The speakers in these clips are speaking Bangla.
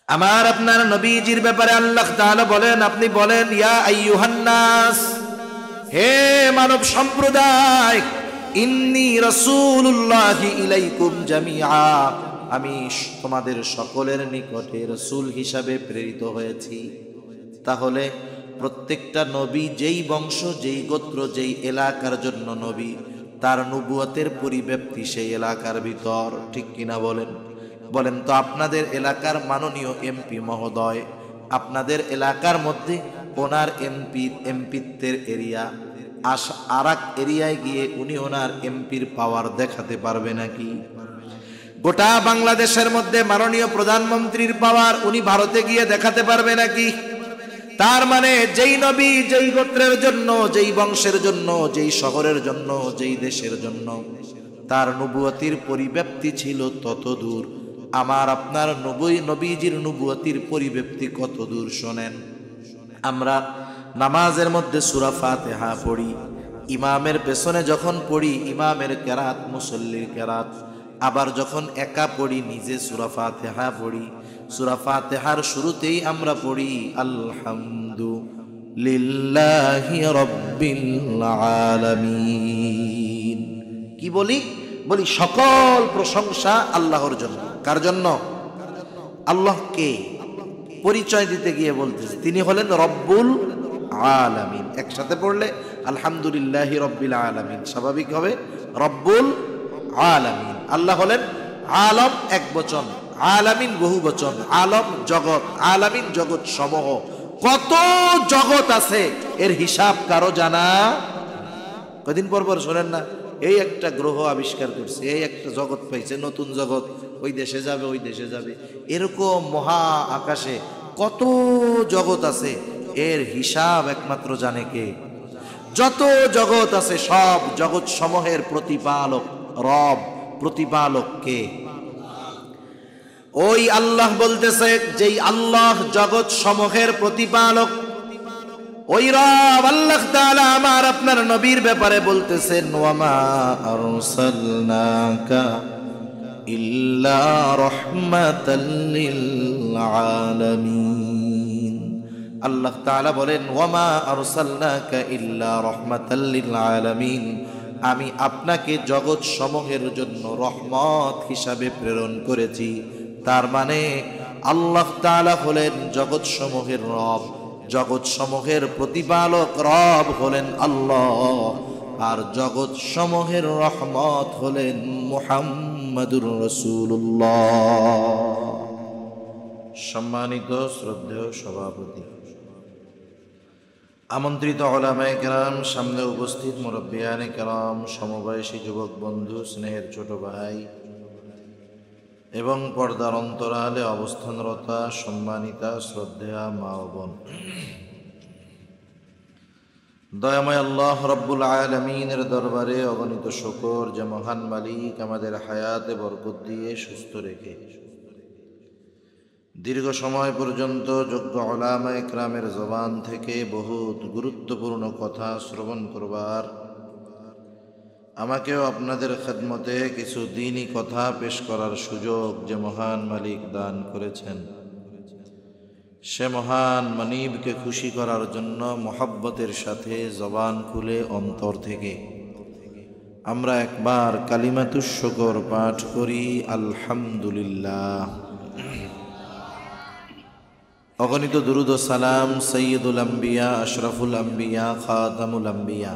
আমার আপনার নবীজির ব্যাপারে আল্লাহ তাআলা বলেন, আপনি বলেন ইয়া আইয়ুহান নাস, হে মানব সম্প্রদায়, ইন্নী রাসূলুল্লাহি ইলাইকুম জামিআ, আমি তোমাদের সকলের নিকটে রাসূল হিসাবে প্রেরিত হয়েছি। তাহলে প্রত্যেকটা নবী যেই বংশ, যেই গোত্র, যেই এলাকার জন্য নবী, তার নবুয়তের পরিব্যাপ্তি সেই এলাকার ভিতর, ঠিক কিনা বলেন? বলেন তো আপনাদের এলাকার মাননীয় এমপি মহোদয়, আপনাদের এলাকার মধ্যে ওনার এমপিত্বের এরিয়া আর এক এরিয়ায় গিয়ে উনি ওনার এমপির পাওয়ার দেখাতে পারবে নাকি? গোটা বাংলাদেশের মধ্যে মাননীয় প্রধানমন্ত্রীর পাওয়ার উনি ভারতে গিয়ে দেখাতে পারবে নাকি? তার মানে যেই নবী যেই গোত্রের জন্য, যেই বংশের জন্য, যেই শহরের জন্য, যেই দেশের জন্য তার নবুয়তির পরিব্যাপ্তি ছিল তত দূর, আমার আপনার নবীজির নবুয়তির পরিব্যাপ্তি কত দূর শোনেন। আমরা নামাজের মধ্যে সূরা ফাতিহা পড়ি, ইমামের পেছনে যখন পড়ি ইমামের কেরাত, মুসল্লির কেরাত, আবার যখন একা পড়ি নিজে সূরা ফাতিহা পড়ি। সূরা ফাতিহার শুরুতেই আমরা পড়ি আলহামদুলিল্লাহি রাব্বিল আলামিন। কি বলি? বলি সকল প্রশংসা আল্লাহর জন্য। কার জন্য? আল্লাহকে পরিচয় দিতে গিয়ে বলতেছে তিনি হলেন রব্বুল আলামিন। একসাথে পড়লে আলহামদুলিল্লাহি রাব্বিল আলামিন, স্বাভাবিক হবে রব্বুল আলামিন। আল্লাহ হলেন আলম এক বচন, আলামিন বহু বচন। আলম জগৎ, আলামিন জগৎ সমূহ। কত জগৎ আছে এর হিসাব কারো জানা? কদিন পর পর শোনেন না, এই একটা গ্রহ আবিষ্কার করছে, এই একটা জগৎ পাইছে, নতুন জগৎ, ওই দেশে যাবে, ওই দেশে যাবে। এরকম মহা আকাশে কত জগৎ আছে, এর হিসাব একমাত্র জানে কে? যত জগৎ আছে সব জগৎ সমূহের প্রতিপালক রব, প্রতিপালক কে? ওই আল্লাহ বলতেছে, যেই আল্লাহ জগৎ সমূহের প্রতিপালক, ওই রব আল্লাহ তাআলা আমার আপনার নবীর ব্যাপারে বলতেছেন ওয়ামা আরসালনাকা ইল্লা রাহমাতাল লিল আলামিন। আল্লাহ তাআলা বলেন ওয়ামা আরসালনাকা ইল্লা রাহমাতাল লিল আলামিন, আমি আপনাকে জগৎ সমূহের জন্য রহমত হিসাবে প্রেরণ করেছি। তার মানে আল্লাহ তাআলা হলেন জগৎ সমূহের রব, জগৎ সমূহের প্রতিপালক রব হলেন আল্লাহ, আর জগৎ সমূহের রহমত হলেন মুহাম্মাদুর রাসূলুল্লাহ। সম্মানিত শ্রদ্ধেয় সভাপতি, আমন্ত্রিত উলামায়ে কেরাম, সামনে উপস্থিত মুরব্বিয়ানে কেরাম, সমবয়সী যুবক বন্ধু, স্নেহের ছোট ভাই এবং পর্দার অন্তরালে অবস্থানরতা সম্মানিতা শ্রদ্ধেয়া মা ও বোন, দয়াময় আল্লাহ রব্বুল আলামিনের দরবারে অগণিত শুকর যে মহান মালিক আমাদের হায়াতে বরকত দিয়ে সুস্থ রেখে দীর্ঘ সময় পর্যন্ত যোগ্য উলামায়ে কেরামের জবান থেকে বহুত গুরুত্বপূর্ণ কথা শ্রবণ করবার, আমাকেও আপনাদের খেদমতে কিছু দ্বীনি কথা পেশ করার সুযোগ যে মহান মালিক দান করেছেন, সে মহান মানিবকে খুশি করার জন্য মহব্বতের সাথে জবান খুলে অন্তর থেকে আমরা একবার কালিমাতুশ শুকর পাঠ করি আলহামদুলিল্লাহ। অগণিত দুরুদ ও সালাম সৈয়দুল আম্বিয়া, আশরাফুল আম্বিয়া, খাতামুল আম্বিয়া,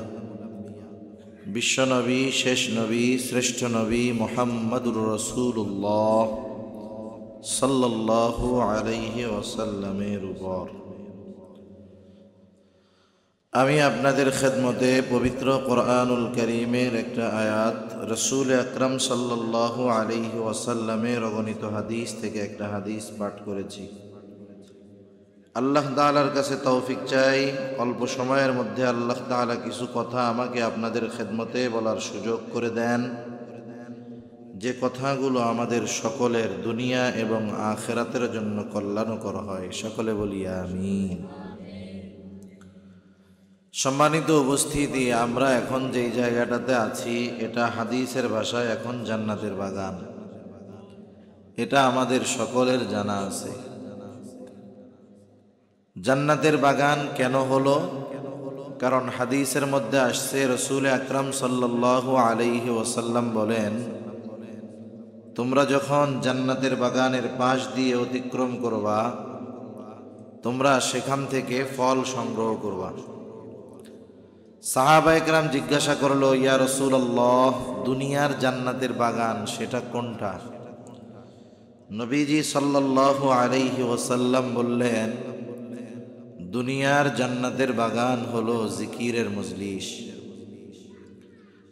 বিশ্বনবী, শেষ নবী, শ্রেষ্ঠ নবী মুহাম্মাদুর রাসূলুল্লাহ সাল্লাল্লাহু আলাইহি ওয়াসাল্লামের উপর আমি আপনাদের খেদমতে পবিত্র কোরআনুল কারীমের একটা আয়াত, রাসূল আকরাম সাল্লাল্লাহু আলাইহি ওয়াসাল্লামের অগণিত হাদিস থেকে একটা হাদিস পাঠ করেছি। আল্লাহ তাআলার কাছে তৌফিক চাই, অল্প সময়ের মধ্যে আল্লাহ তাআলা কিছু কথা আমাকে আপনাদের খেদমতে বলার সুযোগ করে দেন, যে কথাগুলো আমাদের সকলের দুনিয়া এবং আখিরাতের জন্য কল্যাণকর হয়। সকলে বলি আমিন। সম্মানিত উপস্থিতি, আমরা এখন যেই জায়গাটাতে আছি এটা হাদিসের ভাষায় এখন জান্নাতের বাগান। এটা আমাদের সকলের জানা আছে। জান্নাতের বাগান কেন হলো? কারণ হাদিসের মধ্যে আসছে, রাসূল আকরাম সাল্লাল্লাহু আলাইহি ওয়াসাল্লাম বলেন, তোমরা যখন জান্নাতের বাগানের পাশ দিয়ে অতিক্রম করবা, তোমরা সেখান থেকে ফল সংগ্রহ করবা। সাহাবা একরাম জিজ্ঞাসা করলো, ইয়া রাসূলুল্লাহ, দুনিয়ার জান্নাতের বাগান সেটা কোনটা? নবীজি সাল্লাল্লাহু আলাইহি ওয়াসাল্লাম বললেন, দুনিয়ার জান্নাতের বাগান হলো জিকিরের মজলিস।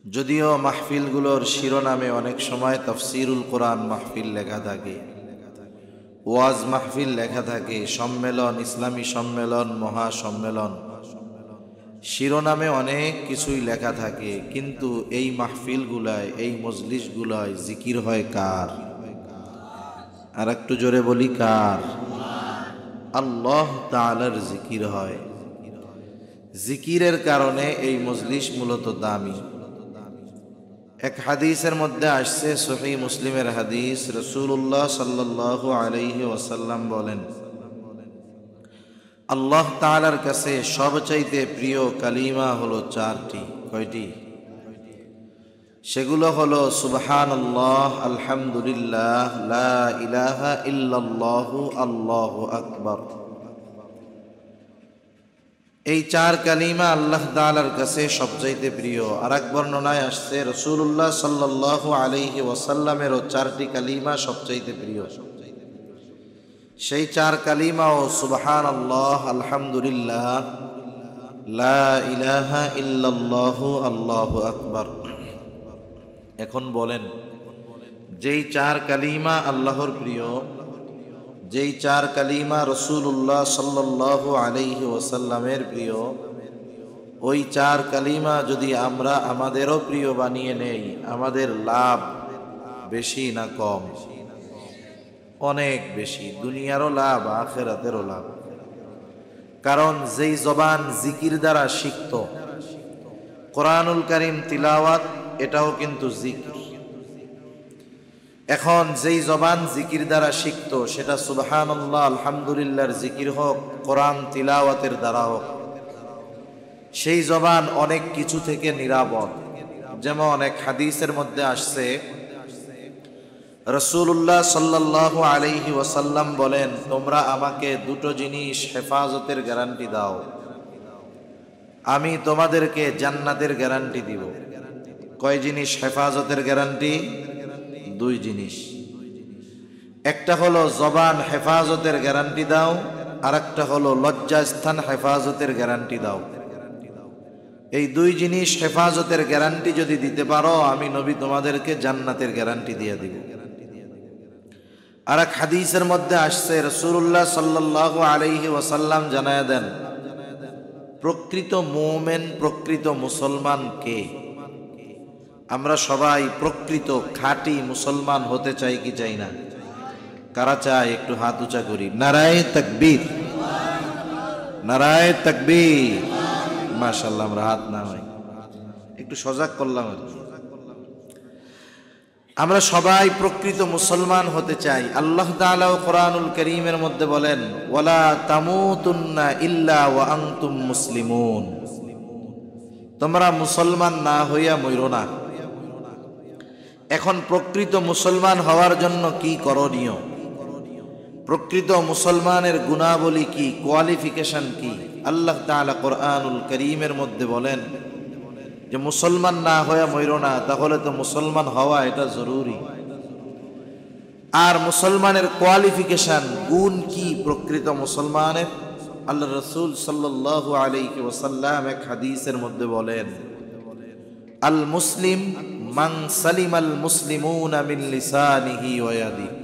যদিও মাহফিলগুলোর শিরোনামে অনেক সময় তাফসীরুল কোরআন মাহফিল লেখা থাকে, ওয়াজ মাহফিল লেখা থাকে, সম্মেলন, ইসলামী সম্মেলন, মহাসম্মেলন, শিরোনামে অনেক কিছুই লেখা থাকে, কিন্তু এই মাহফিলগুলায়, এই মজলিসগুলায় জিকির হয় কার? আর একটু জোরে বলি, কার? আল্লাহ তাআলার জিকির হয়। জিকিরের কারণে এই মজলিস মূলত দামি। এক হাদিসের মধ্যে আসছে, সহিহ মুসলিমের হাদিস, রাসূলুল্লাহ সাল্লাল্লাহু আলাইহি ওয়াসাল্লাম বলেন, আল্লাহ তাআলার কাছে সবচাইতে প্রিয় কালিমা হলো চারটি। কয়টি? সেগুলো হলো সুবহানাল্লাহ, আলহামদুলিল্লাহ, লা ইলাহা ইল্লাল্লাহু, আল্লাহু আকবার। এই চার কালিমা আল্লাহ তাআলার কাছে সবচাইতে প্রিয়। আর এক বর্ণনায় আসছে, রাসূলুল্লাহ সাল্লাল্লাহু আলাইহি ওয়াসাল্লামেরও চারটি কালিমা সবচাইতে প্রিয়। সেই চার কালিমাও সুবহানাল্লাহ, আলহামদুলিল্লাহ, লা ইলাহা ইল্লাল্লাহু, আল্লাহু আকবার। এখন বলেন, যেই চার কালিমা আল্লাহর প্রিয়, যেই চার কালিমা রাসূলুল্লাহ সাল্লাল্লাহু আলাইহি ওয়াসাল্লামের প্রিয়, ওই চার কালিমা যদি আমরা আমাদেরও প্রিয় বানিয়ে নেই, আমাদের লাভ বেশি না কম? অনেক বেশি। দুনিয়ারও লাভ, আখিরাতেরও লাভ। কারণ যেই জবান জিকির দ্বারা শিখত, কোরআনুল কারীম তিলাওয়াত, এটাও কিন্তু জিকির। এখন যেই জবান জিকির দ্বারা শিখত, সেটা সুবহানাল্লাহ, আলহামদুলিল্লাহর জিকির হোক, কোরআন তিলাওয়াতের দ্বারা হোক, সেই জবান অনেক কিছু থেকে নিরাপদ। যেমন এক হাদিসের মধ্যে আসছে, রাসূলুল্লাহ সাল্লাল্লাহু আলাইহি ওয়াসাল্লাম বলেন, তোমরা আমাকে দুটো জিনিস হেফাজতের গ্যারান্টি দাও, আমি তোমাদেরকে জান্নাতের গ্যারান্টি দিব। কয় জিনিস হেফাজতের গ্যারান্টি? দুই জিনিস। একটা হলো জবান হেফাজতের গ্যারান্টি দাও, আর একটা হলো লজ্জাস্থান হেফাজতের গ্যারান্টি দাও। এই দুই জিনিস হেফাজতের গ্যারান্টি যদি দিতে পারো, আমি নবী তোমাদেরকে জান্নাতের গ্যারান্টি দিয়ে দিব। আর এক হাদিসের মধ্যে আসছে, রাসূলুল্লাহ সাল্লাল্লাহু আলাইহি ওয়াসাল্লাম জানায়া দেন, প্রকৃত মুমিন, প্রকৃত মুসলমান কে? আমরা সবাই প্রকৃত খাঁটি মুসলমান হতে চাই কি চাই না? কারা চাই? একটু হাত উঁচা করি। নারায়ে তাকবীর, নারায়ে তাকবীর। মাশাআল্লাহ, আমরা হাত না হয় একটু সজাগ করলাম। আমরা সবাই প্রকৃত মুসলমান হতে চাই। আল্লাহ তাআলা কোরআনুল কারীমের মধ্যে বলেন, ওয়ালা তামুতুন্না ইল্লা ওয়া আনতুম মুসলিমুন, তোমরা মুসলমান না হইয়া মইরো না। এখন প্রকৃত মুসলমান হওয়ার জন্য কি করণীয়? প্রকৃত মুসলমানের গুণাবলী কি, কোয়ালিফিকেশন কি? আল্লাহ তাআলা কোরআনুল কারীমের মধ্যে বলেন যে মুসলমান না হয়ে মইরো না, তাহলে তো মুসলমান হওয়া এটা জরুরি। আর মুসলমানের কোয়ালিফিকেশন, গুণ কি প্রকৃত মুসলমানের? আল্লাহ রাসূল সাল্লাল্লাহু আলাইহি ওয়াসাল্লাম এক হাদিসের মধ্যে বলেন, আল মুসলিম মান সালিমাল মুসলিমুনা মিন লিসানিহি ওয়া ইয়াদিহি।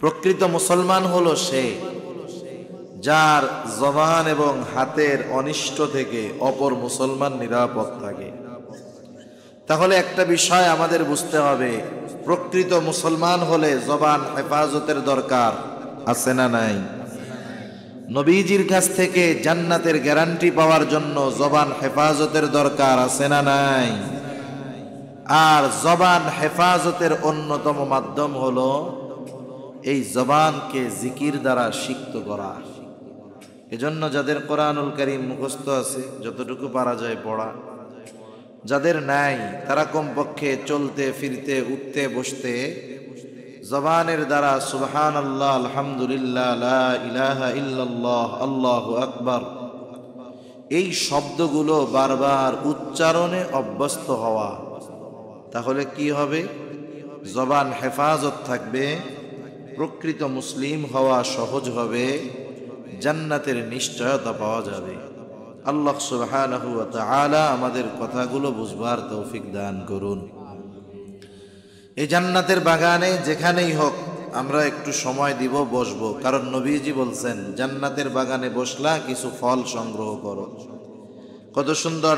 প্রকৃত মুসলমান হলো সে যার জবান এবং হাতের অনিষ্ট থেকে অপর মুসলমান নিরাপদ থাকে। তাহলে একটা বিষয় আমাদের বুঝতে হবে, প্রকৃত মুসলমান হলে জবান হেফাজতের দরকার আছে না নাই? নবীজির কাছ থেকে জান্নাতের গ্যারান্টি পাওয়ার জন্য জবান হেফাজতের দরকার আছে না নাই? আর জবান হেফাজতের অন্যতম মাধ্যম হলো এই জবানকে জিকির দ্বারা সিক্ত করা। এজন্য যাদের কোরআনুল কারীম মুখস্থ আছে যতটুকু পারা যায় পড়া, যাদের নাই তারা কমপক্ষে চলতে ফিরতে উঠতে বসতে জবানের দ্বারা সুবহানাল্লাহ, আলহামদুলিল্লাহ, লা ইলাহা ইল্লাল্লাহ, আল্লাহু আকবার এই শব্দগুলো বারবার উচ্চারণে অভ্যস্ত হওয়া। তাহলে কি হবে? জবান হেফাজত থাকবে, প্রকৃত মুসলিম হওয়া সহজ হবে, জান্নাতের নিশ্চয়তা পাওয়া যাবে। আল্লাহ সুবহানাহু ওয়া তাআলা আমাদের কথাগুলো বুঝবার তৌফিক দান করুন। এই জান্নাতের বাগানে যেখানেই হোক আমরা একটু সময় দিব, বসবো, কারণ নবীজি বলছেন জান্নাতের বাগানে বসলা কিছু ফল সংগ্রহ করো। কত সুন্দর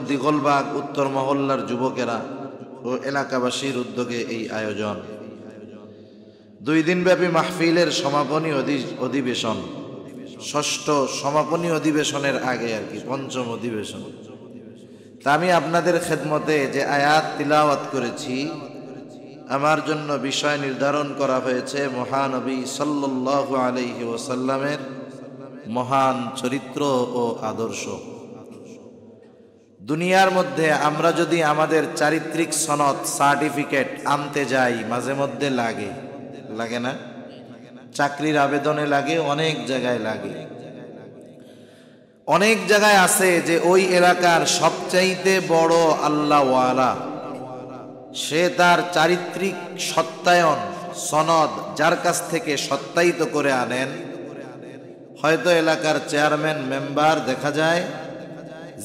দিগলবাগ উত্তর মহল্লার যুবকেরা ও এলাকাবাসীর উদ্যোগে এই আয়োজন। 2 দিনব্যাপী মাহফিলের সমাপনী অধিবেশন, ষষ্ঠ সমাপনী অধিবেশনের আগে আর কি, 5ম অধিবেশন। তা আমি আপনাদের খেদমতে যে আয়াত তিলাওয়াত করেছি, আমার জন্য বিষয় নির্ধারণ করা হয়েছে মহানবী সাল্লাল্লাহু আলাইহি ওয়াসাল্লামের মহান চরিত্র ও আদর্শ। দুনিয়ার মধ্যে আমরা যদি আমাদের চারিত্রিক সনদ সার্টিফিকেট আনতে যাই, মাঝে মধ্যে লাগে না? চাকরির আবেদনে লাগে, অনেক জায়গায় লাগে। অনেক জায়গায় আছে যে ওই এলাকার সবচাইতে বড় আল্লাহওয়ালা, সে তার চারিত্রিক সত্যায়ন সনদ যার কাছ থেকে সত্যায়িত করে আনেন, হয়তো এলাকার চেয়ারম্যান মেম্বার দেখা যায়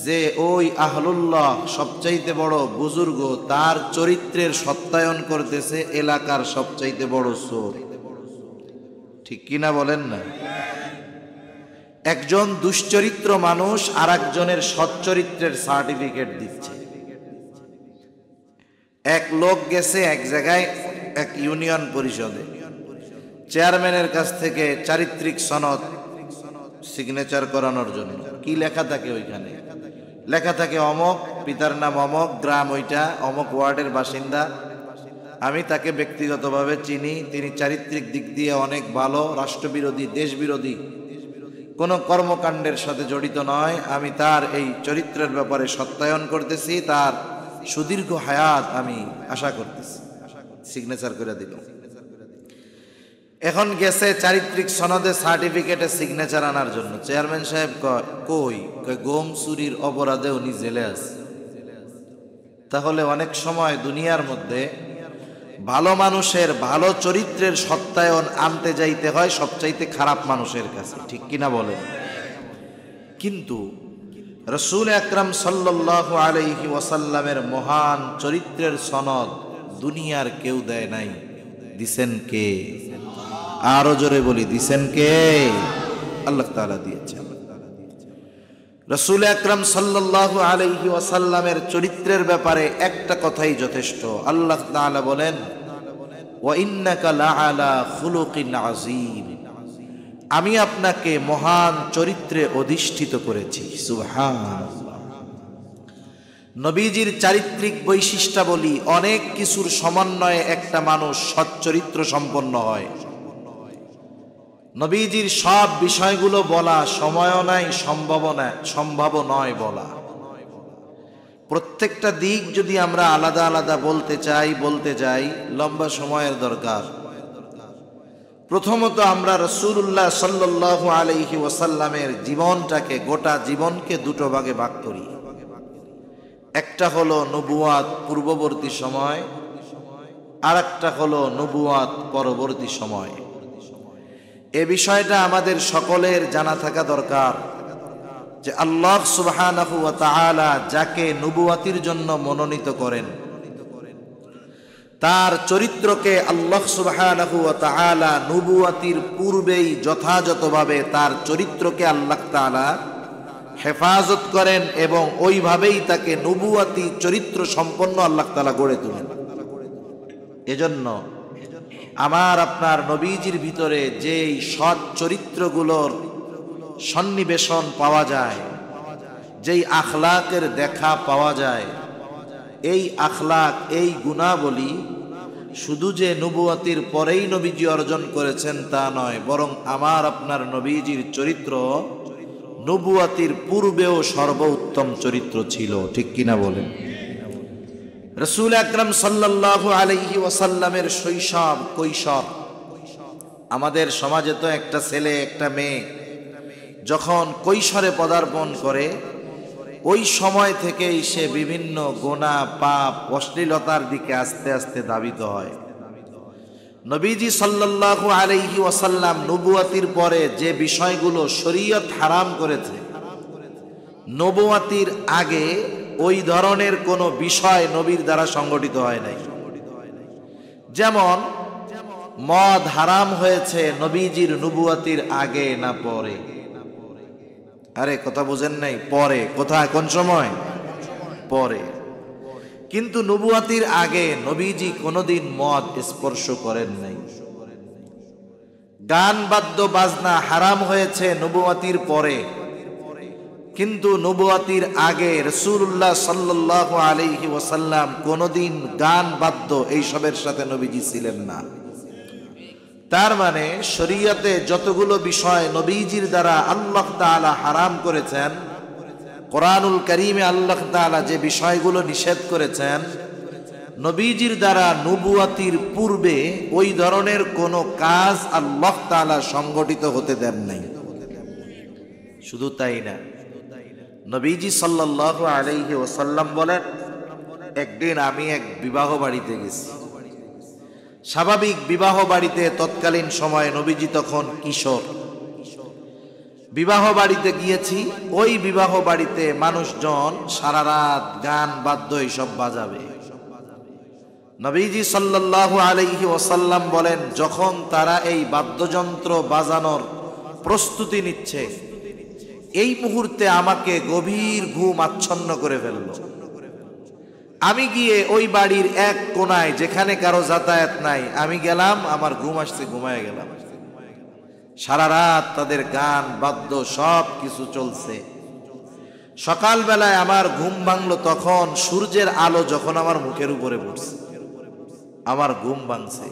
যে ওই আহলুল্লাহ সবচাইতে বড় বুজুর্গ তার চরিত্রের সত্যায়ন করতেছে এলাকার সবচাইতে বড় চোর। ঠিক কিনা বলেন না? একজন দুশ্চরিত্র মানুষ আর একজনের সচ্চরিত্রের সার্টিফিকেট দিচ্ছে। এক লোক গেছে এক জায়গায়, এক ইউনিয়ন পরিষদে, চেয়ারম্যানের কাছ থেকে চারিত্রিক সনদ সিগনেচার করানোর জন্য। কি লেখা থাকে ওইখানে? লেখা থাকে অমক, পিতার নাম অমক, গ্রাম ওইটা, অমক ওয়ার্ডের বাসিন্দা, আমি তাকে ব্যক্তিগতভাবে চিনি, তিনি চারিত্রিক দিক দিয়ে অনেক ভালো, রাষ্ট্রবিরোধী, দেশবিরোধী কোনো কর্মকাণ্ডের সাথে জড়িত নয়। আমি তার এই চরিত্রের ব্যাপারে সত্যায়ন করতেছি, তার সুদীর্ঘ হায়াত আমি আশা করতেছি। সিগনেচার করে দিল। এখন গেছে চারিত্রিক সনদে সার্টিফিকেটে সিগনেচার আনার জন্য। চেয়ারম্যান সাহেব কই? গম চুরির অপরাধে উনি জেলে আছে। তাহলে অনেক সময় দুনিয়ার মধ্যে ভালো মানুষের ভালো চরিত্রের সত্যায়ন আনতে যাইতে হয় সবচাইতে খারাপ মানুষের কাছে। ঠিক কিনা বলেন? কিন্তু রাসূল আকরাম সাল্লাল্লাহু আলাইহি ওয়াসাল্লামের মহান চরিত্রের সনদ দুনিয়ার কেউ দেয় নাই। দিছেন কে? আরো জোরে বলি, দিছেন কে? আল্লাহ তাআলা দিয়েছেন। রাসূল আকরাম সাল্লাল্লাহু আলাইহি ওয়াসাল্লামের চরিত্রের ব্যাপারে একটা কথাই যথেষ্ট। আল্লাহ তাআলা বলেন, ওয়া ইন্নাকা লাআলা খুলুকিন আযীম, আমি আপনাকে মহান চরিত্রে অধিষ্ঠিত করেছি। সুবহানাল্লাহ। নবীজির চারিত্রিক বৈশিষ্ট্যাবলী অনেক কিছুর সমন্বয়ে একটা মানুষ সচ্চরিত্র সম্পন্ন হয়। নবীজির সব বিষয়গুলো বলা সময়ও নাই, সম্ভব নয় বলা। প্রত্যেকটা দিক যদি আমরা আলাদা আলাদা বলতে যাই লম্বা সময়ের দরকার। প্রথমত আমরা রাসূলুল্লাহ সাল্লাল্লাহু আলাইহি ওয়াসাল্লামের জীবনটাকে, গোটা জীবনকে দুটো ভাগে ভাগ করি। একটা হলো নবুয়াত পূর্ববর্তী সময়, আর একটা হলো নবুয়াত পরবর্তী সময়। এ বিষয়টা আমাদের সকলের জানা থাকা দরকার যে আল্লাহ সুবহানাহু ওয়া তাআলা যাকে নবুয়াতির জন্য মনোনীত করেন, তার চরিত্রকে আল্লাহ সুবহানাহু ওয়া তাআলা নবুয়াতির পূর্বেই যথাযথভাবে তার চরিত্রকে আল্লাহ তাআলা হেফাজত করেন এবং ওইভাবেই তাকে নবুয়াতি চরিত্র সম্পন্ন আল্লাহ তাআলা গড়ে তোলেন। এজন্য আমার আপনার নবীজির ভিতরে যেই সৎ চরিত্রগুলোর সন্নিবেশন পাওয়া যায়, যেই আখলাকের দেখা পাওয়া যায়, এই আখলাক, এই গুণাবলী শুধু যে নবুয়তির পরেই নবীজি অর্জন করেছেন তা নয়, বরং আমার আপনার নবীজির চরিত্র নবুয়তির পূর্বেও সর্বোত্তম চরিত্র ছিল। ঠিক কিনা বলেন? রাসূল আকরাম সাল্লাল্লাহু আলাইহি ওয়াসাল্লামের শৈশব কৈশোর, আমাদের সমাজে তো একটা ছেলে একটা মেয়ে যখন কৈশোরে পদার্পণ করে ওই সময় থেকেই সে বিভিন্ন গুনাহ পাপ অশ্লীলতার দিকে আস্তে আস্তে ধাবিত হয়। নবীজি সাল্লাল্লাহু আলাইহি ওয়াসাল্লাম নবুয়তির পরে যে বিষয়গুলো শরীয়ত হারাম করেছে, নবুয়তির আগে ওই ধরনের কোনো বিষয় নবীর দ্বারা সংগঠিত হয় নাই। যেমন মদ হারাম হয়েছে নবীজির নবুয়তির আগে না পরে? আরে কথা বুঝেন নাই? পরে। কোথায়, কোন সময়? পরে। কিন্তু নবুয়তির আগে নবীজি কোনোদিন মদ স্পর্শ করেন নাই। গান বাদ্য বাজনা হারাম হয়েছে নবুয়তির পরে, কিন্তু নবুয়তির আগে রাসূলুল্লাহ সাল্লাল্লাহু আলাইহি ওয়াসাল্লাম কোনোদিন গান বাদ্য এইসবের সাথে নবীজি ছিলেন না। তার মানে শরীয়তে যতগুলো বিষয় নবীজির দ্বারা আল্লাহ তাআলা হারাম করেছেন, কোরআনুল কারীমে আল্লাহ তাআলা যে বিষয়গুলো নিষেধ করেছেন, নবীজির দ্বারা নবুয়তির পূর্বে ওই ধরনের কোনো কাজ আল্লাহ তাআলা সংগঠিত হতে দেন নাই। শুধু তাই না, নবীজি সাল্লাল্লাহু আলাইহি ওয়াসাল্লাম বলেন, একদিন আমি এক বিবাহ বাড়িতে গেছি। স্বাভাবিক বিবাহ বাড়িতে তৎকালীন সময়ে নবীজি তখন কিশোর। বিবাহ বাড়িতে গিয়েছি, ওই বিবাহ বাড়িতে মানুষজন সারা রাত গান বাদ্য এইসব বাজাবে। নবীজি সাল্লাল্লাহু আলাইহি ওয়াসাল্লাম বলেন, যখন তারা এই বাদ্যযন্ত্র বাজানোর প্রস্তুতি নিচ্ছে, এই মুহূর্তে আমাকে গভীর ঘুম আচ্ছন্ন করে ফেলল। আমি গিয়ে ওই বাড়ির এক কোনায় যেখানে কারো যাতায়াত নাই, আমি গেলাম, আমার ঘুম আসছে, ঘুমায় গেলাম। সারা রাত তাদের গান বাদ্য সব কিছু চলছে। সকালবেলায় আমার ঘুম ভাঙলো, তখন সূর্যের আলো যখন আমার মুখের উপরে পড়ছে, আমার ঘুম ভাঙছে।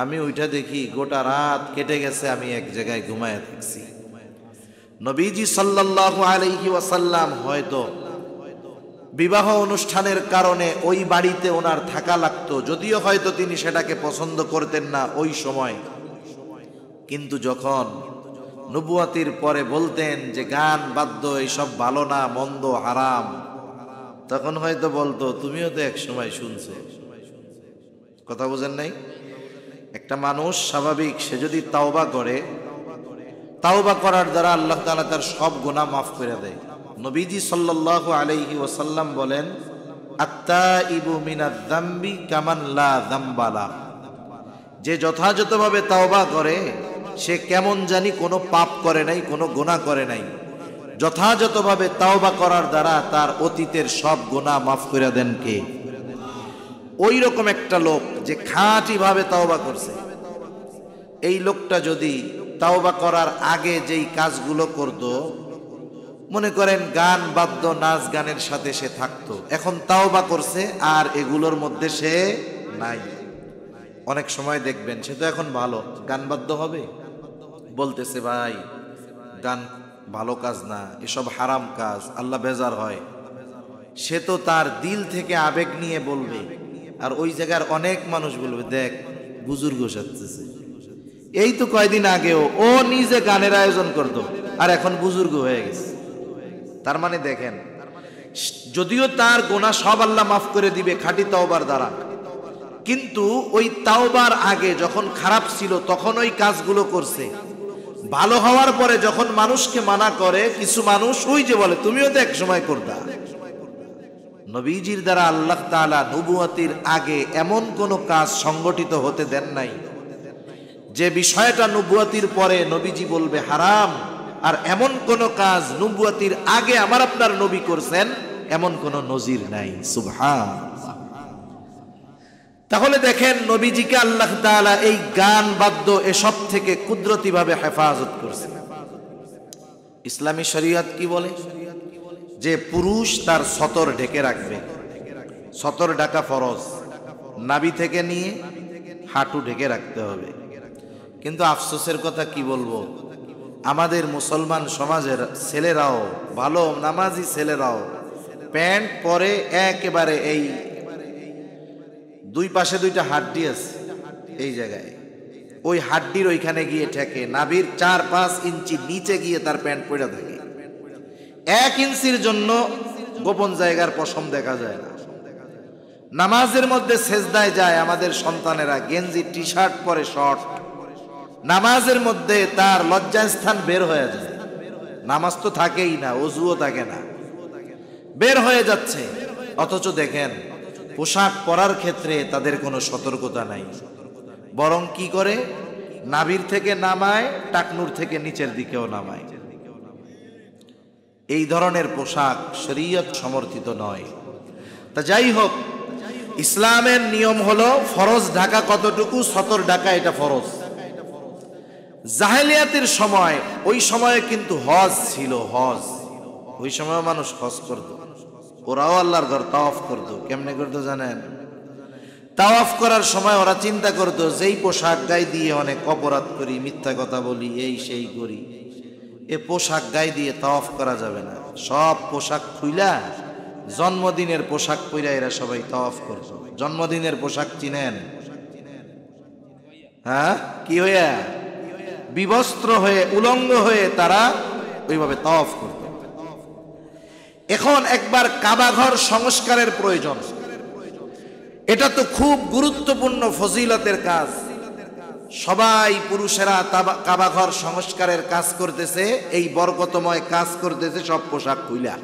আমি ওইটা দেখি গোটা রাত কেটে গেছে, আমি এক জায়গায় ঘুমায় থাকছি। নবীজি সাল্লাল্লাহু আলাইহি ওয়াসাল্লাম হয়তো বিবাহ অনুষ্ঠানের কারণে ওই বাড়িতে ওনার থাকা লাগতো, যদিও হয়তো তিনি সেটাকে পছন্দ করতেন না ওই সময়, কিন্তু যখন নবুয়তির পরে বলতেন যে গান বাদ্য এইসব ভালো না, মন্দ, হারাম, তখন হয়তো বলতো, তুমিও তো এক সময় শুনছো। কথা বুঝেন নাই? একটা মানুষ স্বাভাবিক, সে যদি তাওবা করে, তাওবা করার দ্বারা আল্লাহ তাআলা তার সব গুনাহ মাফ করে দেয়। নবীজি সাল্লাল্লাহু আলাইহি ওয়াসাল্লাম বলেন, আত্তাইবু মিনাজ যামবি কামান লা যামবা লা, যে যথাযথভাবে তাওবা করে সে কেমন জানি কোনো পাপ করে নাই, কোনো গুনাহ করে নাই। যথাযথভাবে তাওবা করার দ্বারা তার অতীতের সব গুনাহ মাফ করে দেন কে? ওই রকম একটা লোক যে খাঁটিভাবে তাওবা করছে, এই লোকটা যদি তাওবা করার আগে যেই কাজগুলো করত, মনে করেন গান বাদ্য নাচ গানের সাথে সে থাকতো, এখন তাওবা করছে আর এগুলোর মধ্যে সে নাই। অনেক সময় দেখবেন সে তো এখন ভালো, গান বাদ্য হবে, বলতেছে ভাই গান ভালো কাজ না, এসব হারাম কাজ, আল্লাহ বেজার হয়। সে তো তার দিল থেকে আবেগ নিয়ে বলবে, আর ওই জায়গার অনেক মানুষ বলবে, দেখ বুজুর্গ সাজতেছে। এই তো কয়দিন আগেও ও নিজে গানের আয়োজন করতো, আর এখন বুজুর্গ হয়ে গেছে। তার মানে দেখেন, যদিও তার গুনাহ সব আল্লাহ মাফ করে দিবে খাঁটি তাওবার দ্বারা, কিন্তু ওই তাওবার আগে যখন খারাপ ছিল তখন ওই কাজগুলো করছে। ভালো হওয়ার পরে যখন মানুষকে মানা করে, কিছু মানুষ ওই যে বলে, তুমিও তো এক সময় করতা। নবীজির দ্বারা আল্লাহ তাআলা নবুয়তির আগে এমন কোন কাজ সংগঠিত হতে দেন নাই যে বিষয়টা নবুয়তির পরে নবীজি বলবে হারাম, আর এমন কোন কাজ নবুয়তির আগে আমার আপনার নবী করছেন এমন কোন নজির নাই। সুবহানাল্লাহ। তাহলে দেখেন, নবীজিকে আল্লাহ তাআলা এই গান বাদ্য এসব থেকে কুদরতিভাবে হেফাজত করছেন। ইসলামী শরীয়ত কি বলে? যে পুরুষ তার সতর ঢেকে রাখবে, সতর ঢাকা ফরজ, নাভি থেকে নিয়ে হাঁটু ঢেকে রাখতে হবে। কিন্তু আফসোসের কথা কি বলবো, আমাদের মুসলমান সমাজের ছেলেরাও, ভালো নামাজি ছেলেরাও প্যান্ট পরে একেবারে এই দুই পাশে দুইটা হাড্ডি আছে, এই জায়গায় ওই হাড্ডির ওইখানে গিয়ে ঠেকে, নাভির 4-5 ইঞ্চি নিচে গিয়ে তার প্যান্ট পরে থাকে। 1 ইঞ্চির জন্য গোপন জায়গার পশম দেখা যায় না। নামাজের মধ্যে সেজদায় যায় আমাদের সন্তানেরা, গেঞ্জি টি শার্ট পরে শর্ট, নামাজের মধ্যে তার লজ্জাস্থান বের হয়ে যায়। নামাজ তো থাকেই না, ওযুও থাকে না, বের হয়ে যাচ্ছে। অথচ দেখেন পোশাক পরার ক্ষেত্রে তাদের কোনো সতর্কতা নাই, বরং কি করে, নাভির থেকে নামায়, টাকনুর থেকে নিচের দিকেও নামায়। এই ধরনের পোশাক শরীয়ত সমর্থিত নয়। তা যাই হোক, ইসলামের নিয়ম হলো ফরজ ঢাকা কতটুকু, সতর ঢাকা এটা ফরজ। জাহেলিয়াতের সময়, ওই সময়ে কিন্তু হজ ছিল, হজ, ওই সময় মানুষ হজ করত, ওরাও আল্লাহর ঘর তাওয়াফ করত। কেমনে করতো জানেন? তাওয়াফ করার সময় ওরা চিন্তা করতো, যেই পোশাক গায়ে দিয়ে অনেক অপরাধ করি, মিথ্যা কথা বলি, এই সেই করি, এ পোশাক গায়ে দিয়ে তাওয়াফ করা যাবে না। সব পোশাক খুইলা জন্মদিনের পোশাক পইরা এরা সবাই তাওয়াফ করত। জন্মদিনের পোশাক চিনেন? হ্যাঁ, কি হইয়া, বিবস্ত্র হয়ে, উলঙ্গ হয়ে তারা ওইভাবে তাওয়াফ করত। এখন একবার কাবা ঘর সংস্কারের প্রয়োজন। এটা তো খুব গুরুত্বপূর্ণ ফজিলতের কাজ। সবাই পুরুষেরা কাবা ঘর সংস্কারের কাজ করতেছে, এই বরকতময় কাজ করতেছে সব পোশাক খুইলা।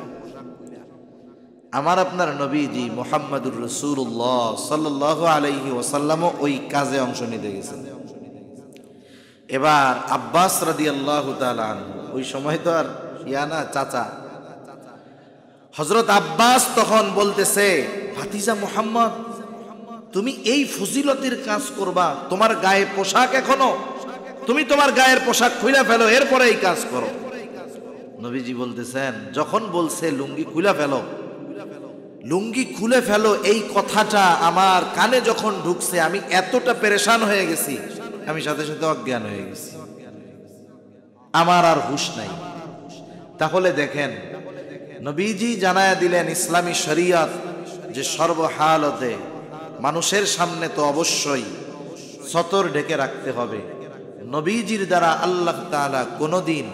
আমার আপনার নবীজি মুহাম্মদুর রাসূলুল্লাহ সাল্লাল্লাহু আলাইহি ওয়াসাল্লামও ওই কাজে অংশ নিতে গেছেন। এবার আব্বাস রাদিয়াল্লাহু তাআলা আনহু, ওই সময় তো আর ইয়ানা চাচা, হযরত আব্বাস তখন বলতেছে, ভাতিজা মুহাম্মদ, তুমি এই ফজিলতের কাজ করবা, তোমার গায়ে পোশাক এখনো, তুমি তোমার গায়ের পোশাক খুলে ফেলো, এরপরে এই কাজ করো। নবীজি বলতেছেন, যখন বলছে লুঙ্গি খুলে ফেলো, লুঙ্গি খুলে ফেলো, এই কথাটা আমার কানে যখন ঢুকছে, আমি এতটা পেরেশান হয়ে গেছি, আমি সাথে সাথে অজ্ঞান হয়ে গেছি, আমার আর হুঁশ নাই। তাহলে দেখেন, নবীজি জানায়া দিলেন ইসলামী শরীয়ত যে সর্বহালতে মানুষের সামনে তো অবশ্যই সতর ঢেকে রাখতে হবে। নবীজির দ্বারা আল্লাহ তাআলা কোনোদিন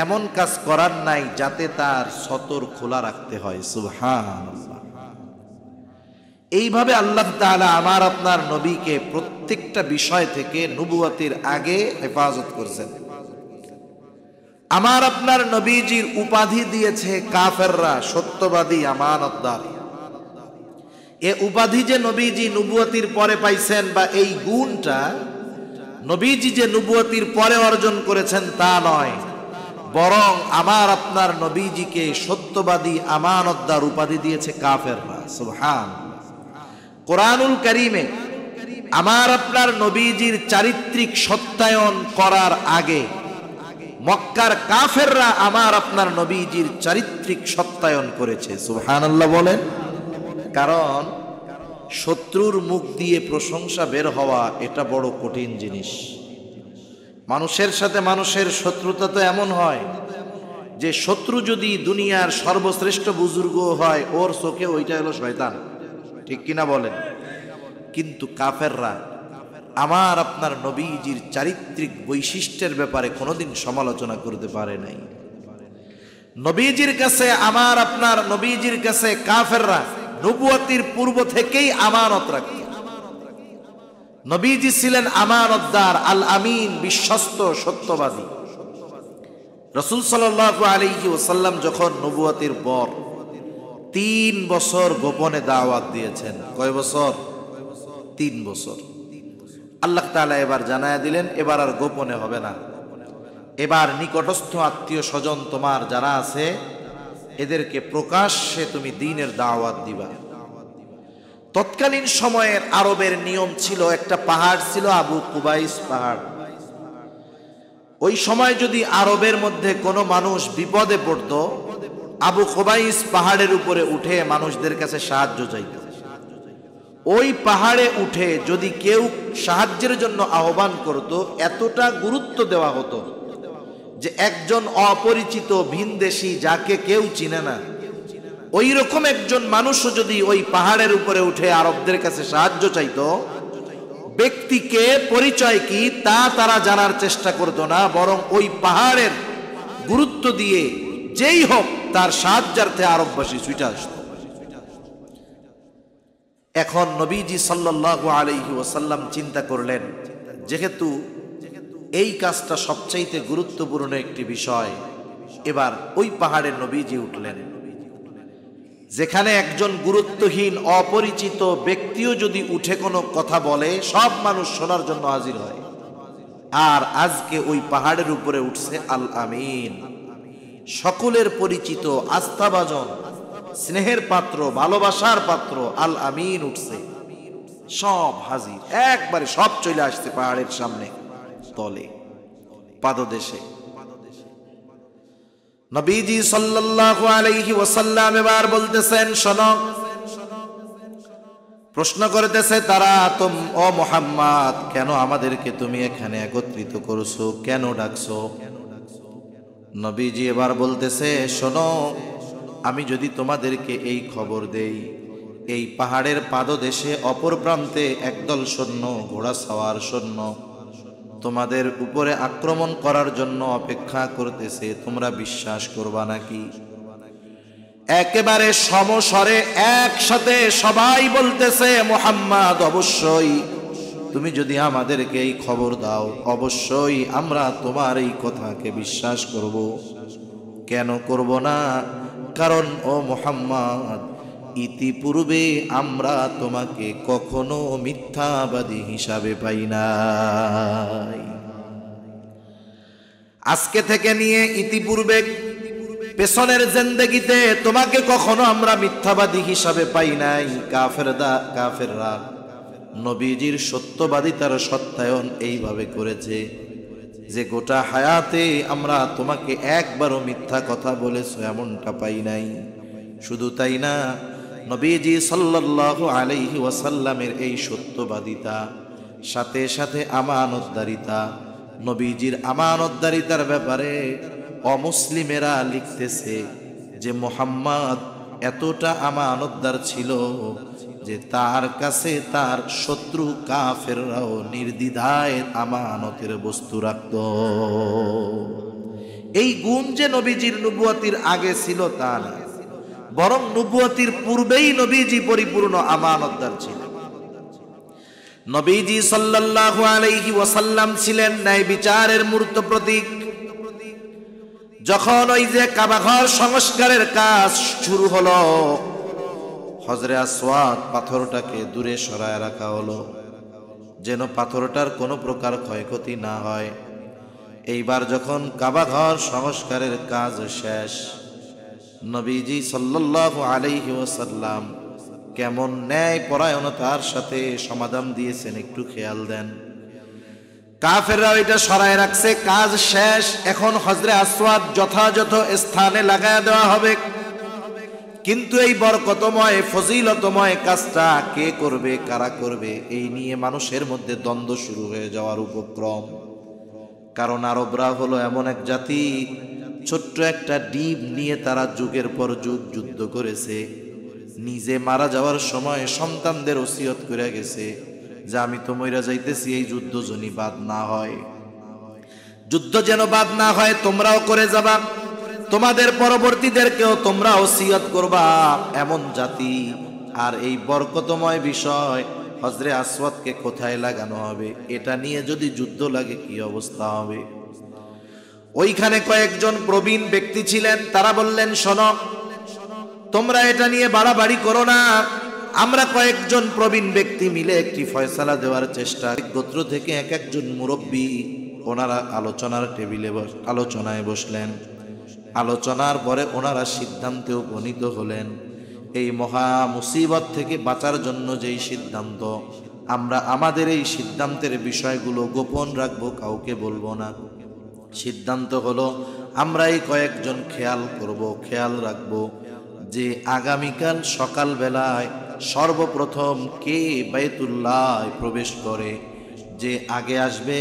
এমন কাজ করার নাই যাতে তার সতর খোলা রাখতে হয়। সুবহানাল্লাহ। এইভাবে আল্লাহ তাআলা আমার আপনার নবীকে প্রত্যেকটা বিষয় থেকে নবুয়তের আগে হেফাজত করছেন। আমার আপনার নবীজির উপাধি দিয়েছে কাফেররা, সত্যবাদী, আমানতদার। এ উপাধি যে নবীজি নবুয়তির পরে পাইছেন, বা এই গুণটা নবীজি যে নবুয়তির পরে অর্জন করেছেন তা নয়, বরং আমার আপনার নবীজিকে সত্যবাদী, আমানতদার উপাধি দিয়েছে কাফেররা। সুবহানাল্লাহ। কোরআনুল কারীমে আমার আপনার নবীজির চারিত্রিক সত্যায়ন করার আগে মক্কার কাফেররা আমার আপনার নবীজির চারিত্রিক সত্যায়ন করেছে। সুবহানাল্লাহ বলেন। কারণ শত্রুর মুখ দিয়ে প্রশংসা বের হওয়া এটা বড় কঠিন জিনিস। মানুষের সাথে মানুষের শত্রুতা তো এমন হয় যে শত্রু যদি দুনিয়ার সর্বশ্রেষ্ঠ বুজুর্গ হয়, ওর চোখে ওইটা হলো শয়তান, ঠিক কিনা বলেন? কিন্তু কাফেররা আমার আপনার নবীজির চারিত্রিক বৈশিষ্ট্যের ব্যাপারে কোনোদিন সমালোচনা করতে পারে নাই। নবীজির কাছে আমার আপনার নবীজির কাছে কাফেররা নবুয়তির পূর্ব থেকেই আমানত রাখত। নবীজি ছিলেন আমানতদার, আল আমিন, বিশ্বস্ত, সত্যবাদী। রাসূল সাল্লাল্লাহু আলাইহি ওয়াসাল্লাম যখন নবুয়তির পর 3 বছর গোপনে দাওয়াত দিয়েছেন। কয় বছর? 3 বছর। আল্লাহ তাআলা এবার জানায়া দিলেন, এবার আর গোপনে হবে না, এবার নিকটস্থ আত্মীয় স্বজন তোমার যারা আছে এদেরকে প্রকাশ্যে তুমি দ্বীনের দাওয়াত দিবা। তৎকালীন সময়ের আরবের নিয়ম ছিল, একটা পাহাড় ছিল আবু কুবাইস পাহাড়। ওই সময় যদি আরবের মধ্যে কোনো মানুষ বিপদে পড়ত, আবু কুবাইস পাহাড়ের উপরে উঠে মানুষদের কাছে সাহায্য চাইত। ওই পাহাড়ে উঠে যদি কেউ সাহায্যের জন্য আহ্বান করত, এতটা গুরুত্ব দেওয়া হতো যে একজন অপরিচিত ভিনদেশী যাকে কেউ চিনে না, ওই রকম একজন মানুষও যদি ওই পাহাড়ের উপরে উঠে আরবদের কাছে সাহায্য চাইতো, ব্যক্তিকে পরিচয় কি তা তারা জানার চেষ্টা করতো না, বরং ওই পাহাড়ের গুরুত্ব দিয়ে যেই হোক তার সাহায্যার্থে আরববাসী ছুটে আসতো। এখন নবীজি সাল্লাল্লাহু আলাইহি ওয়াসাল্লাম চিন্তা করলেন, যেহেতু এই কাজটা সবচাইতে গুরুত্বপূর্ণ একটি বিষয়, এবার ওই পাহাড়ে নবীজি উঠলেন। যেখানে একজন গুরুত্বহীন অপরিচিত ব্যক্তিও যদি উঠে কোনো কথা বলে, সব মানুষ শোনার জন্য হাজির হয়। আর আজকে ওই পাহাড়ের উপরে উঠছে আল আমিন, সকলের পরিচিত আস্থাভাজন, স্নেহের পাত্র, ভালোবাসার পাত্র আল আমিন উঠছে। সব হাজির, একবারে সব চলে আসছে পাহাড়ের সামনে, তলে পাদদেশে। নবীজি সাল্লাল্লাহু আলাইহি ওয়াসাল্লাম এবার বলতেছেন, শোনো। প্রশ্ন করতেছে তারা, ও মুহাম্মদ, কেন আমাদেরকে তুমি এখানে একত্রিত করছো, কেন ডাকছো? নবীজি এবার বলতেছে, শোনো, আমি যদি তোমাদেরকে এই খবর দেই, এই পাহাড়ের পাদদেশে অপর প্রান্তে একদল সৈন্য, ঘোড়া সাওয়ার সৈন্য তোমাদের উপরে আক্রমণ করার জন্য অপেক্ষা করতেছে, তোমরা বিশ্বাস করবা নাকি? একেবারে সমস্বরে একসাথে সবাই বলতেছে, মুহাম্মদ, অবশ্যই তুমি যদি আমাদেরকে এই খবর দাও, অবশ্যই আমরা তোমার এই কথাকে বিশ্বাস করব। কেন করব না? কারণ ও মুহাম্মদ, ইতিপূর্বে আমরা তোমাকে কখনো মিথ্যাবাদী হিসাবে পাই নাই। আজকে থেকে নিয়ে ইতিপূর্বে পেছনের জিন্দেগিতে তোমাকে কখনো আমরা মিথ্যাবাদী হিসাবে পাই নাই। কাফেররা নবীজির সত্যবাদিতার সত্যায়ন এইভাবে করেছে যে গোটা হায়াতে আমরা তোমাকে একবারও মিথ্যা কথা বলেছো এমনটা পাই নাই। শুধু তাই না, নবীজি সাল্লাল্লাহু আলাইহি ওয়াসাল্লামের এই সত্যবাদিতা, সাথে সাথে আমানতদারিতা, নবীজির আমানতদারিতার ব্যাপারে অমুসলিমেরা লিখতেছে যে মুহাম্মদ এতটা আমানতদার ছিল যে তার কাছে তার শত্রু কাফেররাও নির্দ্বিধায় আমানতের বস্তু রাখত। এই গুণ যে নবীজির নবুয়তির আগে ছিল তা না, বরং নবুয়তির পূর্বেই নবীজি পরিপূর্ণ আমানতদার ছিলেন। নবীজি সাল্লাল্লাহু আলাইহি ওয়াসাল্লাম ছিলেন ন্যায় বিচারের মূর্ত প্রতীক। যখন ওই যে কাবাঘর সংস্কারের কাজ শুরু হলো, হজরে আসওয়াদ পাথরটাকে দূরে সরায় রাখা হলো যেন পাথরটার কোনো প্রকার ক্ষয়ক্ষতি না হয়। এইবার যখন কাবাঘর সংস্কারের কাজ শেষ, নবীজি সাল্লাল্লাহু আলাইহি ওয়াসাল্লাম কেমন ন্যায় পরায়ণতার সাথে সমাধান দিয়েছেন একটু খেয়াল দেন। কাফেররা এটা সরায় রাখছে, কাজ শেষ, এখন হজরে আসওয়াদ যথাযথ স্থানে লাগায় দেওয়া হবে। কিন্তু এই বরকতময় ফজিলতময় কাজটা কে করবে, কারা করবে, এই নিয়ে মানুষের মধ্যে দ্বন্দ্ব শুরু হয়ে যাওয়ার উপক্রম। কারণ আরবরা হলো এমন এক জাতি, ছোট্ট একটা ডিম নিয়ে তারা যুগের পর যুগ যুদ্ধ করেছে। নিজে মারা যাওয়ার সময় সন্তানদের ওসিয়ত করে গেছে যে আমি তো মইরা যাইতেছি, এই যুদ্ধ যেন বাদ না হয়, যুদ্ধ যেন বাদ না হয়, তোমরাও করে যাবা, তোমাদের পরবর্তীদেরকেও তোমরা ওসিয়ত করবা, এমন জাতি। আর এই বরকতময় বিষয় হজরে আসওয়াদকে কোথায় লাগানো হবে, এটা নিয়ে যদি যুদ্ধ লাগে কি অবস্থা হবে। ওইখানে কয়েকজন প্রবীণ ব্যক্তি ছিলেন, তারা বললেন, শোনো, তোমরা এটা নিয়ে বাড়াবাড়ি করো না, আমরা কয়েকজন প্রবীণ ব্যক্তি মিলে একটি ফয়সালা দেওয়ার চেষ্টা। গোত্র থেকে এক একজন মুরব্বী, ওনারা আলোচনার টেবিলে আলোচনায় বসলেন। আলোচনার পরে ওনারা সিদ্ধান্তে উপনীত হলেন, এই মহা মুসিবত থেকে বাঁচার জন্য যেই সিদ্ধান্ত, আমরা আমাদের এই সিদ্ধান্তের বিষয়গুলো গোপন রাখবো, কাউকে বলবো না। সিদ্ধান্ত হলো আমরা এই কয়েকজন খেয়াল রাখবো যে আগামীকাল সকালবেলায় সর্বপ্রথম কে বাইতুল্লাহ প্রবেশ করে, যে আগে আসবে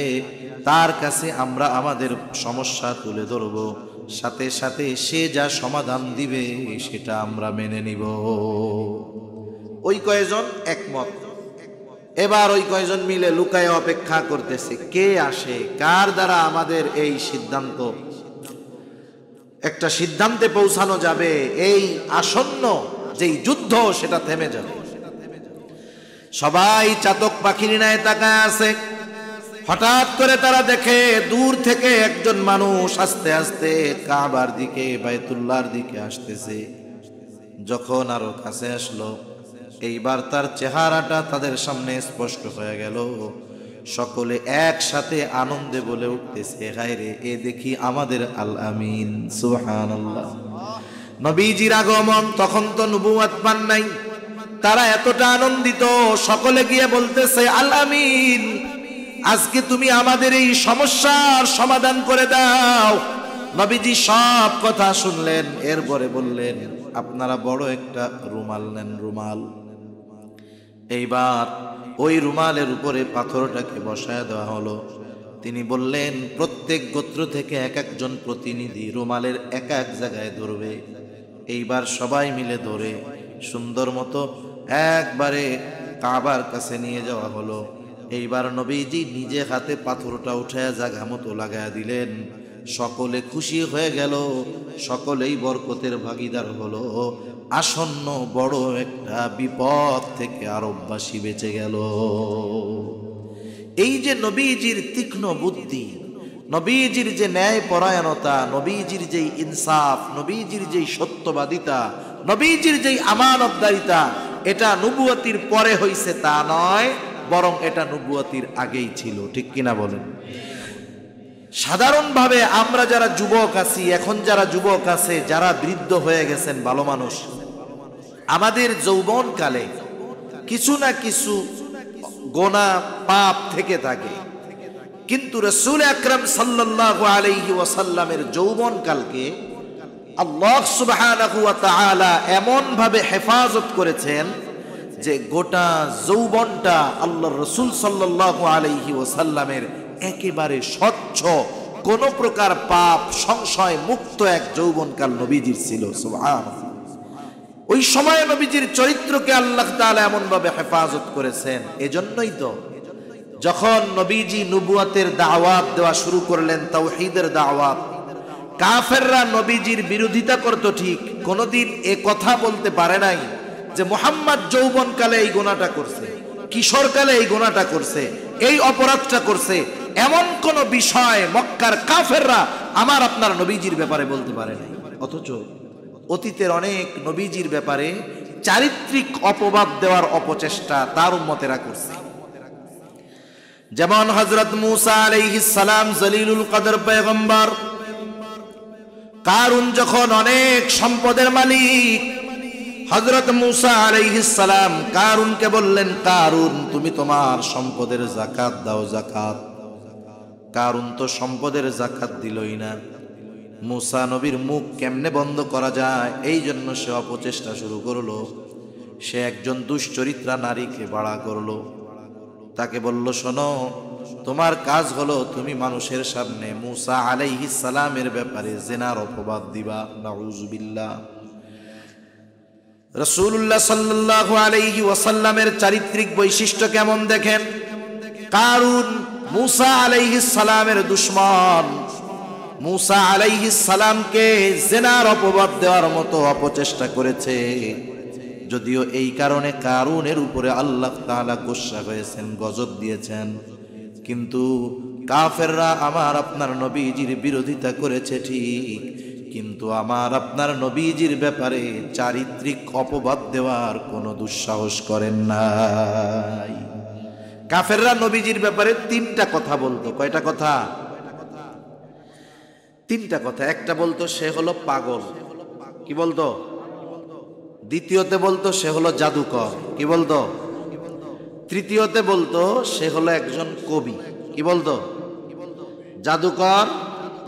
তার কাছে আমরা আমাদের সমস্যা তুলে ধরব, সাথে সাথে সে যা সমাধান দিবে সেটা আমরা মেনে নিব। ওই কয়েকজন একমত। এবার ওই কয়েকজন মিলে লুকায় অপেক্ষা করতেছে কে আসে, কার দ্বারা আমাদের এই সিদ্ধান্ত, একটা সিদ্ধান্তে পৌঁছানো যাবে, এই আসন্ন যেই যুদ্ধ সেটা থেমে যাবে। সবাই চাতক পাখির ন্যায় তাকায় আছে। হঠাৎ করে তারা দেখে দূর থেকে একজন মানুষ আস্তে আস্তে কাবার দিকে, বাইতুল্লাহর দিকে আসতেছে। যখন আরো কাছে আসলো, এইবার তার চেহারাটা তাদের সামনে স্পষ্ট হয়ে গেল। সকলে একসাথে আনন্দে বলে উঠতেছে, হায় রে, এ দেখি আমাদের আল আমিন। সুবহানাল্লাহ। নবীজির আগমন, তখন তো নবুয়ত পান নাই, তারা এতটা আনন্দিত, সকলে গিয়ে বলতেছে, আল আমিন, আজকে তুমি আমাদের এই সমস্যার সমাধান করে দাও। নবীজি সব কথা শুনলেন, এরপরে বললেন, আপনারা বড় একটা রুমাল নেন, রুমাল। এইবার ওই রুমালের উপরে পাথরটাকে বসায় দেওয়া হলো। তিনি বললেন, প্রত্যেক গোত্র থেকে এক একজন প্রতিনিধি রুমালের এক এক জায়গায় ধরবে। এইবার সবাই মিলে ধরে সুন্দর মতো একবারে কাবার কাছে নিয়ে যাওয়া হলো। এইবার নবীজি নিজে হাতে পাথরটা উঠায় জায়গা মতো লাগায় দিলেন। সকলে খুশি হয়ে গেল, সকলেই বরকতের ভাগীদার হলো। আসন্ন বড় একটা বিপদ থেকে আরববাসী বেঁচে গেল। এই যে নবীজির তীক্ষ্ণ বুদ্ধি, নবীজির যে ন্যায় পরায়ণতা, নবীজির যেই ইনসাফ, নবীজির যেই সত্যবাদিতা, নবীজির যেই আমানতদারিতা, এটা নবুয়তির পরে হইছে তা নয়, বরং এটা নবুয়তির আগেই ছিল। ঠিক কিনা বলেন? সাধারণভাবে আমরা যারা যুবক আছি, এখন যারা যুবক আছে, যারা বৃদ্ধ হয়ে গেছেন, ভালো মানুষ, আমাদের যৌবনকালে কিছু না কিছু গোনাহ পাপ থেকে থাকে। কিন্তু রাসূল আকরাম সাল্লাল্লাহু আলাইহি ওয়াসাল্লামের যৌবনকালকে আল্লাহ সুবহানাহু ওয়া তাআলা এমন ভাবে হেফাজত করেছেন যে গোটা যৌবনটা আল্লাহর রাসূল সাল্লাল্লাহু আলাইহি ওয়াসাল্লামের একেবারে স্বচ্ছ, কোন প্রকার পাপ সংশয় মুক্ত এক যৌবনকাল নবীজির ছিল। সুবহানাল্লাহ। ওই সময় নবীজির চরিত্রকে আল্লাহ তাআলা এমন ভাবে হেফাজত করেছেন। এজন্যই তো যখন নবীজি নবুয়তের দাওয়াত দেওয়া শুরু করলেন, তাওহীদের দাওয়াত, কাফেররা নবীজির বিরোধিতা করত, ঠিক কোনদিন এ কথা বলতে পারে নাই যে মুহাম্মদ যৌবনকালে এই গুনাহটা করছে, কিশোরকালে এই গুনাহটা করছে, এই অপরাধটা করছে। এমন কোন বিষয় মক্কার কাফেররা আমার আপনার নবীজির ব্যাপারে বলতে পারে নাই। অথচ অতীতের অনেক নবীজির ব্যাপারে চারিত্রিক অপবাদ দেওয়ার অপচেষ্টা তার উম্মতেরা করছে। যেমন হযরত মূসা আলাইহিস সালাম জলিলুল কদর পয়গম্বর, কারুন যখন অনেক সম্পদের মালিক, হযরত মূসা আলাইহিস সালাম কারুনকে বললেন, কারুন, তুমি তোমার সম্পদের যাকাত দাও, যাকাত। কারুন তো সম্পদের যাকাত দিলই না। মূসা নবীর মুখ কেমনে বন্ধ করা যায়, এই জন্য সে অপচেষ্টা শুরু করলো। সে একজন দুশ্চরিত্রা নারীকে ভাড়া করলো, তাকে বলল, শোনো, তোমার কাজ হলো তুমি মানুষের সামনে মূসা আলাইহিস সালামের ব্যাপারে জিনার অপবাদ দিবা। নাউযুবিল্লাহ। রাসূলুল্লাহ সাল্লাল্লাহু আলাইহি ওয়াসাল্লামের চারিত্রিক বৈশিষ্ট্য কেমন দেখেন। কারুন মূসা আলাইহিস সালামের দুশমন, মূসা আলাইহিস সালামকে জিনার অপবাদ দেওয়ার মতো অপচেষ্টা করেছে। যদিও এই কারণে কারুনের উপরে আল্লাহ তাআলা গোসা হয়েছেন, গজব দিয়েছেন, কিন্তু কাফেররা আমার আপনার নবীজির বিরোধিতা করেছে ঠিক, কিন্তু আমার আপনার নবীজির ব্যাপারে চারিত্রিক অপবাদ দেওয়ার কোনো দুঃসাহস করেন নাই। কাফেররা নবীজির ব্যাপারে তিনটা কথা বলতো। কয়টা কথা? তিনটা কথা। একটা বলতো সে হলো পাগল, কি বলতো? দ্বিতীয়তে বলতো সে হলো জাদুকর, কি বলতো? তৃতীয়তে বলতো সে হলো একজন কবি, কি বলতো? জাদুকর,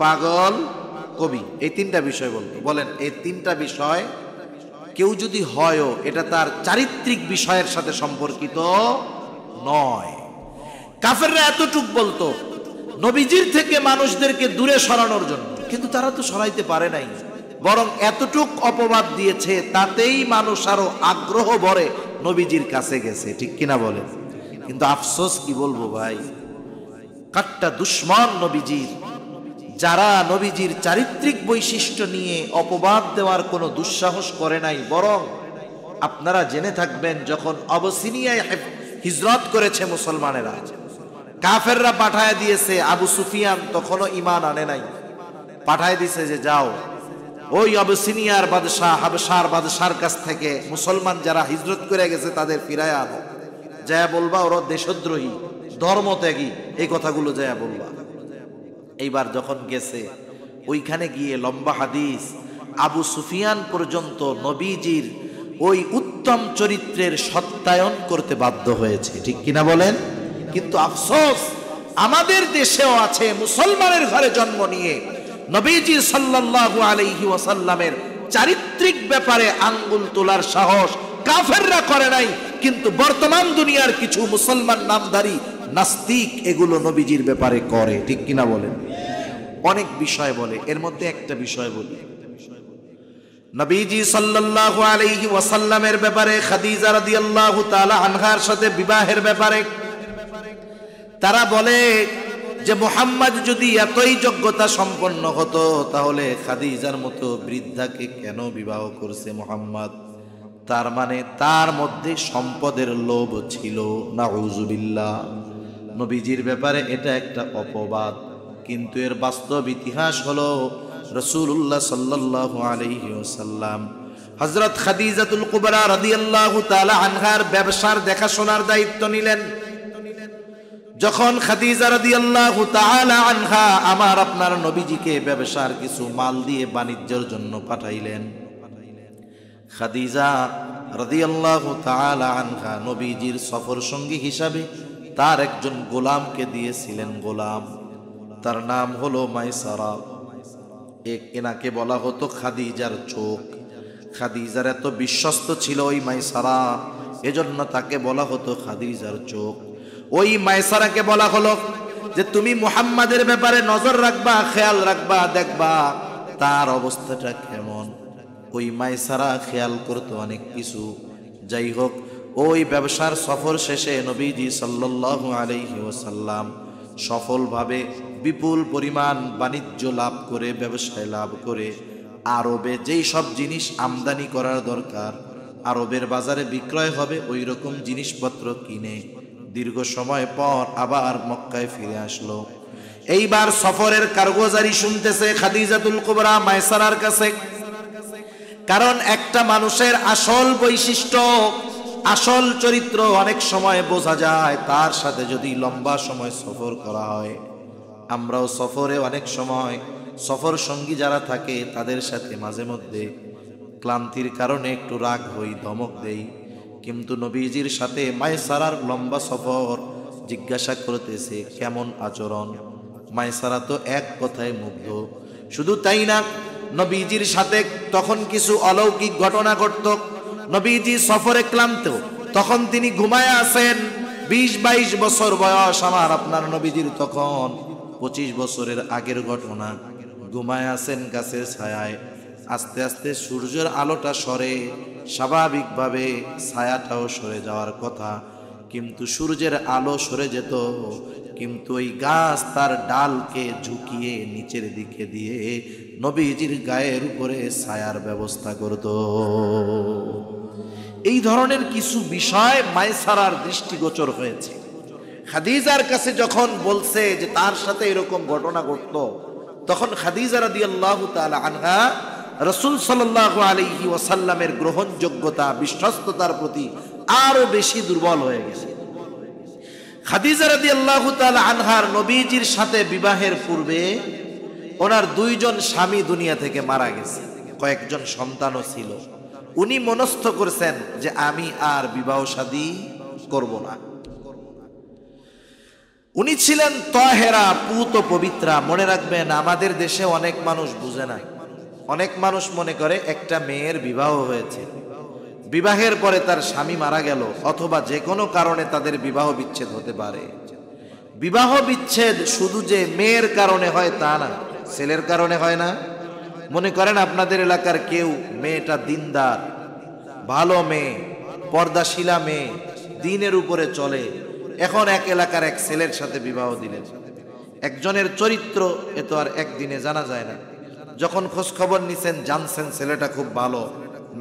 পাগল, কবি, এই তিনটা বিষয় বলতো। বলেন, এই তিনটা বিষয় কেউ যদি হয়ও এটা তার চারিত্রিক বিষয়ের সাথে সম্পর্কিত নয়। কাফেররা এতটুক বলতো নবীজির থেকে মানুষদেরকে দূরে সরানোর জন্য, কিন্তু তারা তো সরাইতে পারে নাই, বরং এতটুক অপবাদ দিয়েছে তাতেই মানুষ আরো আগ্রহ ভরে নবীজির কাছে গেছে, ঠিক কিনা বলেন? কিন্তু আফসোস কি বলবো ভাই, কাট্টা দুশ্মন নবীজির, যারা নবীজির চারিত্রিক বৈশিষ্ট্য নিয়ে অপবাদ দেওয়ার কোনো দুঃসাহস করে নাই, বরং আপনারা জেনে থাকবেন যখন আবিসিনিয়ায় হিজরত করেছে মুসলমানেরা, কাফেররা পাঠায় দিয়েছে আবু সুফিয়ান তখনও ঈমান আনে নাই, পাঠায় দিয়েছে যে যাও ওই আবিসিনিয়ার বাদশাহ হাবশার বাদশার কাছ থেকে মুসলমান যারা হিজরত করে গেছে তাদের ফিরায় আনো, যায়া বলবা ওরা দেশদ্রোহী ধর্মত্যাগী, এই কথাগুলো যায়া বলবা। এইবার যখন গেছে ওইখানে গিয়ে লম্বা হাদিস, আবু সুফিয়ান পর্যন্ত নবীজির ওই উত্তম চরিত্রের সত্যায়ন করতে বাধ্য হয়েছে, ঠিক কিনা বলেন? কিন্তু আফসোস আমাদের দেশেও আছে মুসলমানের ঘরে জন্ম নিয়ে নবীজি সাল্লাল্লাহু আলাইহি ওয়াসাল্লামের চারিত্রিক ব্যাপারে আঙ্গুল তোলার সাহস কাফেররা করে নাই, কিন্তু বর্তমান দুনিয়ার কিছু মুসলমান নামধারী নাস্তিক এগুলো নবীজির ব্যাপারে করে, ঠিক কিনা বলেন? অনেক বিষয় বলে, এর মধ্যে একটা বিষয় বলি, নবীজি সাল্লাল্লাহু আলাইহি ওয়াসাল্লামের ব্যাপারে খাদিজা রাদিয়াল্লাহু তাআলা আনহার সাথে বিবাহের ব্যাপারে তারা বলে যে মুহাম্মদ যদি এতই যোগ্যতা সম্পন্ন হতো তাহলে খাদিজার মতো বৃদ্ধাকে কেন বিবাহ করছে মুহাম্মদ? তার মানে তার মধ্যে সম্পদের লোভ ছিল, নাউজুবিল্লাহ। নবীজির ব্যাপারে এটা একটা অপবাদ, কিন্তু এর বাস্তব ইতিহাস হলো রাসূলুল্লাহ সাল্লাল্লাহু আলাইহি ওয়াসাল্লাম হযরত খাদিজাতুল কুবরা রাদিয়াল্লাহু তাআলা আনহার ব্যবসার দেখাশোনার দায়িত্ব নিলেন। যখন খাদিজা রাদিয়াল্লাহু তাআলা আনহা আমার আপনার নবীজিকে ব্যবসার কিছু মাল দিয়ে বাণিজ্যের জন্য পাঠাইলেন, খাদিজা রাদিয়াল্লাহু তাআলা আনহা নবীজির সফর সঙ্গী হিসাবে তার একজন গোলামকে দিয়েছিলেন, গোলাম তার নাম হলো মাইসারা। এনাকে বলা হতো খাদিজার চোখ। খাদিজার এত বিশ্বস্ত ছিল ওই মাইসারা, এজন্য তাকে বলা হতো খাদিজার চোখ। ওই মাইসারাকে বলা হলো যে তুমি মুহাম্মাদের ব্যাপারে নজর রাখবা, খেয়াল রাখবা, দেখবা তার অবস্থাটা কেমন। ওই মাইসারা খেয়াল করতো অনেক কিছু। যাই হোক, ওই ব্যবসার সফর শেষে নবীজি সাল্লাল্লাহু আলাইহি ওয়াসাল্লাম সফলভাবে বিপুল পরিমাণ বাণিজ্য লাভ করে, ব্যবসায় লাভ করে আরবে যেই সব জিনিস আমদানি করার দরকার, আরবের বাজারে বিক্রয় হবে, ওই রকম জিনিসপত্র কিনে দীর্ঘ সময় পর আবার মক্কায় ফিরে আসলো। এইবার সফরের কারগুজারি শুনতেছে খাদিজাতুল কুবরা মাইসারার কাছে, কারণ একটা মানুষের আসল বৈশিষ্ট্য, আসল চরিত্র অনেক সময় বোঝা যায় তার সাথে যদি লম্বা সময় সফর করা হয়। আমরাও সফরে অনেক সময় সফর সঙ্গী যারা থাকে তাদের সাথে মাঝে মধ্যে ক্লান্তির কারণে একটু রাগ হই, ধমক দেই, কিন্তু নবীজির সাথে মাইসারার লম্বা সফর, জিজ্ঞাসা করতেছে কেমন আচরণ। মাইসারা তো এক কথায় মুগ্ধ। শুধু তাই না, নবীজির সাথে তখন কিছু অলৌকিক ঘটনা ঘটত। নবীজি সফরে ক্লান্ত, তখন তিনি ঘুমায় আছেন। 20-22 বছর বয়স আমার আপনার নবীজির, তখন 25 বছরের আগের ঘটনা। ঘুমায় আছেন গাছের ছায়ায়, আস্তে আস্তে সূর্যের আলোটা সরে, স্বাভাবিকভাবে ছায়াটাও সরে যাওয়ার কথা, কিন্তু সূর্যের আলো সরে যেত, কিন্তু ওই গাছ তার ডালকে ঝুঁকিয়ে নিচের দিকে দিয়ে নবীজির গায়ের উপরে ছায়ার ব্যবস্থা করত। এই ধরনের কিছু বিষয় মাইসারার দৃষ্টিগোচর হয়েছে। খাদিজার কাছে যখন বলছে যে তার সাথে এরকম ঘটনা ঘটলো, তখন খাদিজা রাদিয়াল্লাহু তাআলা আনহা রাসূল সাল্লাল্লাহু আলাইহি ওয়াসাল্লামের গ্রহণযোগ্যতা, বিশ্বস্ততার প্রতি আরো বেশি দুর্বল হয়ে গেছে। খাদিজা রাদিয়াল্লাহু তাআলা আনহার নবীজির সাথে বিবাহের পূর্বে ওনার 2 জন স্বামী দুনিয়া থেকে মারা গেছে, কয়েকজন সন্তানও ছিল। উনি মনস্থ করেছেন যে আমি আর বিবাহ শাদী করব না। উনি ছিলেন তাহেরা, পুত পবিত্রা। মনে রাখবেন, আমাদের দেশে অনেক মানুষ বুঝে না, অনেক মানুষ মনে করে একটা মেয়ের বিবাহ হয়েছে বিবাহের পরে তার স্বামী মারা গেল, অথবা যে কোনো কারণে তাদের বিবাহ বিচ্ছেদ হতে পারে। বিবাহ বিচ্ছেদ শুধু যে মেয়ের কারণে হয় তা না, ছেলের কারণে হয় না। মনে করেন আপনাদের এলাকার কেউ, মেয়েটা দিনদার, ভালো মেয়ে, পর্দাশীলা মেয়ে, দিনের উপরে চলে, এখন এক এলাকার এক ছেলের সাথে বিবাহ দিলেন। একজনের চরিত্র এ তো আর একদিনে জানা যায় না। যখন খোঁজ খবর নিছেন, জানছেন ছেলেটা খুব ভালো,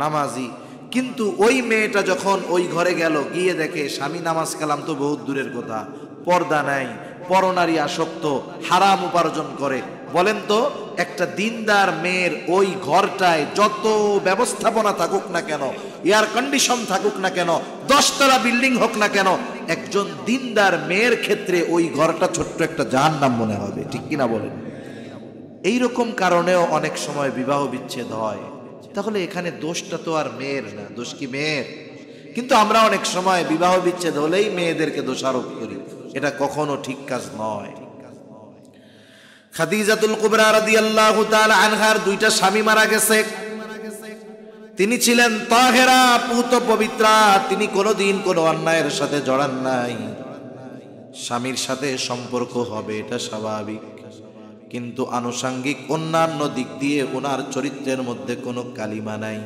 নামাজি, কিন্তু ওই মেয়েটা যখন ওই ঘরে গেল, গিয়ে দেখে স্বামী নামাজ কালাম তো বহুত দূরের কথা, পর্দা নাই, পরনারী আসক্ত, হারাম উপার্জন করে। বলেন তো, একটা দিনদার মেয়ের ওই ঘরটায় যত ব্যবস্থাপনা থাকুক না কেন, এয়ার কন্ডিশন থাকুক না কেন, 10 তলা বিল্ডিং হোক না কেন, একজন দিনদার মেয়ের ক্ষেত্রে ওই ঘরটা ছোট্ট একটা জাহান্নাম মনে হবে, ঠিক কিনা বলেন? এইরকম কারণেও অনেক সময় বিবাহ বিচ্ছেদ হয়। তাহলে এখানে দোষটা তো আর মেয়ের না, দোষ কি মেয়ের? কিন্তু আমরা অনেক সময় বিবাহ বিচ্ছেদ হলেই মেয়েদেরকে দোষারোপ করি, এটা কখনো ঠিক কাজ নয়। খাদিজাতুল কুবরা রাদিয়াল্লাহু তাআলা আনহার 2টা স্বামী মারা গেছে। তিনি ছিলেন তাহেরা, পুত পবিত্রা, তিনি কোনোদিন কোনো অন্যায়ের সাথে জড়ান নাই। স্বামীর সাথে সম্পর্ক হবে এটা স্বাভাবিক, কিন্তু আনুষঙ্গিক অন্যান্য দিক দিয়ে ওনার চরিত্রের মধ্যে কোনো কালিমা নাই।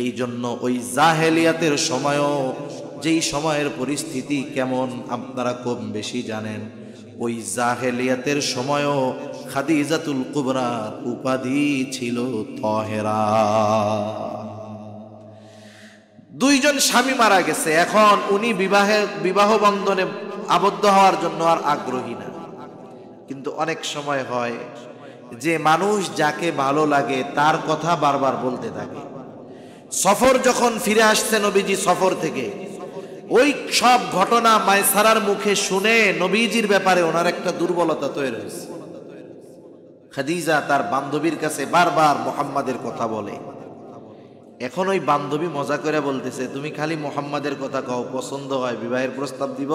এই জন্য ওই জাহেলিয়াতের সময়ও, যেই সময়ের পরিস্থিতি কেমন আপনারা কম বেশি জানেন, ওই জাহেলিয়াতের সময়ও খাদিজাতুল কুবরার উপাধি ছিল তাহেরা। 2জন স্বামী মারা গেছে, এখন উনি বিবাহ বন্ধনে আবদ্ধ হওয়ার জন্য আর আগ্রহী না। কিন্তু অনেক সময় হয় যে মানুষ যাকে ভালো লাগে তার কথা বারবার বলতে থাকে। সফর যখন ফিরে আসছে নবীজি সফর থেকে, ওই সব ঘটনা মায়সারার মুখে শুনে নবীজির ব্যাপারে ওনার একটা দুর্বলতা তৈরি হয়েছে। খাদিজা তার বান্ধবীর কাছে বারবার মুহাম্মাদের কথা বলে। এখন ওই বান্ধবী মজা করে বলতেছে, তুমি খালি মুহাম্মাদের কথা কও, পছন্দ হয় বিবাহের প্রস্তাব দিব।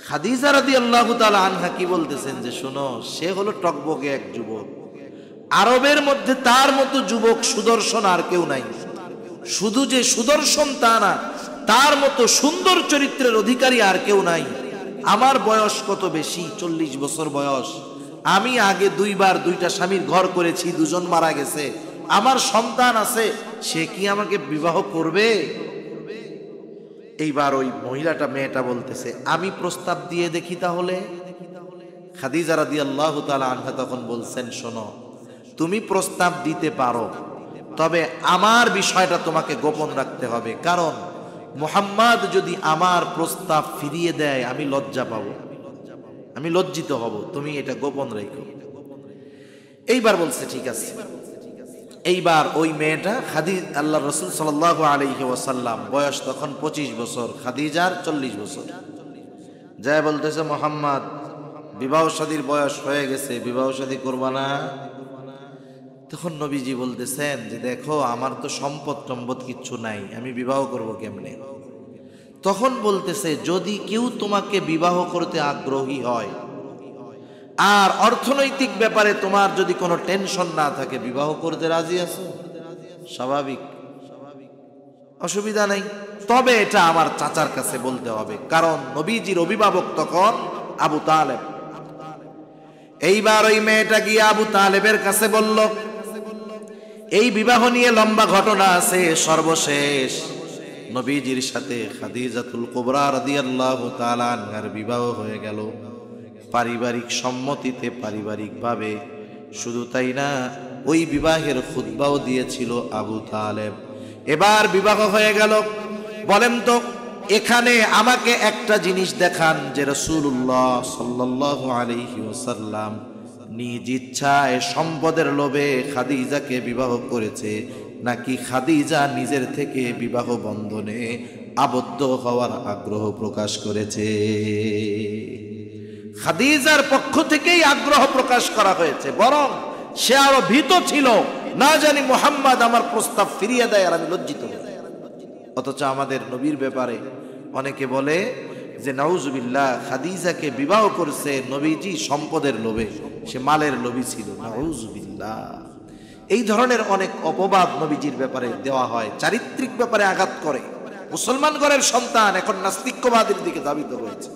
খাদিজা রাদিয়াল্লাহু তাআলা আনহা কি বলতেছেন যে, শোনো, সে হলো টকবকে এক যুবক, আরবের মধ্যে তার মতো যুবক সুদর্শন আর কেউ নাই। শুধু যে সুদর্শন তা না, তার মতো সুন্দর চরিত্রের অধিকারী আর কেউ নাই। আমার বয়স কত বেশি, 40 বছর বয়স। আমি আগে 2বার 2টা স্বামীর ঘর করেছি, 2জন মারা গেছে, আমার সন্তান আছে, সে কি আমাকে বিবাহ করবে? এইবার ওই মহিলাটা, মেয়েটা বলতেছে, আমি প্রস্তাব দিয়ে দেখি তাহলে। খাদিজা রাদিয়াল্লাহু তাআলা আনহা তখন বলছেন, শোনো, তুমি প্রস্তাব দিতে পারো, তবে আমার বিষয়টা তোমাকে গোপন রাখতে হবে, কারণ মুহাম্মদ যদি আমার প্রস্তাব ফিরিয়ে দেয় আমি লজ্জা পাবো, আমি লজ্জিত হব, তুমি এটা গোপন রেখো। এইবার বলছে ঠিক আছে। এইবার ওই মেয়েটা আল্লাহর রাসূল সাল্লাল্লাহু আলাইহি ওয়াসাল্লাম, বয়স তখন 25 বছর, খাদিজার 40 বছর, যায় বলতেছে, মুহাম্মদ বিবাহ শাদীর বয়স হয়ে গেছে, বিবাহ শাদী করবা না? তখন নবীজি বলতেছেন যে, দেখো, আমার তো সম্পদ টম্পদ কিচ্ছু নাই, আমি বিবাহ করব কেমনে? তখন বলতেছে, যদি কেউ তোমাকে বিবাহ করতে আগ্রহী হয় আর অর্থনৈতিক ব্যাপারে তোমার যদি কোনো টেনশন না থাকে, বিবাহ করতে রাজি আছো? স্বাভাবিক, অসুবিধা নেই, তবে এটা আমার চাচার কাছে বলতে হবে, কারণ নবীজির অভিভাবক তখন আবু তালেব। এইবার ওই মেয়েটা গিয়ে আবু তালেবের কাছে বলল। এই বিবাহ নিয়ে লম্বা ঘটনা আছে। সর্বশেষ নবীজির সাথে খাদিজাতুল কুবরা রাদিয়াল্লাহু তাআলা আনহার বিবাহ হয়ে গেল পারিবারিক সম্মতিতে, পারিবারিকভাবে। শুধু তাই না, ওই বিবাহের খুতবাও দিয়েছিল আবু তালেব। এবার বিবাহ হয়ে গেল। বলেন তো, এখানে আমাকে একটা জিনিস দেখান যে রাসূলুল্লাহ সাল্লাল্লাহু আলাইহি ওয়াসাল্লাম নিজ ইচ্ছায় সম্পদের লোভে খাদিজাকে বিবাহ করেছে, নাকি খাদিজা নিজের থেকে বিবাহ বন্ধনে আবদ্ধ হওয়ার আগ্রহ প্রকাশ করেছে? খাদিজার পক্ষ থেকেই আগ্রহ প্রকাশ করা হয়েছে, বরং সে আরো ভীত ছিল, না জানি মুহাম্মদ আমার প্রস্তাব ফিরিয়ে দেয় আর আমি লজ্জিত হই। অথচ আমাদের নবীর ব্যাপারে অনেকে বলে যে নাউজুবিল্লাহ, খাদিজাকে বিবাহ করছে নবীজি সম্পদের লোভে, সে মালের লোভী ছিল। নাউজুবিল্লাহ, এই ধরনের অনেক অপবাদ নবীজির ব্যাপারে দেওয়া হয়, চারিত্রিক ব্যাপারে আঘাত করে। মুসলমান ঘরের সন্তান এখন নাস্তিক্যবাদের দিকে ধাবিত হয়েছে।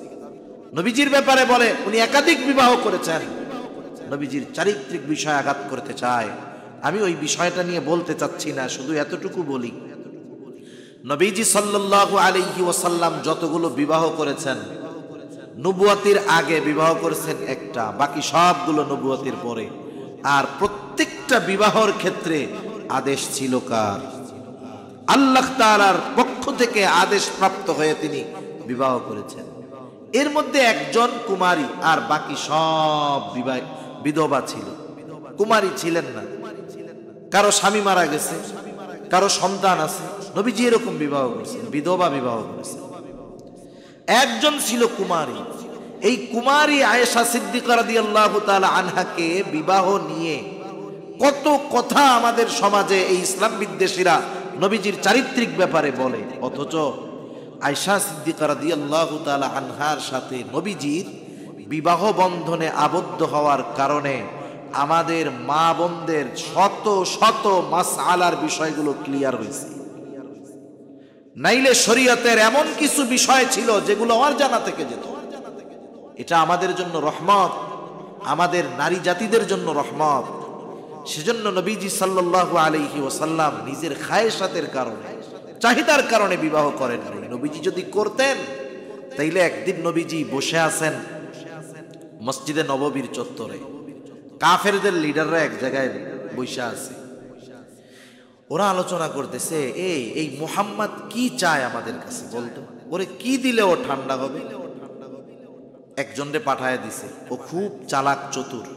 নবীজির ব্যাপারে বলে উনি একাধিক বিবাহ করেছেন, নবীজির চারিত্রিক বিষয়ে আঘাত করতে চায়। আমি ওই বিষয়টা নিয়ে বলতে চাচ্ছি না, শুধু এতটুকু বলি, নবীজি সাল্লাল্লাহু আলাইহি ওয়াসাল্লাম যতগুলো বিবাহ করেছেন, নবুয়তির আগে বিবাহ করেছেন একটা, বাকি সবগুলো নবুয়তির পরে। আর প্রত্যেকটা বিবাহর ক্ষেত্রে আদেশ ছিল কার? আল্লাহ তাআলার পক্ষ থেকে আদেশ প্রাপ্ত হয়ে তিনি বিবাহ করেছেন। এর মধ্যে একজন কুমারী, আর বাকি সব বিধবা ছিল, কুমারী ছিলেন না। কারো স্বামী মারা গেছে, কারো সন্তান আছে, নবীজি এরকম বিবাহ করেছেন, বিধবা বিবাহ করেছেন। একজন ছিল কুমারী। এই কুমারী আয়েশা সিদ্দিকা রাদিয়াল্লাহু তাআলা আনহাকে বিবাহ নিয়ে কত কথা আমাদের সমাজে এই ইসলাম বিদ্বেষীরা নবীজির চারিত্রিক ব্যাপারে বলে, অথচ আয়েশা সিদ্দিকা রাদিয়াল্লাহু তাআলা আনহার সাথে নবীজির বিবাহ বন্ধনে আবদ্ধ হওয়ার কারণে আমাদের মা বোনদের শত শত মাসআলার বিষয়গুলো ক্লিয়ার হয়েছে। নাইলে শরীয়তের এমন কিছু বিষয় ছিল যেগুলো অজানা থেকে যেত। এটা আমাদের জন্য রহমত, আমাদের নারী জাতিদের জন্য রহমত। সেজন্য নবীজি সাল্লাল্লাহু আলাইহি ওয়াসাল্লাম নিজের খায়েশাতের কারণে, চাহিদার কারণে বিবাহ করেন নাই। নবীজি যদি করতেন তাইলে একদিন নবীজি বসে আছেন মসজিদে নববীর চত্বরে, কাফেরদের লিডাররা এক জায়গায় বসে আছে, ওরা আলোচনা করতেছে, এই মুহাম্মদ কি চায় আমাদের কাছে বলতো, ওরে কি দিলে ও ঠান্ডা হবে। একজনরে পাঠায় দিছে, ও খুব চালাক চতুর,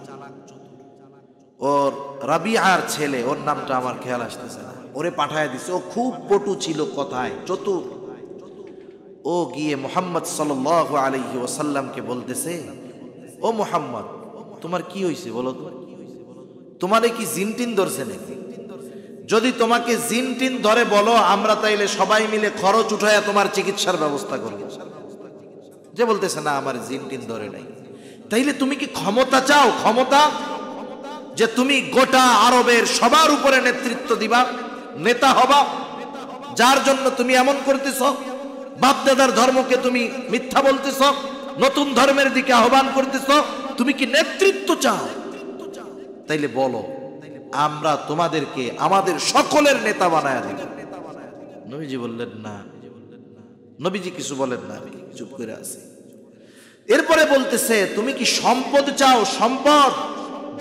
ওর রাবিআর ছেলে, ওর নামটা আমার খেয়াল আসতেছে না, ওরে পাঠায় দিছে, ও খুব পটু ছিল কথায়, চতুর। ও গিয়ে মুহাম্মদ সাল্লাল্লাহু আলাইহি ওয়াসাল্লামকে বলতেছে, ও মুহাম্মদ তোমার কি হয়েছে বলো তো, তোমারে কি জিনটিন ধরছে নাকি? যদি তোমাকে জিনটিন ধরে বলো, আমরা তাইলে সবাই মিলে খরচ উঠায়া তোমার চিকিৎসার ব্যবস্থা করব। যে বলতেছে না আমার জিনটিন ধরে নাই, তাইলে তুমি কি ক্ষমতা চাও? ক্ষমতা যে তুমি গোটা আরবের সবার উপরে নেতৃত্ব দিবা, নেতা হবা, যার জন্য তুমি এমন করতেছ, বাপদাদার ধর্মকে তুমি মিথ্যা বলতেছ, নতুন ধর্মের দিকে আহ্বান করতেছ, তুমি কি নেতৃত্ব চাও? তাইলে বলো, আমরা তোমাদেরকে আমাদের সকলের নেতা বানায় দিব। নবীজি বললেন না, নবীজি কিছু বলেন না, আমি চুপ করে আছি। এরপরে বলতেছে, তুমি কি সম্পদ চাও? সম্পদ,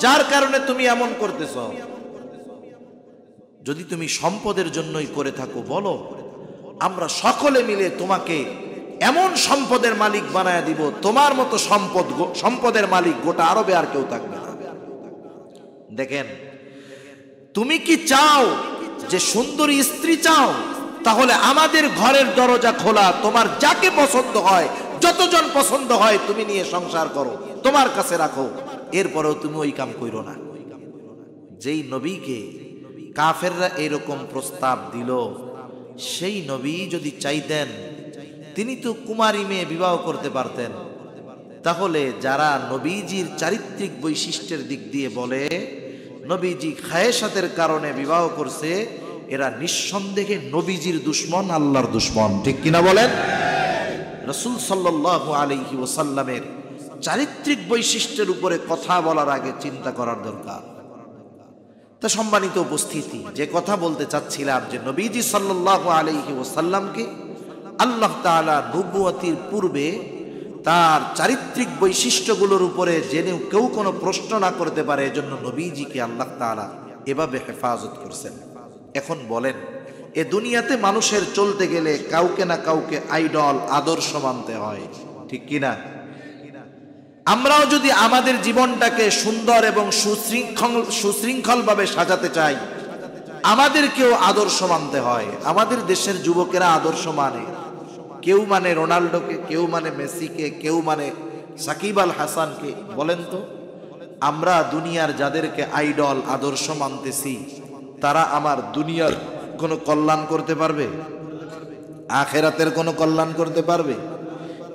যার কারণে তুমি এমন করতেছ। যদি তুমি সম্পদের জন্যই করে থাকো বলো, আমরা সকলে মিলে তোমাকে এমন সম্পদের মালিক বানায় দিব, তোমার মতো সম্পদের মালিক গোটা আরবে আর কেউ থাকবে না। দেখেন, তুমি কি চাও যে সুন্দরী স্ত্রী চাও? তাহলে আমাদের ঘরের দরজা খোলা, তোমার যাকে পছন্দ হয়, যতজন পছন্দ হয় তুমি নিয়ে সংসার করো, তোমার কাছে রাখো, এরপরেও তুমি ওই কাম কইরো না। যেই নবীকে কাফেররা এরকম প্রস্তাব দিল, সেই নবী যদি চাইতেন তিনি তো কুমারী মেয়ে বিবাহ করতে পারতেন। তাহলে যারা নবীজির চারিত্রিক বৈশিষ্ট্যের দিক দিয়ে বলে নবীজি খায়েশাতের কারণে বিবাহ করছে, এরা নিঃসন্দেহে নবীজির দুশমন, আল্লাহর দুশমন। ঠিক কিনা বলেন? রাসূল সাল্লাল্লাহু আলাইহি ওয়াসাল্লামের চারিত্রিক বৈশিষ্ট্যের উপরে কথা বলার আগে চিন্তা করার দরকার। তা সম্মানিত উপস্থিতি, যে কথা বলতে চাচ্ছিলাম যে নবীজি সাল্লাল্লাহু আলাইহি ওয়াসাল্লামকে আল্লাহ তাআলা নবুয়তির পূর্বে তার চারিত্রিক বৈশিষ্ট্যগুলোর উপরে জেনেও কেউ কোনো প্রশ্ন না করতে পারে, এজন্য নবীজিকে আল্লাহ তাআলা এভাবে হেফাজত করছেন। এখন বলেন, এ দুনিয়াতে মানুষের চলতে গেলে কাউকে না কাউকে আইডল, আদর্শ মানতে হয়, ঠিক কিনা? আমরাও যদি আমাদের জীবনটাকে সুন্দর এবং সুশৃঙ্খল ভাবে সাজাতে চাই, আমাদেরকেও আদর্শ মানতে হয়। আমাদের দেশের যুবকেরা আদর্শ মানে, কেউ মানে রোনাল্ডোকে, কেউ মানে মেসিকে, কেউ মানে সাকিব আল হাসানকে। বলেন তো, আমরা দুনিয়ার যাদেরকে আইডল, আদর্শ মানতেছি, তারা আমার দুনিয়ার কোনো কল্যাণ করতে পারবে? আখেরাতের কোনো কল্যাণ করতে পারবে?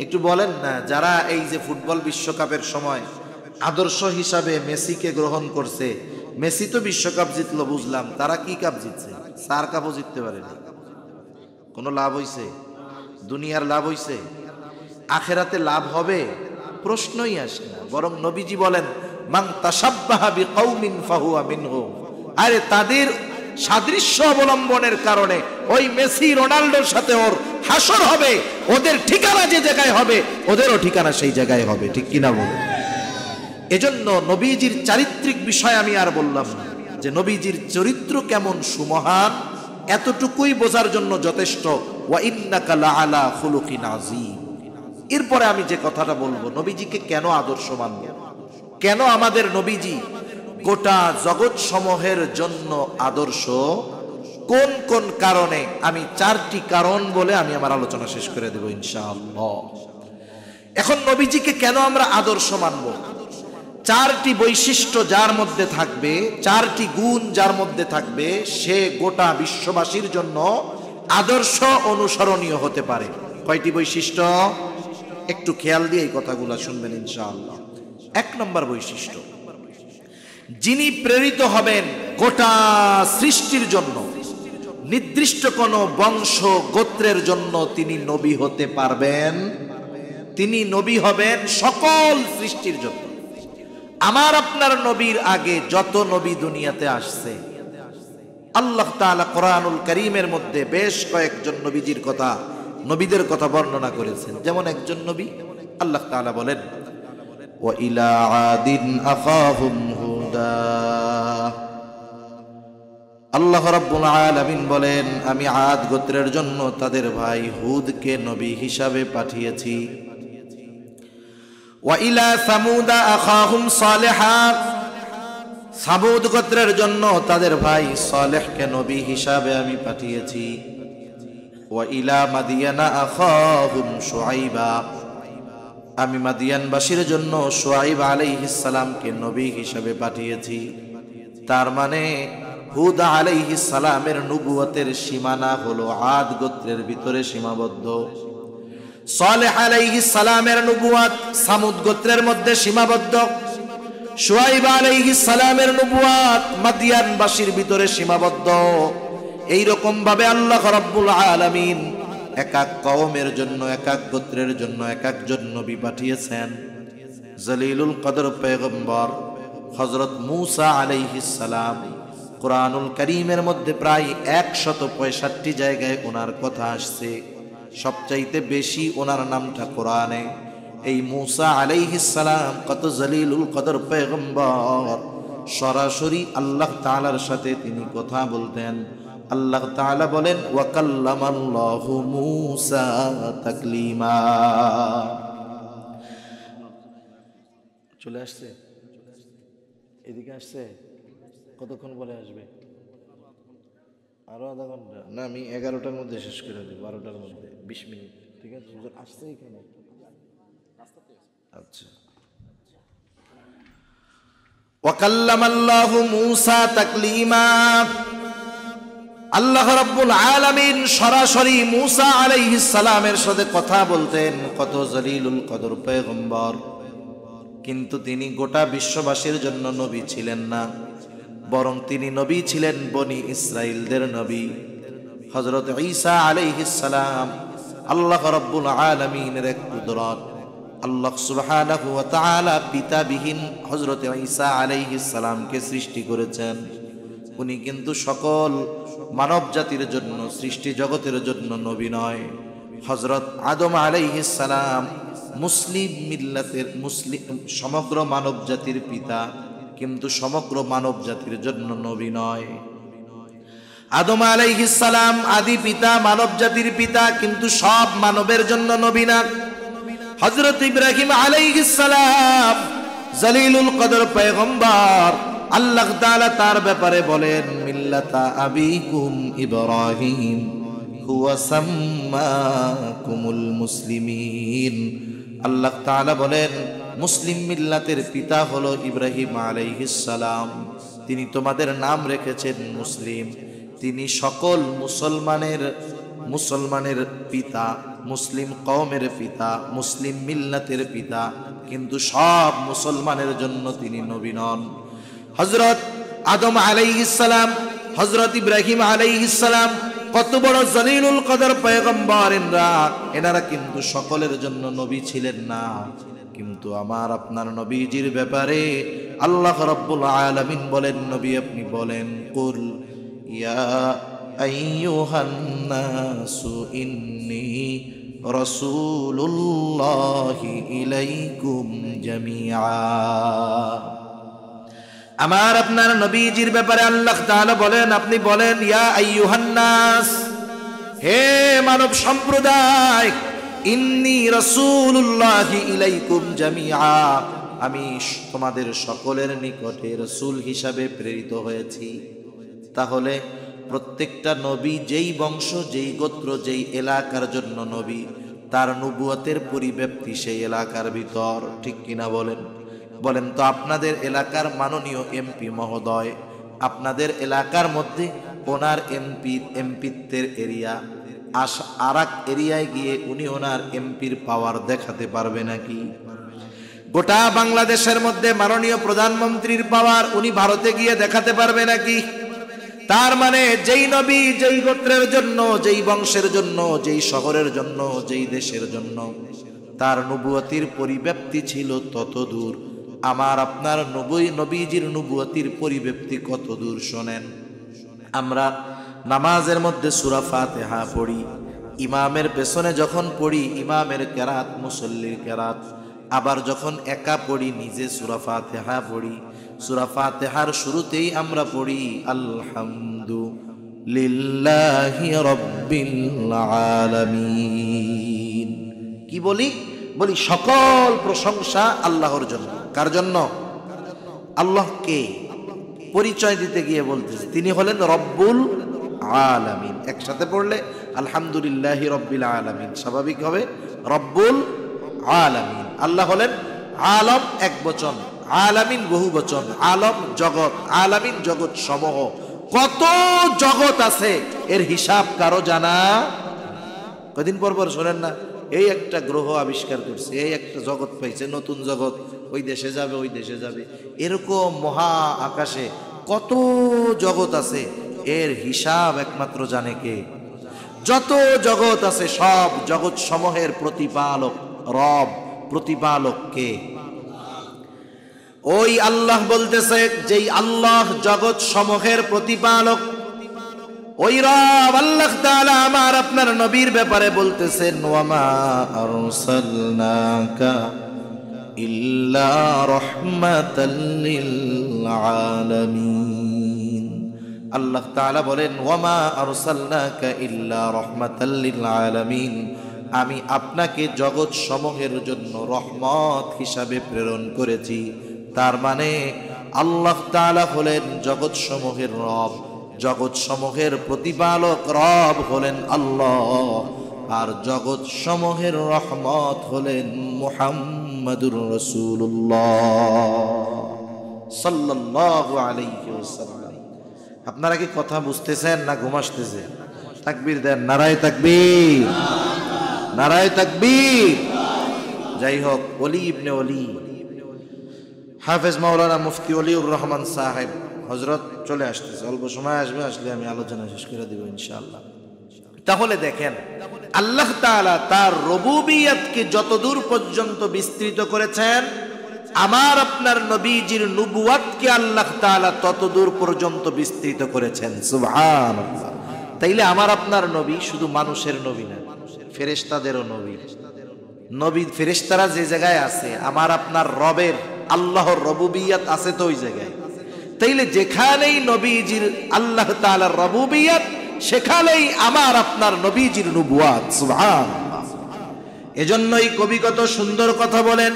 একটু বলেন না, যারা এই যে ফুটবল বিশ্বকাপের সময় আদর্শ হিসাবে মেসিকে গ্রহণ করছে, মেসি তো বিশ্বকাপ জিতলো বুঝলাম, তারা কি কাপ জিতছে? 4 কাপও জিততে পারেনি। কোনো লাভ হইছে? দুনিয়ার লাভ হইছে? আখেরাতে লাভ হবে? প্রশ্নই আসে না। বরং নবীজি বলেন, মান তাশাব্বাহা বিকাউমিন ফাহুয়া মিনহুম। আরে তাদের সাদৃশ্য অবলম্বনের কারণে ওই মেসি রোনাল্ডোর সাথে ওর হাসর হবে, ওদের ঠিকানা যে জায়গায় হবে ওদেরও ঠিকানা সেই জায়গায় হবে। ঠিক কিনা বলুন? এজন্য নবীজির চারিত্রিক বিষয় আমি আর বললাম না, যে নবীজির চরিত্র কেমন সুমহান এতটুকুই বোঝার জন্য যথেষ্ট। ওয়া ইন্নাকা লাআলা খুলুকিন আযীম। এরপরে আমি যে কথাটা বলবো, নবীজিকে কেন আদর্শ মানব, কেন আমাদের নবীজি গোটা জগৎ সমূহের জন্য আদর্শ, কোন কোন কারণে, আমি 4টি কারণ বলে আমি আমার আলোচনা শেষ করে দেব ইনশাআল্লাহ। এখন নবীজিকে কেন আমরা আদর্শ মানব? 4টি বৈশিষ্ট্য যার মধ্যে থাকবে, 4টি গুণ যার মধ্যে থাকবে, সে গোটা বিশ্ববাসীর জন্য আদর্শ অনুসরণীয় হতে পারে। কয়টি বৈশিষ্ট্য? একটু খেয়াল দিয়ে এই কথাগুলো শুনবেন ইনশাআল্লাহ। 1 নম্বর বৈশিষ্ট্য, যিনি প্রেরিত হবেন গোটা সৃষ্টির জন্য, নির্দিষ্ট কোনো বংশ গোত্রের জন্য তিনি নবী হতে পারবেন। তিনি নবী হবেন সকল সৃষ্টির জন্য। আমার আপনার নবীর আগে যত নবী দুনিয়াতে আসছে, আল্লাহ তাআলা কোরআনুল কারীমের মধ্যে বেশ কয়েকজন নবীজির কথা, নবীদের কথা বর্ণনা করেছেন। যেমন একজন নবী আল্লাহ তাআলা বলেন, ওয়া ইলা আদিন আখাহুম হুদা। আল্লাহ রাব্বুল আলামিন বলেন, আমি আদ গোত্রের জন্য তাদের ভাই হুদকে নবী হিসাবে পাঠিয়েছি। ওয়া ইলা সামুদা আখাহুম সালেহা। সামুদ গোত্রের জন্য তাদের ভাই সালেহকে নবী হিসাবে আমি পাঠিয়েছি। ওয়া ইলা মাদিয়ানা আখাহুম শুআইবা। আমি মাদিয়ানবাসীর জন্য শুআইব আলাইহিস সালামকে নবী হিসাবে পাঠিয়েছি। তার মানে হুদ আলাইহিস সালামের নবুয়তের সীমানা হলো আদ গোত্রের ভিতরে সীমাবদ্ধ। সালেহ আলাইহিস সালামের নবুয়ত সামুদ গোত্রের মধ্যে সীমাবদ্ধ। শুআইব আলাইহিস সালামের নবুয়ত মাদিয়ানবাসীর ভিতরে সীমাবদ্ধ। এই রকম ভাবে আল্লাহ রাব্বুল আলামিন এক এক কওমের জন্য, এক এক গোত্রের জন্য এক একজন নবী পাঠিয়েছেন। জলিলুল কদর পয়গম্বর হযরত মূসা আলাইহিস সালাম, কোরআনুল কারীমের মধ্যে প্রায় 165 জায়গায় ওনার কথা আসছে। সবচাইতে বেশি ওনার নামটা কোরআনে। এই মূসা আলাইহিস সালাম কত জলিলুল কদর পয়গম্বর, সরাসরি আল্লাহ তাআলার সাথে তিনি কথা বলতেন। আল্লাহ তাআলা বলেন, ওয়া কাল্লামাল্লাহু মূসা তাকলিমা। চলে আসছে, এদিকে আসছে। কতক্ষণ বলে আসবে? আরো আধা ঘন্টা? না, আমি 11টার মধ্যে শেষ করে দেব, 12টার মধ্যে 20 মিনিট। ঠিক আছে, আসছে এখানে। আচ্ছা। ওয়া কাল্লামাল্লাহু মূসা তাকলিমা। আল্লাহ রাব্বুল আলামিন সরাসরি মূসা আলাইহিস সালামের সাথে কথা বলতেন। কত জলিলুল কদর পয়গম্বর, কিন্তু তিনি গোটা বিশ্ববাসীর জন্য নবী ছিলেন না, বরং তিনি নবী ছিলেন বনি ইসরাইলদের নবী। হযরত ঈসা আলাইহিস সালাম আল্লাহ রাব্বুল আলামিনের এক কুদরত। আল্লাহ সুবহানাহু ওয়া তাআলা পিতাবিহীন হযরত ঈসা আলাইহিস সালামকে সৃষ্টি করেছেন। উনি কিন্তু সকল মানব জাতির জন্য, সৃষ্টি জগতের জন্য নবী নয়। হযরত আদম আলাইহিস সালাম মুসলিম মিল্লাতের, মুসলিম সমগ্র মানব জাতির পিতা, কিন্তু সমগ্র মানব জাতির জন্য নবী নয়। আদম আলাইহিস সালাম আদি পিতা, মানব জাতির পিতা, কিন্তু সব মানবের জন্য নবী না। হযরত ইব্রাহিম আলাইহিস সালাম জলিলুল কদর পয়গম্বর, আল্লাহ তাআলা তার ব্যাপারে বলেন, মিল্লাতা আবিকুম ইব্রাহিম হুয়া সাম্মাকুমুল মুসলিমিন। আল্লাহ তাআলা বলেন, মুসলিম মিল্লাতের পিতা হলো ইব্রাহিম আলাইহিস সালাম। তিনি তোমাদের নাম রেখেছেন মুসলিম। তিনি সকল মুসলমানের পিতা, মুসলিম কওমের পিতা, মুসলিম মিল্লাতের পিতা, কিন্তু সব মুসলমানের জন্য তিনি নবী নন। হযরত আদম আলাইহিস সালাম, হযরত ইব্রাহিম আলাইহিস সালাম, কত বড় জলিলুল কদর পয়গম্বর এনারা কিন্তু সকলের জন্য নবী ছিলেন না। কিন্তু আমার আপনার নবীজির ব্যাপারে আল্লাহ রাব্বুল আলামিন বলেন, নবী আপনি বলেন, কুল ইয়া আইয়ুহান নাসু ইন্নী রাসূলুল্লাহি ইলাইকুম জামিআ। আমার আপনার নবীজির ব্যাপারে আল্লাহ তাআলা বলেন, আপনি বলেন, ইয়া আইয়ুহান নাস, হে মানব সম্প্রদায়, ইন্নী রাসূলুল্লাহি ইলাইকুম জামিআ, আমি তোমাদের সকলের নিকটে রাসূল হিসাবে প্রেরিত হয়েছি। তাহলে প্রত্যেকটা নবী যেই বংশ, যেই গোত্র, যেই এলাকার জন্য নবী, তার নবুয়তের পরিব্যাপ্তি সেই এলাকার ভিতর, ঠিক কিনা বলেন? বলেন তো, আপনাদের এলাকার মাননীয় এমপি মহোদয়, আপনাদের এলাকার মধ্যে ওনার এমপিত্বের এরিয়া আর এক এরিয়ায় গিয়ে উনি ওনার এমপির পাওয়ার দেখাতে পারবে নাকি? গোটা বাংলাদেশের মধ্যে মাননীয় প্রধানমন্ত্রীর পাওয়ার উনি ভারতে গিয়ে দেখাতে পারবে নাকি? তার মানে যেই নবী যেই গোত্রের জন্য, যেই বংশের জন্য, যেই শহরের জন্য, যেই দেশের জন্য তার নবুয়তির পরিব্যাপ্তি ছিল তত দূর, আমার আপনার নবীজির নবুয়তির পরিব্যাপ্তি কত দূর শোনেন। আমরা নামাজের মধ্যে সূরা ফাতিহা পড়ি, ইমামের পেছনে যখন পড়ি ইমামের কেরাত, মুসল্লির কেরাত, আবার যখন একা পড়ি নিজে সূরা ফাতিহা পড়ি। সূরা ফাতিহার শুরুতেই আমরা পড়ি আলহামদুলিল্লাহি রাব্বিল আলামিন। কি বলি? বলি সকল প্রশংসা আল্লাহর জন্য। কার জন্য? আল্লাহকে পরিচয় দিতে গিয়ে বলতেছে তিনি হলেন রব্বুল আলামিন। একসাথে পড়লে আলহামদুলিল্লাহি রাব্বিল আলামিন, স্বাভাবিক হবে রব্বুল আলামিন। আল্লাহ হলেন আলম এক বচন, আলামিন বহু বচন। আলম জগৎ, আলামিন জগৎ সমূহ। কত জগৎ আছে এর হিসাব কারো জানা? কদিন পর পর শোনেন না, এই একটা গ্রহ আবিষ্কার করছে, এই একটা জগৎ পাইছে, নতুন জগৎ, ওই দেশে যাবে, ওই দেশে যাবে। এরকম মহা আকাশে কত জগৎ আছে, এর হিসাব একমাত্র জানে কে? যত জগৎ আছে সব জগৎ সমূহের প্রতিপালক রব, প্রতিপালক কে? ওই আল্লাহ বলতেছে, যেই আল্লাহ জগৎ সমূহের প্রতিপালক, ওই রব আল্লাহ তাআলা আমার আপনার নবীর ব্যাপারে বলতেছেন, ওয়ামা আরসালনাকা ইল্লা রাহমাতাল লিল আলামিন। আল্লাহ তাআলা বলেন, ওয়ামা আরসালনাকা ইল্লা রাহমাতাল লিল আলামিন, আমি আপনাকে জগৎ সমূহের জন্য রহমত হিসাবে প্রেরণ করেছি। তার মানে আল্লাহ তাআলা হলেন জগৎ সমূহের রব, জগৎ সমূহের প্রতিপালক রব হলেন আল্লাহ, আর জগৎ সমূহের রহমত হলেন মুহাম্মাদুর রাসূলুল্লাহ সাল্লাল্লাহু আলাইহি ওয়াসাল্লাম। আপনারা কি কথা বুঝতেছেন না ঘুম আসতেছে? তাকবীর দেন, নারায়ে তাকবীর, নারায়ে তাকবীর। যাই হোক, ওলি ইবনে ওলি হাফেজ মাওলানা মুফতি ওলিউর রহমান সাহেব হযরত চলে আসতেছে, অল্প সময় আসবে, আসলে আমি আলোচনা শেষ করে দিব ইনশাআল্লাহ। তাহলে দেখেন, আল্লাহ তাআলা তার রুবুবিয়তকে যতদূর পর্যন্ত বিস্তৃত করেছেন, আমার আপনার নবীজির নবুয়তকে আল্লাহ তাআলা ততদূর পর্যন্ত বিস্তৃত করেছেন। সুবহানাল্লাহ। তাইলে আমার আপনার নবী শুধু মানুষের নবী না, ফেরেশতাদেরও নবী। নবী ফেরেশতারা যে জায়গায় আছে, আমার আপনার রবের আল্লাহর রুবুবিয়ত আছে তো ওই জায়গায়। তাইলে যেখানেই নবীজির আল্লাহ তাআলার রুবুবিয়ত, সেখানেই আমার আপনার নবীজির নবুয়ত। সুবহানাল্লাহ। এজন্যই কবি কত সুন্দর কথা বলেন,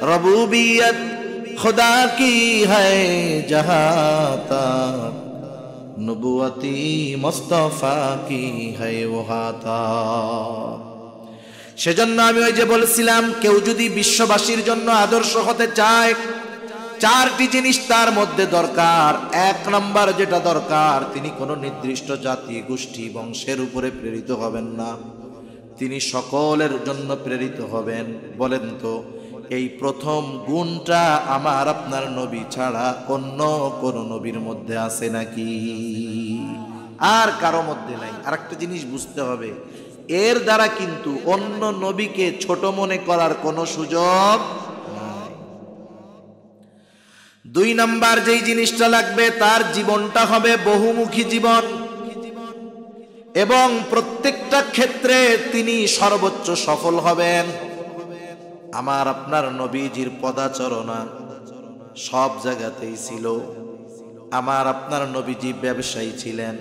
রুবুবিয়ত খুদা কি হ্যায় জাহাঁ তক, নবুয়তি মুস্তাফা কি হ্যায় ওহা তক। সেজন্য আমি ওই যে বলছিলাম, কেউ যদি বিশ্ববাসীর জন্য আদর্শ হতে চায়, চারটি জিনিস তার মধ্যে দরকার। এক নম্বর যেটা দরকার, তিনি কোনো নির্দিষ্ট জাতি, গোষ্ঠী, বংশের উপরে প্রেরিত হবেন না, তিনি সকলের জন্য প্রেরিত হবেন। বলেন তো, এই প্রথম গুণটা আমার আপনার নবী ছাড়া অন্য কোন নবীর মধ্যে আছে নাকি? আর কারো মধ্যে নাই। আরেকটা জিনিস বুঝতে হবে, এর দ্বারা কিন্তু অন্য নবীকে ছোট মনে করার কোনো সুযোগ নাই। 2 নাম্বার যেই জিনিসটা লাগবে, তার জীবনটা হবে বহুমুখী জীবন এবং প্রত্যেকটা ক্ষেত্রে তিনি সর্বোচ্চ সফল হবেন। আমার আপনার নবীজির পদাচরণা সব জায়গাতেই ছিল। আমার আপনার নবীজি ব্যবসায়ী ছিলেন,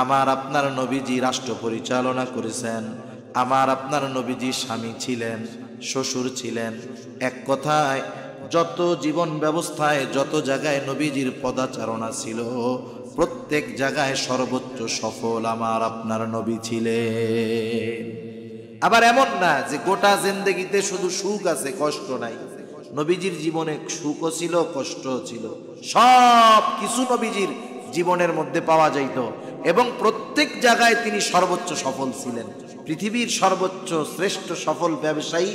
আমার আপনার নবীজি রাষ্ট্র পরিচালনা করেছেন, আমার আপনার নবীজি স্বামী ছিলেন, শ্বশুর ছিলেন। এক কথায় যত জীবন ব্যবস্থায় যত জায়গায় নবীজির পদাচারণা ছিল, প্রত্যেক জায়গায় সর্বোচ্চ সফল আমার আপনার নবী ছিলেন। আবার এমন না যে গোটা জিন্দেগিতে শুধু সুখ আছে, কষ্ট নাই। নবীজির জীবনে সুখও ছিল, কষ্টও ছিল, সব কিছু নবীজির জীবনের মধ্যে পাওয়া যাইত এবং প্রত্যেক জায়গায় তিনি সর্বোচ্চ সফল ছিলেন। পৃথিবীর সর্বোচ্চ শ্রেষ্ঠ সফল ব্যবসায়ী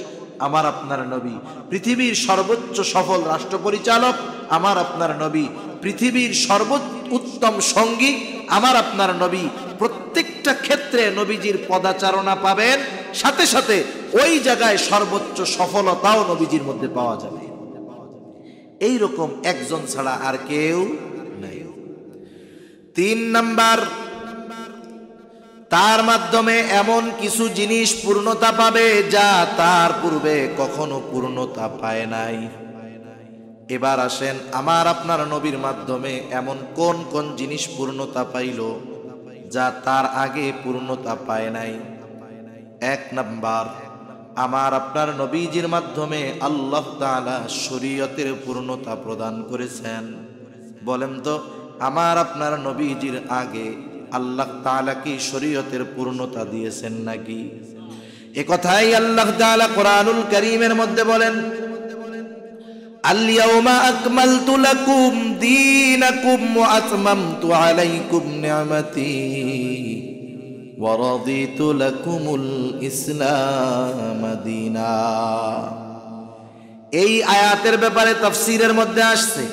আমার আপনার নবী, পৃথিবীর সর্বোচ্চ সফল রাষ্ট্র পরিচালক আমার আপনার নবী, পৃথিবীর সর্বোত্তম সঙ্গী আমার আপনার নবী। প্রত্যেকটা ক্ষেত্রে নবীজির পদাচারণা পাবেন, সাথে সাথে ওই জায়গায় সর্বোচ্চ সফলতাও নবীজির মধ্যে পাওয়া যাবে। এই রকম একজন ছাড়া আর কেউ নাই। 3 নাম্বার, তার মাধ্যমে এমন কিছু জিনিস পূর্ণতা পাবে যা তার পূর্বে কখনো পূর্ণতা পায় নাই। এবার আসেন, আমার আপনার নবীর মাধ্যমে এমন কোন কোন জিনিস পূর্ণতা পাইল যা তার আগে পূর্ণতা পায় নাই? 1 নাম্বার, আমার আপনার নবীজির মাধ্যমে আল্লাহ তাআলা শরীয়তের পূর্ণতা প্রদান করেছেন। বলেন তো, আমার আপনার নবীজির আগে আল্লাহ তাআলা কি শরীয়তের পূর্ণতা দিয়েছেন নাকি? এ কথাই আল্লাহ তাআলা কোরআনুল কারীমের মধ্যে বলেন, আল-ইয়াওমা আকমালতু লাকুম দীনাকুম ওয়া আতমামতু আলাইকুম নি'মাতি ওয়া রাদিতু লাকুমুল ইসলাম দীনা। এই আয়াতের ব্যাপারে তাফসীরের মধ্যে আসছে,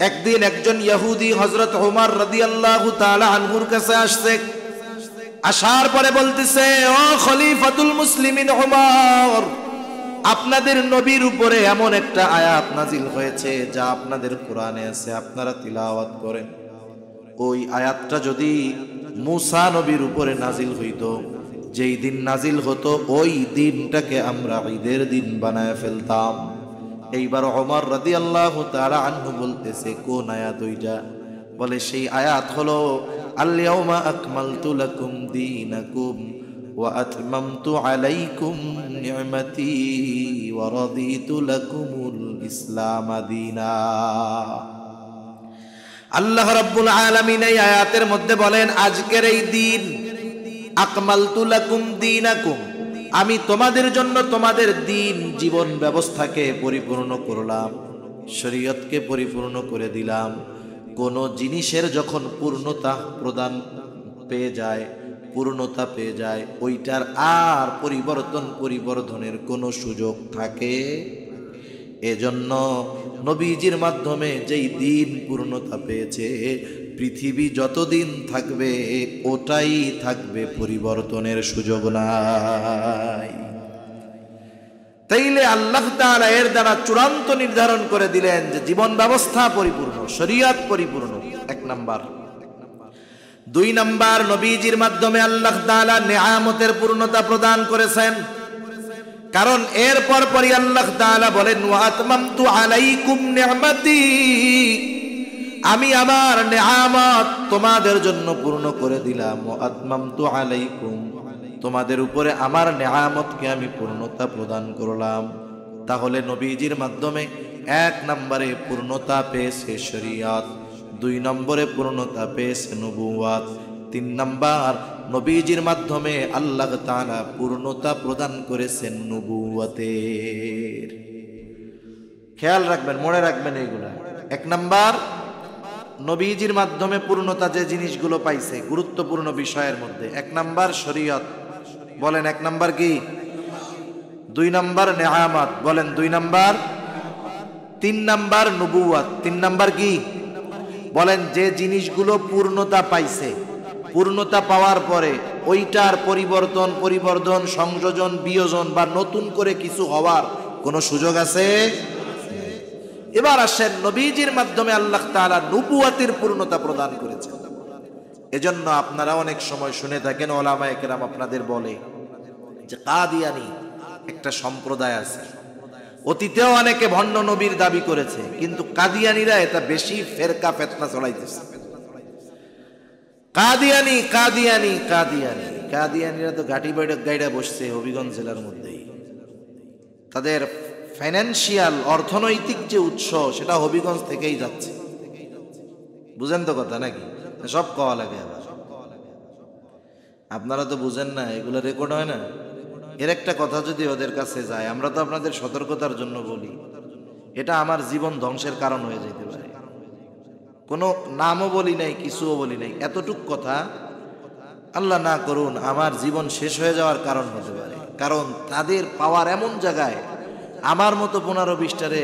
একদিন একজন ইহুদি হযরত ওমর রাদিয়াল্লাহু তাআলা আনহুর কাছে আসছে। আসার পরে বলতেছে, ও খলিফাতুল মুসলিমিন ওমর, আপনাদের নবীর উপরে এমন একটা আয়াত নাজিল হয়েছে যা আপনাদের কোরআনে আছে, আপনারা তিলাওয়াত করেন। ওই আয়াতটা যদি মুসা নবীর উপরে নাজিল হইতো, যেই দিন নাজিল হতো ওই দিনটাকে আমরা ঈদের দিন বানায় ফেলতাম। এইবার ওমর রাদিয়াল্লাহু তাআলা আনহু বলতেছে, কোন আয়াত ওইটা? বলে, সেই আয়াত হলো আল-ইয়াওমা আকমালতু লাকুম দীনাকুম ওয়া আতমামতু আলাইকুম নি'মাতি ওয়া রাদিতু লাকুমুল ইসলাম দীনা। আল্লাহ রাব্বুল আলামিন এই আয়াতের মধ্যে বলেন, আজকের এই দিন আকমালতু লাকুম দীনাকুম, আমি তোমাদের জন্য তোমাদের দিন জীবন ব্যবস্থাকে পরিপূর্ণ করলাম, শরীয়তকে পরিপূর্ণ করে দিলাম। কোন জিনিসের যখন পূর্ণতা পেয়ে যায় ওইটার আর পরিবর্ধনের কোনো সুযোগ থাকে? এজন্য নবীজির মাধ্যমে যেই দিন পূর্ণতা পেয়েছে, পৃথিবী যতদিন থাকবে ওটাই থাকবে, পরিবর্তনের সুযোগ নাই। তাইলে আল্লাহ তাআলা এর দ্বারা চূড়ান্ত নির্ধারণ করে দিলেন যে জীবন ব্যবস্থা পরিপূর্ণ, শরীয়ত পরিপূর্ণ। 1 নাম্বার। 2 নাম্বার, নবীজির মাধ্যমে আল্লাহ তাআলা নিয়ামতের পূর্ণতা প্রদান করেছেন। কারণ এর পরপরই আল্লাহ তাআলা বলেন, ওয়া আতমামতু আলাইকুম নি'মাতি, আমি আমার নিয়ামত তোমাদের জন্য পূর্ণ করে দিলাম। ওয়া আতমামতু আলাইকুম, তোমাদের উপরে আমার নিয়ামতকে আমি পূর্ণতা প্রদান করলাম। তাহলে নবীজির মাধ্যমে 1 নম্বরে পূর্ণতা পেয়েছে শরীয়ত, 2 নম্বরে পূর্ণতা পেয়েছে নবুয়ত, 3 নম্বর নবীজির মাধ্যমে আল্লাহ তাআলা পূর্ণতা প্রদান করেছেন নবুয়তের। খেয়াল রাখবেন, মনে রাখবেন এইগুলা। 1 নম্বর, নবীজির মাধ্যমে পূর্ণতা যে জিনিসগুলো পাইছে গুরুত্বপূর্ণ বিষয়ের মধ্যে 1 নম্বর শরীয়ত। বলেন 1 নম্বর কি? 2 নাম্বার নেয়ামত, বলেন 2 নাম্বার। 3 নাম্বার নবুয়ত। 3 নাম্বার কি বলেন? যে জিনিসগুলো পূর্ণতা পাইছে, পূর্ণতা পাওয়ার পরে ওইটার পরিবর্তন সংযোজন বিয়োজন বা নতুন করে কিছু হওয়ার কোনো সুযোগ আছে? এবার আসেন, নবীজির মাধ্যমে আল্লাহ তাআলা নবুয়তের পূর্ণতা প্রদান করেছেন। এজন্য আপনারা অনেক সময় শুনে থাকেন, ওলামায়ে কেরাম আপনাদের বলে যে কাদিয়ানী একটা সম্প্রদায় আছে। অতীতেও অনেকে ভণ্ড নবীর দাবি করেছে, কিন্তু কাদিয়ানীরা এটা বেশি ফেরকা ফেতনা চলাইতেছে। কাদিয়ানী কাদিয়ানী কাদিয়ানী কাদিয়ানীরা তো ঘাটি গাইডা বসছে হবিগঞ্জ জেলার মধ্যেই। তাদের ফাইন্যান্সিয়াল অর্থনৈতিক যে উৎস সেটা হবিগঞ্জ থেকেই যাচ্ছে। বুঝেন তো কথা নাকি? সব কওয়া লাগে আবার। আপনারা তো বুঝেন না, এগুলো রেকর্ড হয় না। এর একটা কথা যদি ওদের কাছে যায়, আমরা তো আপনাদের সতর্কতার জন্য বলি, এটা আমার জীবন ধ্বংসের কারণ হয়ে যেতে পারে। কোনো নামও বলি নাই, কিছুও বলি নাই, এতটুক কথা আল্লাহ না করুন আমার জীবন শেষ হয়ে যাওয়ার কারণ হতে পারে। কারণ তাদের পাওয়ার এমন জায়গায়, আমার মতো 15-20টারে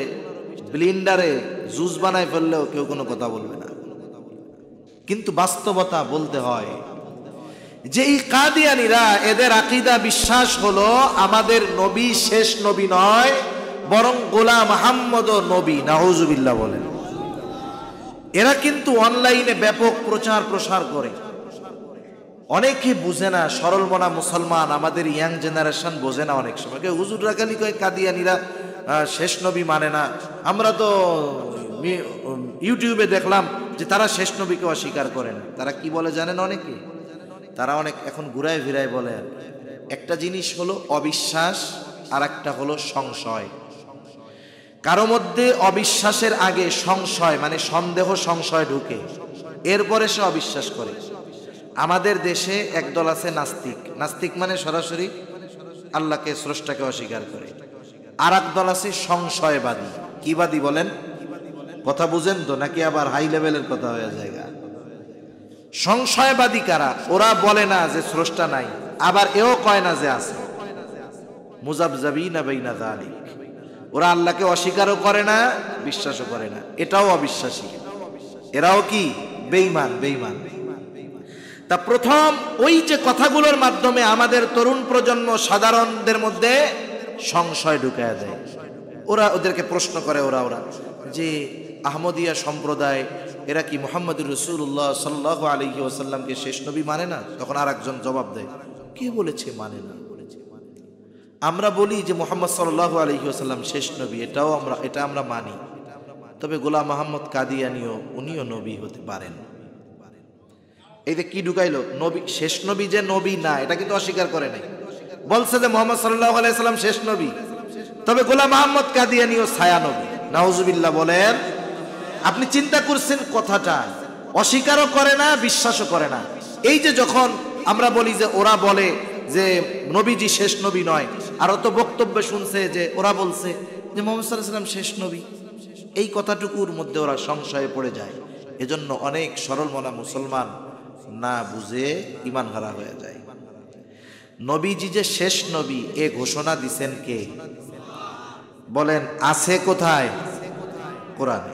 ব্লিন্ডারে জুস বানায় ফেললেও কেউ কোনো কথা বলবে না। কিন্তু বাস্তবতা বলতে হয় যে এই কাদিয়ানীরা, এদের আকীদা বিশ্বাস হলো আমাদের নবী শেষ নবী নয়, বরং গোলাম মুহাম্মদ নবী। নাউজুবিল্লাহ বলেন। এরা কিন্তু অনলাইনে ব্যাপক প্রচার প্রসার করে। অনেকে বুঝে না, সরল মনা মুসলমান আমাদের ইয়াং জেনারেশন বোঝে না। অনেক সময় কেউ হুজুর রাখালি কয় কাদিয়ানীরা শেষ নবী মানে না। আমরা তো ইউটিউবে দেখলাম যে তারা শেষ নবীকে অস্বীকার করেন। তারা কি বলে জানেন? অনেকে তারা অনেক এখন ঘুরায় ফিরায় বলে, একটা জিনিস হলো অবিশ্বাস আর একটা হলো সংশয়। কারো মধ্যে অবিশ্বাসের আগে সংশয় মানে সন্দেহ সংশয় ঢুকে, এরপরে সে অবিশ্বাস করে। আমাদের দেশে একদল আছে নাস্তিক। নাস্তিক মানে সরাসরি আল্লাহকে স্রষ্টাকে অস্বীকার করে। আর এক দল আছে সংশয়বাদী। কি বাদী বলেন? কথা বুঝেন তো নাকি আবার হাই লেভেলের কথা হয়ে যায়? সংশয়বাদী কারা? ওরা বলে না যে স্রষ্টা নাই, আবার এও কয় না যে আছে। মুযাবযাবিনা বাইনা যালিক। ওরা আল্লাহকে অস্বীকারও করে না, বিশ্বাসও করে না, এটাও অবিশ্বাসী। এরাও কি? বেঈমান। বেঈমান। তা প্রথম ওই যে কথাগুলোর মাধ্যমে আমাদের তরুণ প্রজন্ম সাধারণদের মধ্যে সংশয় ঢুকায়া দেয়। ওরা ওদেরকে প্রশ্ন করে, ওরা যে আহমদিয়া সম্প্রদায় এরা কি মুহাম্মদুর রাসূলুল্লাহ সাল্লাল্লাহু আলাইহি ওয়াসাল্লামকে শেষ নবী মানে না? তখন আরেকজন জবাব দেয়, কে বলেছে মানে না? আমরা বলি যে মুহাম্মদ সাল্লাল্লাহু আলাইহি ওয়াসাল্লাম শেষ নবী, এটা আমরা মানি। তবে গোলাম মুহাম্মদ কাদিয়ানীও উনিও নবী হতে পারেন। এই যে কি ঢুকাইলো, নবী শেষ নবী যে নবী না এটা কিন্তু অস্বীকার করে নাই। বলছে যে মুহাম্মদ সাল্লাল্লাহু আলাইহি ওয়াসাল্লাম শেষ নবী, তবে গোলাম মুহাম্মদ কাদিয়ানীও ছায়া নবী। নাউজুবিল্লাহ বলেন। আপনি চিন্তা করছেন কথাটা, অস্বীকারও করে না, বিশ্বাসও করে না। এই যে যখন আমরা বলি যে ওরা বলে যে নবীজি শেষ নবী নয়, আর তো বক্তব্য শুনছে যে ওরা বলছে যে মুহাম্মদ সাল্লাল্লাহু আলাইহি ওয়াসাল্লাম শেষ নবী, এই কথাটুকুর মধ্যে ওরা সংশয়ে পড়ে যায়। এজন্য অনেক সরল মনা মুসলমান না বুঝে ঈমান হারা হয়ে যায়। নবীজি যে শেষ নবী এ ঘোষণা দিছেন কে? বলেন আছে কোথায়? কোরআনে।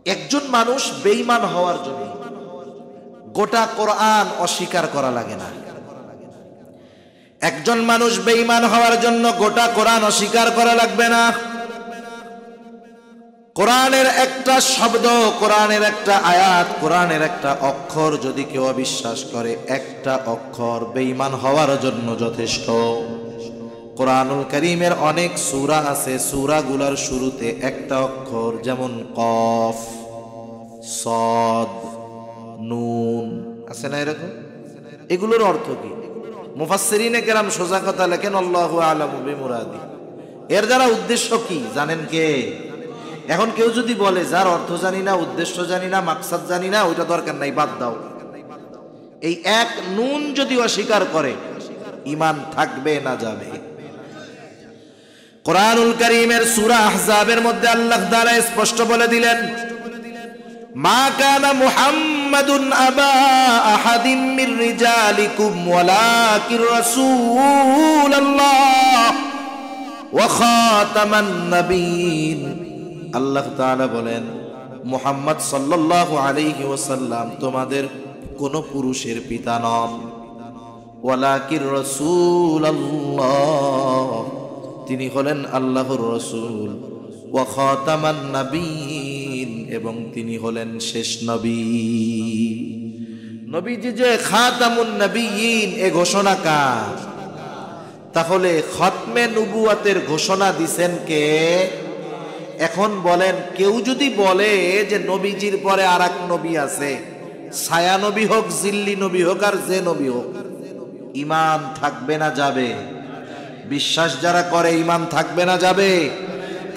একজন মানুষ বেঈমান হওয়ার জন্য গোটা কোরআন অস্বীকার করা লাগে না। একজন মানুষ বেঈমান হওয়ার জন্য গোটা কোরআন অস্বীকার করা লাগবে না। কোরআনের একটা শব্দ, কোরআনের একটা আয়াত, কোরআনের একটা অক্ষর যদি কেউ অবিশ্বাস করে, একটা অক্ষর বেঈমান হওয়ার জন্য যথেষ্ট। কোরআনুল কারীমের অনেক সূরা আছে, সূরাগুলোর শুরুতে একটা অক্ষর, যেমন কফ, সদ, নুন আছে না এরকম? এগুলোর অর্থ কি? মুফাসসিরিনে কেরাম সোজা কথা লেখেন আল্লাহু আ'লামু বিমুরাদি। এর দ্বারা উদ্দেশ্য কি জানেন কে? এখন কেউ যদি বলে যার অর্থ জানি না, উদ্দেশ্য জানি না, মাকসাদ জানি না, ওইটা দরকার নাই, বাদ দাও। এই এক নুন যদি অস্বীকার করে ঈমান থাকবে না যাবে? কোরআনুল কারীমের সূরা আহজাবের মধ্যে আল্লাহ তাআলা স্পষ্ট বলে দিলেন, মা কানা মুহাম্মাদুন আবা আহাদিম মির রিজালিকুম ওয়ালাকির রাসূলুল্লাহ ওয়া খাতামান নাবিয়্যিন। আল্লাহ তাআলা বলেন, মুহাম্মদ সাল্লাল্লাহু আলাইহি ওয়াসাল্লাম তোমাদের কোন পুরুষের পিতা নন, ওয়ালাকির রাসূলুল্লাহ, তিনি হলেন আল্লাহর রাসূল, ওয়া খাতামান নাবিয়্যিন, এবং তিনি হলেন শেষ নবী। নবীজি যে খাতামুন নাবিয়্যিন, এ ঘোষণা কার? তাহলে খতমে নবুয়তের ঘোষণা দিছেন কে? এখন বলেন, কেউ যদি বলে যে নবীজির পরে আর এক নবী আছে, ছায়া নবী হোক, জিল্লি নবী হোক, আর যে নবী হোক, ঈমান থাকবে না যাবে? বিশ্বাস যারা করে ঈমান থাকবে না যাবে?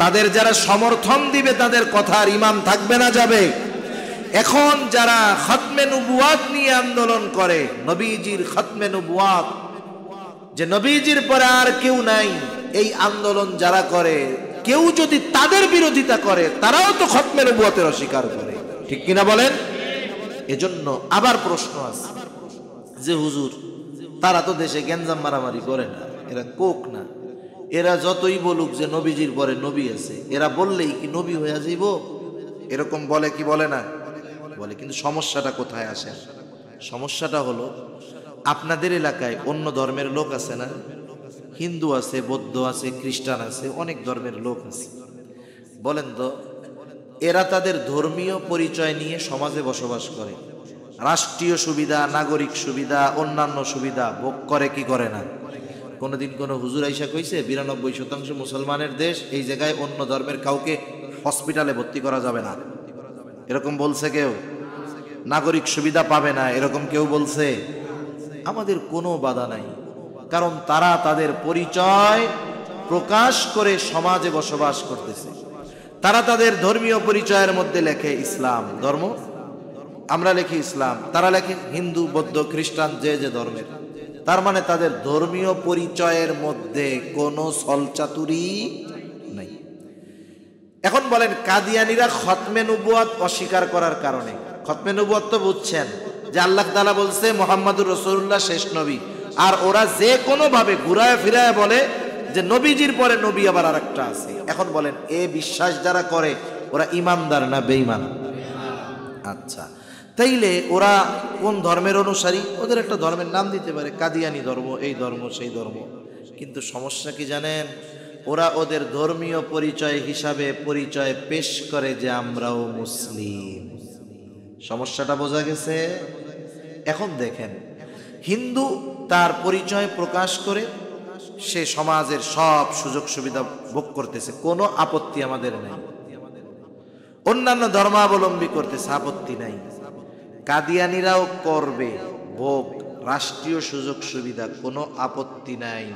তাদের যারা সমর্থন দিবে তাদের কথার ঈমান থাকবে না যাবে? এখন যারা খতমে নবুয়াত নিয়ে আন্দোলন করে, নবীজির খতমে নবুয়াত, যে নবীজির পরে আর কেউ নাই, এই আন্দোলন যারা করে, কেউ যদি তাদের বিরোধিতা করে, তারাও তো খতমে নবুয়াতের অস্বীকার করে, ঠিক কিনা বলেন? এজন্য আবার প্রশ্ন আছে যে হুজুর, তারা তো দেশে গ্যাঞ্জাম মারামারি করে না, এরা কোক না, এরা যতই বলুক যে নবীজির পরে নবী আছে, এরা বললেই কি নবী হয়ে যাইব? এরকম বলে কি বলে না? বলে। কিন্তু সমস্যাটা কোথায় আসে? সমস্যাটা হলো, আপনাদের এলাকায় অন্য ধর্মের লোক আছে না? হিন্দু আছে, বৌদ্ধ আছে, খ্রিস্টান আছে, অনেক ধর্মের লোক আছে। বলেন তো, এরা তাদের ধর্মীয় পরিচয় নিয়ে সমাজে বসবাস করে, রাষ্ট্রীয় সুবিধা, নাগরিক সুবিধা, অন্যান্য সুবিধা ভোগ করে কি করে না? কোনোদিন কোনো হুজুর আইসা কইছে 92% মুসলমানের দেশ, এই জায়গায় অন্য ধর্মের কাউকে হসপিটালে ভর্তি করা যাবে না, এরকম বলছে কেউ? নাগরিক সুবিধা পাবে না, এরকম কেউ বলছে? আমাদের কোনো বাধা নাই, কারণ তারা তাদের পরিচয় প্রকাশ করে সমাজে বসবাস করতেছে। তারা তাদের ধর্মীয় পরিচয়ের মধ্যে লেখে ইসলাম ধর্ম, আমরা লিখি ইসলাম, তারা লেখে হিন্দু, বৌদ্ধ, খ্রিস্টান, যে যে ধর্মের। তার মানে তাদের ধর্মীয় পরিচয়ের মধ্যে কোনো ছলচাতুরি নাই। এখন বলেন, কাদিয়ানীরা খতমে নবুয়ত অস্বীকার করার কারণে, খতমে নবুয়ত তো বুঝছেন যে আল্লাহ তাআলা বলছে মুহাম্মদুর রাসূলুল্লাহ শেষ নবী, আর ওরা যে কোনো ভাবে ঘুরায় ফিরায় বলে যে নবীজির পরে নবী আবার আরেকটা আছে। এখন বলেন, এ বিশ্বাস যারা করে ওরা ইমানদার না বেঈমান? আচ্ছা, তাইলে ওরা কোন ধর্মের অনুসারী? ওদের একটা ধর্মের নাম দিতে পারে, কাদিয়ানী ধর্ম, এই ধর্ম, সেই ধর্ম। কিন্তু সমস্যা কি জানেন? ওরা ওদের ধর্মীয় পরিচয় হিসাবে পরিচয় পেশ করে যে আমরাও মুসলিম। সমস্যাটা বোঝা গেছে? এখন দেখেন, হিন্দু তার পরিচয় প্রকাশ করে সে সমাজের সব সুযোগ সুবিধা ভোগ করতেছে, কোনো আপত্তি আমাদের নেই। অন্যান্য ধর্মাবলম্বী করতেছে, আপত্তি নাই। কাদিয়ানীরাও করবে ভোগ, রাষ্ট্রীয় সুযোগ সুবিধা, কোনো আপত্তি নাই।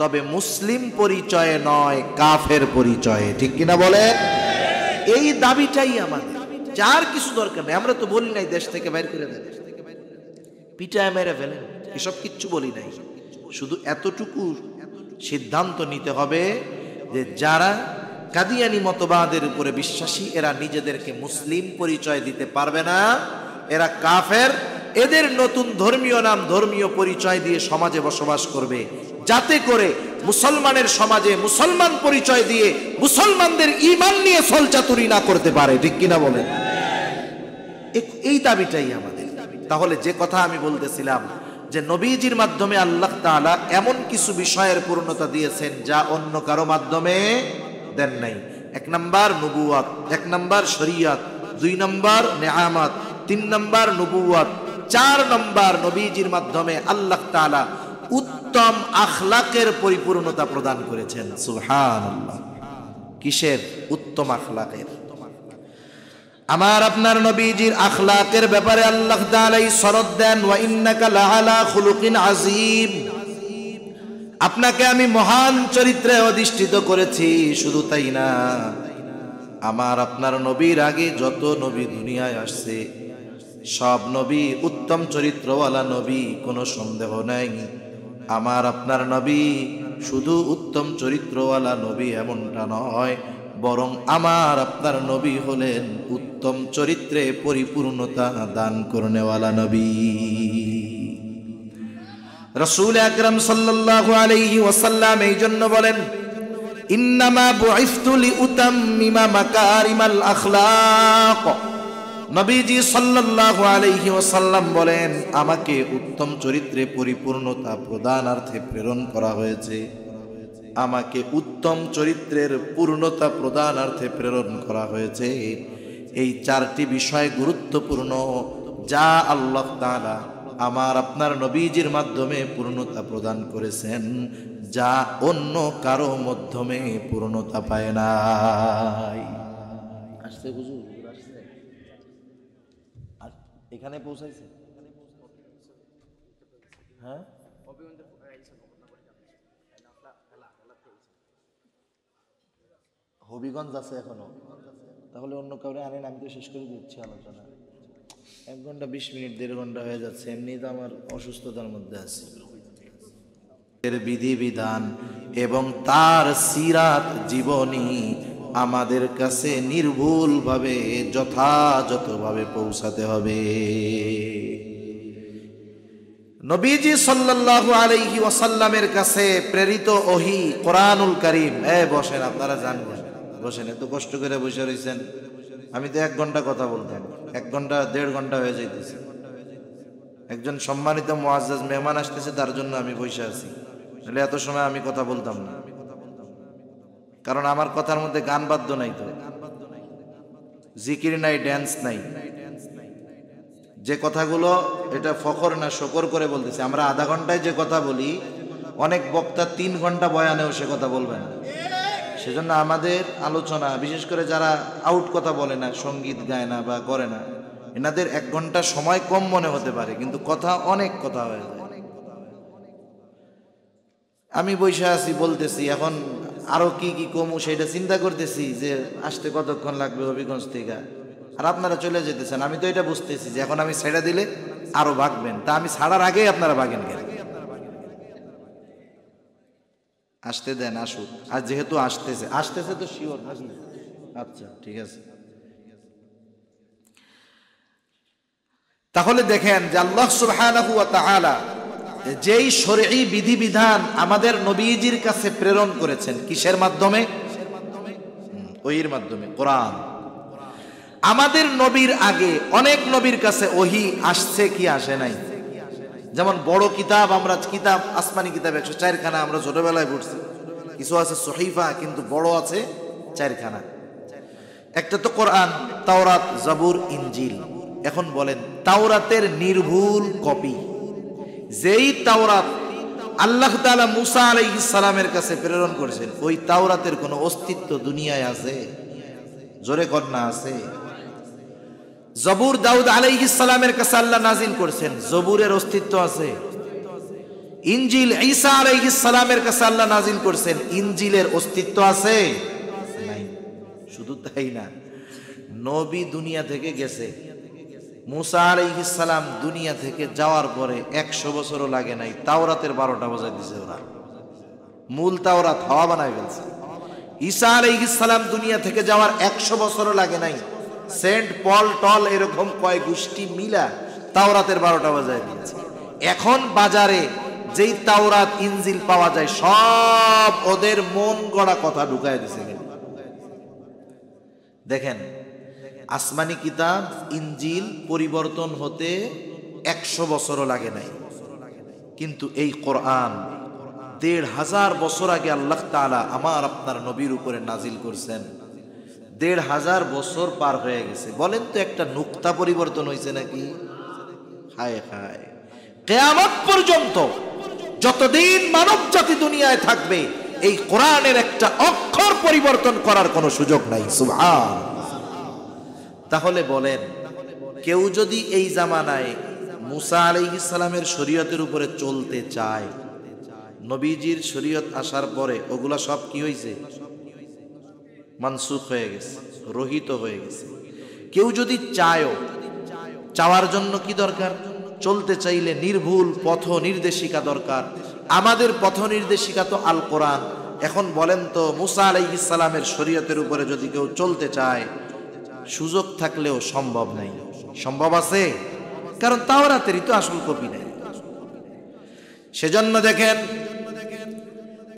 তবে মুসলিম পরিচয়ে নয়, কাফের পরিচয়ে, ঠিক কিনা বলে? এই দাবিটাই আমাদের, যার কিছু দরকার নেই। আমরা তো বলি নাই দেশ থেকে বাইর করে দেন, পিটায় মেরে ফেলেন, এসব কিচ্ছু বলি নাই। শুধু এতটুকু সিদ্ধান্ত নিতে হবে যে যারা কাদিয়ানী মতবাদের উপরে বিশ্বাসী, এরা নিজেদেরকে মুসলিম পরিচয় দিতে পারবে না, এরা কাফের। এদের নতুন ধর্মীয় নাম, ধর্মীয় পরিচয় দিয়ে সমাজে বসবাস করবে, যাতে করে মুসলমানের সমাজে মুসলমান পরিচয় দিয়ে মুসলমানদের ঈমান নিয়ে ছলচাতুরি না করতে পারে, ঠিক কিনা বলেন? এই দাবিটাই আমাদের। তাহলে যে কথা আমি বলতেছিলাম যে নবীজির মাধ্যমে আল্লাহ তাআলা এমন কিছু বিষয়ের পূর্ণতা দিয়েছেন যা অন্য কারো মাধ্যমে দেন নাই। 1 নাম্বার নবুয়ত, 1 নাম্বার শরীয়ত, 2 নাম্বার নেয়ামত, 3 নাম্বার নবুয়ত, 4 নাম্বার নবীজির মাধ্যমে আল্লাহ তাআলা উত্তম আখলাকের পরিপূর্ণতা প্রদান করেছেন। সুবহানাল্লাহ। কিসের? উত্তম আখলাকের। আমার আপনার নবীজির আখলাকের ব্যাপারে আল্লাহ তাআলা শরত দেন, ওয়া ইন্নাকা লাআলা খুলুকিন আযীম। আপনাকে আমি মহান চরিত্রে অধিষ্ঠিত করেছি। শুধু তাই না, আমার আপনার নবীর আগে যত নবী দুনিয়ায় আসছে সব নবী উত্তম চরিত্রওয়ালা নবী, কোনো সন্দেহ নাই। আমার আপনার নবী শুধু উত্তম চরিত্রওয়ালা নবী এমনটা নয়, বরং আমার আপনার নবী হলেন উত্তম চরিত্রে পরিপূর্ণতা দান করনেওয়ালা নবী। রাসূল আকরাম সাল্লাল্লাহু আলাইহি ওয়াসাল্লাম এই জন্য বলেন, ইন্নামা বুইসতু লিউতাম্মিমা মাকারিমাল আখলাক। নবীজি সাল্লাল্লাহু আলাইহি ওয়াসাল্লাম বলেন, আমাকে উত্তম চরিত্রে পরিপূর্ণতা প্রদানার্থে প্রেরণ করা হয়েছে। আমাকে উত্তম চরিত্রের পূর্ণতা প্রদানার্থে প্রেরণ করা হয়েছে। এই চারটি বিষয় গুরুত্বপূর্ণ, যা আল্লাহ তাআলা আমার আপনার নবীজির মাধ্যমে পূর্ণতা প্রদান করেছেন, যা অন্য কারো মাধ্যমে পূর্ণতা পায় নাই। আসছে হুজুর, আসছে, আর এখানে পৌঁছাইছে। হ্যাঁ, হবিগঞ্জ আছে এখনো, তাহলে অন্য কাউরে আনেন, আমি তো শেষ করে দিচ্ছি আলোচনা। 1 ঘন্টা 20 মিনিট 1.5 ঘন্টা হয়ে যাচ্ছে, এমনি তো আমার অসুস্থতার মধ্যে আছি। এর বিধিবিধান এবং তার সিরাত জীবনী আমাদের কাছে নির্ভুলভাবে যথাযথভাবে পৌঁছাতে হবে। নবীজি সাল্লাল্লাহু আলাইহি ওয়াসাল্লামের কাছে প্রেরিত ওহী কোরআনুল কারীম। বসেন, আপনারা জানবেন, বসেন, এত কষ্ট করে বসে রয়েছেন। আমি তো 1 ঘন্টা কথা বলতাম, 1 ঘন্টা 1.5 ঘন্টা হয়ে যাইতেছে। একজন সম্মানিত মুআজ্জাজ মেহমান আসতেছে, তার জন্য আমি বসে আছি, নাহলে এত সময় আমি কথা বলতাম না। কারণ আমার কথার মধ্যে গান বাদ্য নাই, তো জিকির নাই, ড্যান্স নাই। যে কথাগুলো এটা ফখর না শকর করে বলতেছে। আমরা আধা ঘন্টায় যে কথা বলি, অনেক বক্তা 3 ঘন্টা বয়ানেও সে কথা বলবে না। সেজন্য আমাদের আলোচনা, বিশেষ করে যারা আউট কথা বলে না, সঙ্গীত গায় না বা করে না, এনাদের 1 ঘন্টা সময় কম মনে হতে পারে, কিন্তু কথা অনেক কথা হয়ে যায়। আমি বসে আছি, বলতেছি, এখন আরো কি কি কমু সেটা চিন্তা করতেছি, যে আসতে কতক্ষণ লাগবে হবিগঞ্জ থেকে, আর আপনারা চলে যেতেছেন। আমি তো এটা বুঝতেছি যে এখন আমি ছেড়ে দিলে আরো ভাগবেন, তা আমি ছাড়ার আগেই আপনারা ভাগেন কেন? আসতে দেন, আসুক। আর যেহেতু আসতেছে তো শিওর নাকি? আচ্ছা, ঠিক আছে। তাহলে দেখেন যে আল্লাহ সুবহানাহু ওয়া তাআলা যেই শরঈ বিধিবিধান আমাদের নবীজির কাছে প্রেরণ করেছেন, কিসের মাধ্যমে? ওহীর মাধ্যমে, কোরআন। আমাদের নবীর আগে অনেক নবীর কাছে ওহী আসছে কি আসে নাই? যেমন বড় কিতাব, আমরা কিতাব, আসমানি কিতাব 104 খানা আমরা ছোটবেলায় পড়ছি। কিছু আছে সহিফা, কিন্তু বড় আছে 4 খানা। একটা তো কোরআন, তাওরাত, জাবুর, ইনজিল। এখন বলেন, তাওরাতের নির্ভুল কপি, যেই তাওরাত আল্লাহ তাআলা মুসা আলাইহিস সালামের কাছে প্রেরণ করেছেন, ওই তাওরাতের কোনো অস্তিত্ব দুনিয়ায় আছে? জোরে কন্যা আছে? জবুর দাউদ আলাইহিস সালামের কাছে আল্লাহ নাজিল করেছেন, জবুরের অস্তিত্ব আছে? ইনজিল ঈসা আলাইহিস সালামের কাছে আল্লাহ নাজিল করেছেন, ইনজিলের অস্তিত্ব আছে? নাই। শুধু তাই না, নবী দুনিয়া থেকে গেছে, মুসা আলাইহিস সালাম দুনিয়া থেকে যাওয়ার পরে 100 বছরও লাগে নাই, তাওরাতের 12টা বাজায় দিয়েছে ওরা। মূল তাওরাত হাওয়া বানায় ফেলছে। ঈসা আলাইহিস সালাম দুনিয়া থেকে যাওয়ার 100 বছরও লাগে নাই, সেন্ট পল টল এরকম কয় গোষ্ঠী মিলা তাওরাতের 12টা বাজায় দিয়েছে। এখন বাজারে যেই তাওরাত ইনজিল পাওয়া যায়, সব ওদের মন গড়া কথা ঢুকায় দিছে। দেখেন, আসমানি কিতাব ইনজিল পরিবর্তন হতে 100 বছরও লাগে নাই, কিন্তু এই কোরআন 1500 বছর আগে আল্লাহ তাআলা আমার আপনার নবীর উপরে নাজিল করছেন। 1500 বছর পার হয়ে গেছে। বলেন তো, একটা নুক্তা পরিবর্তন হয়েছে নাকি? হায় হায়, কিয়ামত পর্যন্ত যতদিন মানব জাতি দুনিয়ায় থাকবে, এই কোরআনের একটা অক্ষর পরিবর্তন করার কোনো সুযোগ নাই। সুবহান। তাহলে বলেন, কেউ যদি এই জামানায় মুসা আলাইহিস সালামের শরীয়তের উপরে চলতে চায়, নবীজির শরীয়ত আসার পরে ওগুলা সব কি হয়েছে? মানসুখ হয়ে গেছে, রহিত হয়ে গেছে। কেউ যদি চায়ও, চাওয়ার জন্য কি দরকার? চলতে চাইলে নির্ভুল পথ নির্দেশিকা দরকার। আমাদের পথ নির্দেশিকা তো আল কোরআন। এখন বলেন তো, মুসা আলাইহিস সালামের শরীয়তের উপরে যদি কেউ চলতে চায়, সুযোগ থাকলেও সম্ভব নাই। সম্ভব আছে? কারণ তাওরাতেরই তো আসল কপি নাই। সেজন্য দেখেন,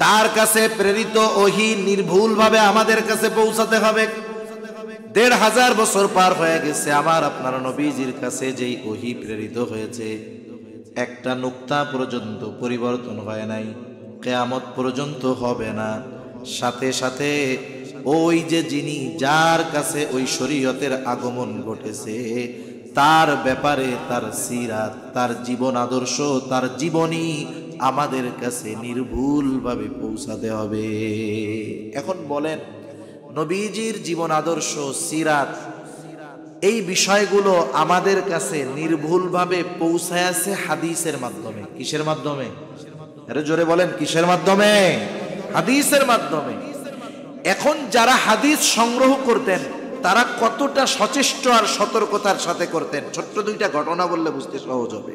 তার কাছে প্রেরিত ওহী নির্ভুলভাবে আমাদের কাছে পৌঁছাতে হবে। ১৫০০ বছর পার হয়ে গেছে, আমার আপনার নবীজির কাছে যেই ওহী প্রেরিত হয়েছে একটা নুক্তা পর্যন্ত পরিবর্তন হয় নাই, কিয়ামত পর্যন্ত হবে না। সাথে সাথে ওই যে যিনি যার কাছে ওই শরীয়তের আগমন ঘটেছে তার ব্যাপারে তার সিরাত, তার জীবন আদর্শ, তার জীবনী আমাদের কাছে নির্ভুলভাবে পৌঁছাতে হবে। এখন বলেন, নবীজির জীবন আদর্শ, সিরাত, এই বিষয়গুলো আমাদের কাছে নির্ভুলভাবে পৌঁছায় আছে হাদিসের মাধ্যমে। কিসের মাধ্যমে? আরে জোরে বলেন, কিসের মাধ্যমে? হাদিসের মাধ্যমে। এখন যারা হাদিস সংগ্রহ করতেন তারা কতটা সচেষ্ট আর সতর্কতার সাথে করতেন, ছোট্ট দুইটা ঘটনা বললে বুঝতে সহজ হবে।